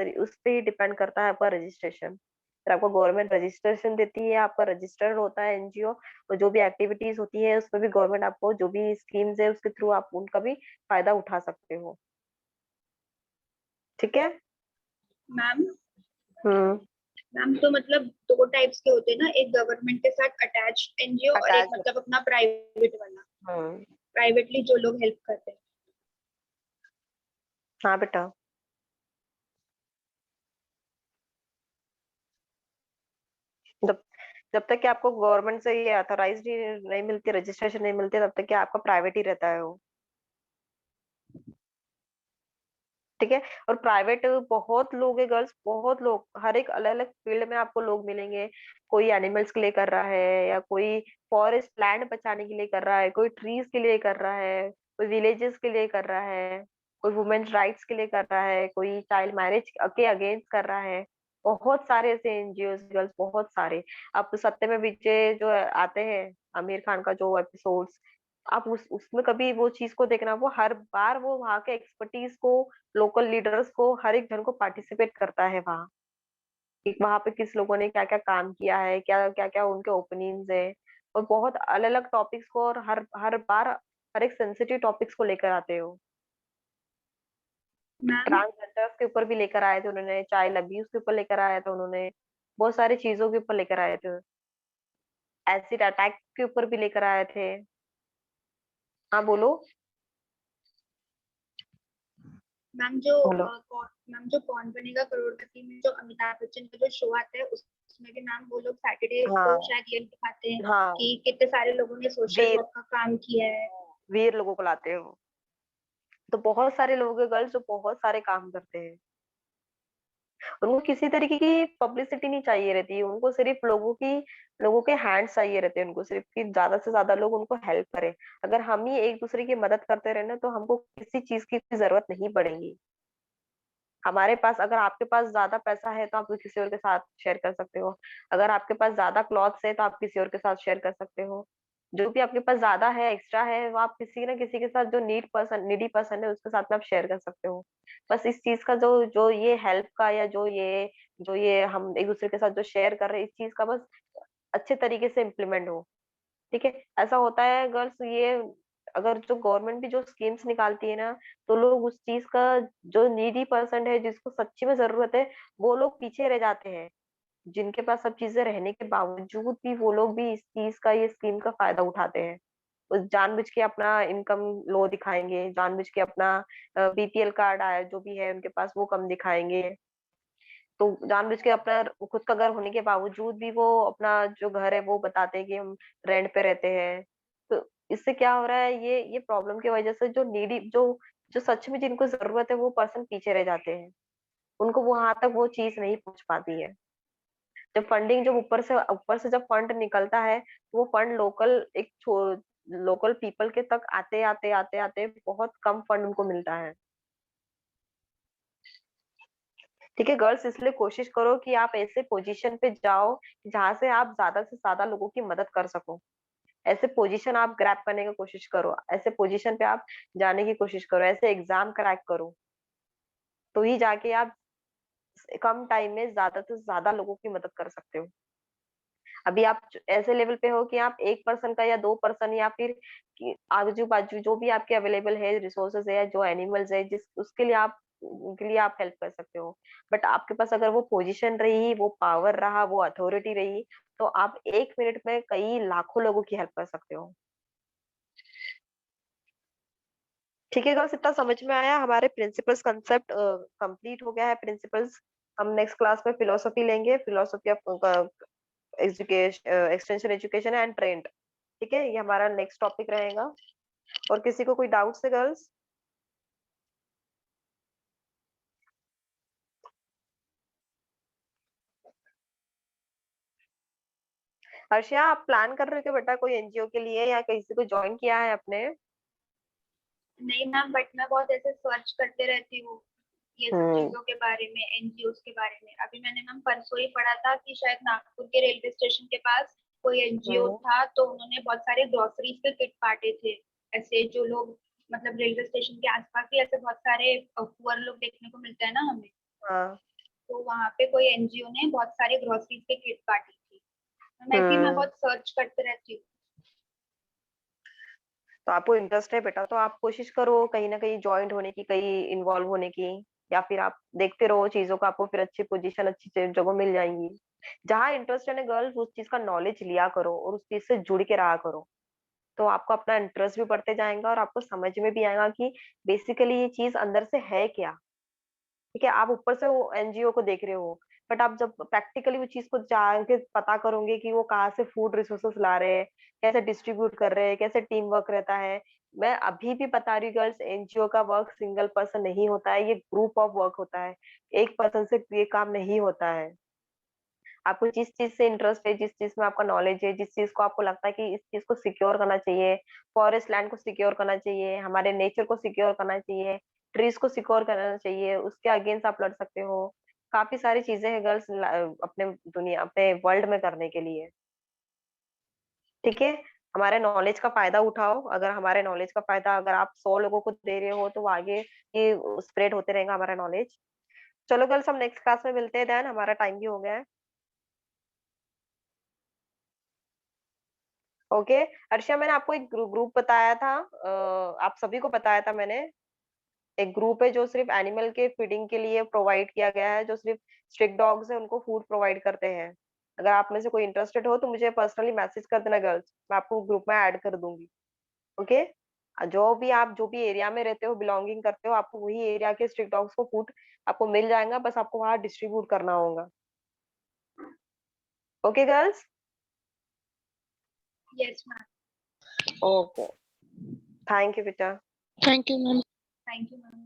पे ही डिपेंड करता है आपका रजिस्ट्रेशन। फिर आपको गवर्नमेंट रजिस्ट्रेशन देती है, आपका रजिस्टर्ड होता है एनजीओ, और जो भी एक्टिविटीज होती है उसमें भी गवर्नमेंट आपको जो भी स्कीम्स है उसके थ्रू आप उनका भी फायदा उठा सकते हो। ठीक है।
मैम
हम्म।
मैम तो मतलब दो टाइप्स के होते हैं ना, एक गवर्नमेंट के साथ अटैच्ड एनजीओ और एक
अटैच।
मतलब अपना प्राइवेट वाला,
हम्म।
प्राइवेटली जो लोग हेल्प करते हैं।
हाँ बेटा। जब जब तक कि आपको गवर्नमेंट से ये ऑथराइज नहीं मिलती, रजिस्ट्रेशन नहीं मिलती, तब तक कि आपका प्राइवेट ही रहता है वो। ठीक है। और प्राइवेट बहुत लोग है गर्ल्स, बहुत लोग, हर एक अलग अलग फील्ड में आपको लोग मिलेंगे। कोई एनिमल्स के लिए कर रहा है, या कोई फॉरेस्ट लैंड बचाने के लिए कर रहा है, कोई ट्रीज के लिए कर रहा है, कोई विलेजेस के लिए कर रहा है, कोई वुमेन्स राइट्स के लिए कर रहा है, कोई चाइल्ड मैरिज के अगेंस्ट कर रहा है। बहुत सारे ऐसे एनजीओ गर्ल्स, बहुत सारे। आप सत्य में विजय जो आते हैं, आमिर खान का जो एपिसोड्स, आप उसमें कभी वो चीज को देखना, वो हर बार वो वहाँ के एक्सपर्टीज को, लोकल लीडर्स को, हर एक जन को पार्टिसिपेट करता है वहाँ, कि वहाँ पे किस लोगों ने क्या क्या काम किया है, क्या क्या क्या उनके ओपिनियंस है। और बहुत अलग अलग टॉपिक्स को, और हर हर बार हर एक सेंसिटिव टॉपिक्स को लेकर आते हो।
मैम
ट्रांसजेंडर्स के ऊपर भी लेकर आए थे उन्होंने, चाइल्ड अब्यूज के ऊपर लेकर आया था उन्होंने, बहुत सारी चीजों के ऊपर लेकर आए थे, एसिड अटैक के ऊपर भी लेकर आए थे। हाँ बोलो।
मैम जो
बोलो।
मैम जो कौन बनेगा करोड़पति में जो अमिताभ बच्चन का जो शो आता है उसमें भी मैम वो लोग सैटरडे को
हाँ।
शायद ये दिखाते हैं
हाँ।
कि कितने सारे लोगों ने सोशल
वीर
वर्क का काम किया है।
वीर लोगों को लाते हो। तो बहुत सारे लोग हैं गर्ल्स जो बहुत सारे काम करते हैं। उनको किसी तरीके की पब्लिसिटी नहीं चाहिए रहती है, उनको सिर्फ लोगों के हैंड चाहिए रहते हैं, उनको सिर्फ कि ज्यादा से ज्यादा लोग उनको हेल्प करें। अगर हम ही एक दूसरे की मदद करते रहे ना, तो हमको किसी चीज की जरूरत नहीं पड़ेगी। हमारे पास, अगर आपके पास ज्यादा पैसा है तो आप किसी और के साथ शेयर कर सकते हो। अगर आपके पास ज्यादा क्लॉथ्स है तो आप किसी और के साथ शेयर कर सकते हो। जो भी आपके पास ज्यादा है, एक्स्ट्रा है, वो आप किसी ना किसी के साथ, जो नीडी पर्सन है उसके साथ में आप शेयर कर सकते हो। बस इस चीज का जो जो ये हेल्प का, या जो ये हम एक दूसरे के साथ जो शेयर कर रहे हैं, इस चीज का बस अच्छे तरीके से इम्प्लीमेंट हो। ठीक है। ऐसा होता है गर्ल्स, ये अगर जो गवर्नमेंट भी जो स्कीम्स निकालती है ना, तो लोग उस चीज का, जो नीडी पर्सन है जिसको सच्ची में जरूरत है, वो लोग पीछे रह जाते हैं। जिनके पास सब चीजें रहने के बावजूद भी वो लोग भी इस चीज का, ये स्कीम का फायदा उठाते हैं। जानबूझ के अपना इनकम लो दिखाएंगे, जानबूझ के अपना बीपीएल कार्ड आया जो भी है उनके पास वो कम दिखाएंगे। तो जानबूझ के अपना खुद का घर होने के बावजूद भी वो अपना जो घर है वो बताते हैं कि हम रेंट पे रहते हैं। तो इससे क्या हो रहा है, ये प्रॉब्लम की वजह से जो नीडी जो जो सच में जिनको जरूरत है वो पर्सन पीछे रह जाते हैं, उनको वहां तक वो चीज नहीं पहुंच पाती है। जब फंडिंग जब ऊपर से जब फंड निकलता है तो वो फंड लोकल पीपल के तक आते आते आते आते बहुत कम फंड उनको मिलता है। ठीक है गर्ल्स, इसलिए कोशिश करो कि आप ऐसे पोजीशन पे जाओ जहां से आप ज्यादा से ज्यादा लोगों की मदद कर सको। ऐसे पोजीशन आप ग्रैब करने की कोशिश करो, ऐसे पोजीशन पे आप जाने की कोशिश करो, ऐसे एग्जाम क्रैक करो, तो ही जाके आप कम टाइम में ज्यादा से ज्यादा लोगों की मदद कर सकते हो। अभी आप ऐसे लेवल पे हो कि आप एक पर्सन का या दो पर्सन या फिर आजू बाजू जो भी आपके अवेलेबल है रिसोर्सेज है, जो एनिमल्स है जिस उसके लिए आप उनके लिए आप हेल्प कर सकते हो। बट आपके पास अगर वो पोजीशन रही, वो पावर रहा, वो अथॉरिटी रही, तो आप 1 मिनट में कई लाखों लोगों की हेल्प कर सकते हो। ठीक है गर्ल्स, इतना समझ में आया? हमारे प्रिंसिपल्स कंसेप्ट कंप्लीट हो गया है। प्रिंसिपल्स हम नेक्स्ट क्लास में फिलोसफी लेंगे, philosophy of education, extension education and trend. ठीक है, ये हमारा नेक्स्ट टॉपिक रहेगा। और किसी को कोई डाउट्स है गर्ल्स? हर्षिया, आप प्लान कर रहे हो क्या बेटा कोई एनजीओ के लिए, या किसी को ज्वाइन किया है अपने?
नहीं मैम, बट मैं बहुत ऐसे सर्च करते रहती हूँ ये सब चीजों के बारे में, एनजीओस के बारे में। अभी मैंने मैम परसों ही पढ़ा था कि शायद नागपुर के रेलवे स्टेशन के पास कोई एनजीओ था, तो उन्होंने बहुत सारे ग्रोसरीज के किट बांटे थे। ऐसे जो लोग मतलब रेलवे स्टेशन के आसपास भी ऐसे बहुत सारे पुअर लोग देखने को मिलते हैं ना हमें,
हाँ।
तो वहाँ पे कोई एनजीओ ने बहुत सारे ग्रोसरीज के किट बांटी थी। मैं बहुत सर्च करते रहती हूँ।
तो आपको इंटरेस्ट है बेटा, तो आप कोशिश करो कहीं ना कहीं ज्वाइंट होने की, कहीं इन्वॉल्व होने की, या फिर आप देखते रहो चीजों को, आपको फिर अच्छी पोजीशन अच्छी जगह मिल जाएंगी। जहाँ इंटरेस्ट है ना गर्ल्स, उस चीज का नॉलेज लिया करो और उस चीज से जुड़ के रहा करो, तो आपको अपना इंटरेस्ट भी बढ़ते जाएगा और आपको समझ में भी आएगा कि बेसिकली ये चीज अंदर से है क्या। ठीक है, आप ऊपर से वो एनजीओ को देख रहे हो, बट आप जब प्रैक्टिकली वो चीज को जाके पता करोगे कि वो कहाँ से फूड रिसोर्सेस ला रहे हैं, कैसे डिस्ट्रीब्यूट कर रहे हैं, कैसे टीम वर्क रहता है। मैं अभी भी बता रही हूँ गर्ल्स, एनजीओ का वर्क सिंगल पर्सन नहीं होता है, ये ग्रुप ऑफ वर्क होता है। एक पर्सन से ये काम नहीं होता है। आपको जिस चीज से इंटरेस्ट है, जिस चीज में आपका नॉलेज है, जिस चीज को आपको लगता है कि इस चीज को सिक्योर करना चाहिए, फॉरेस्ट लैंड को सिक्योर करना चाहिए, हमारे नेचर को सिक्योर करना चाहिए, ट्रीज को सिक्योर करना चाहिए, उसके अगेंस्ट आप लड़ सकते हो। काफी सारी चीजें हैं गर्ल्स अपने दुनिया अपने वर्ल्ड में करने के लिए। ठीक है, हमारे नॉलेज का फायदा उठाओ। अगर हमारे नॉलेज का फायदा अगर आप 100 लोगों को दे रहे हो तो आगे ये स्प्रेड होते रहेगा हमारा नॉलेज। चलो गर्ल्स, हम नेक्स्ट क्लास में मिलते हैं। देन हमारा टाइम भी हो गया है। ओके अर्षा, मैंने आपको एक ग्रुप बताया था, आप सभी को बताया था मैंने। एक ग्रुप है जो सिर्फ एनिमल के फीडिंग के लिए प्रोवाइड किया गया है, जो सिर्फ स्ट्रिक्ट डॉग्स है उनको फूड प्रोवाइड करते हैं। अगर आप में से कोई इंटरेस्टेड हो तो मुझे पर्सनली मैसेज कर देना गर्ल्स, मैं आपको ग्रुप में ऐड कर दूंगी। ओके, जो भी एरिया में रहते हो, बिलोंगिंग करते हो, आपको वही एरिया के स्ट्रिक्ट डॉग्स को फूड आपको मिल जाएगा, बस आपको वहां डिस्ट्रीब्यूट करना होगा। Okay girls?
Yes ma'am.
Okay, thank you बेटा।
Thank you, ma'am.
Thank you ma'am.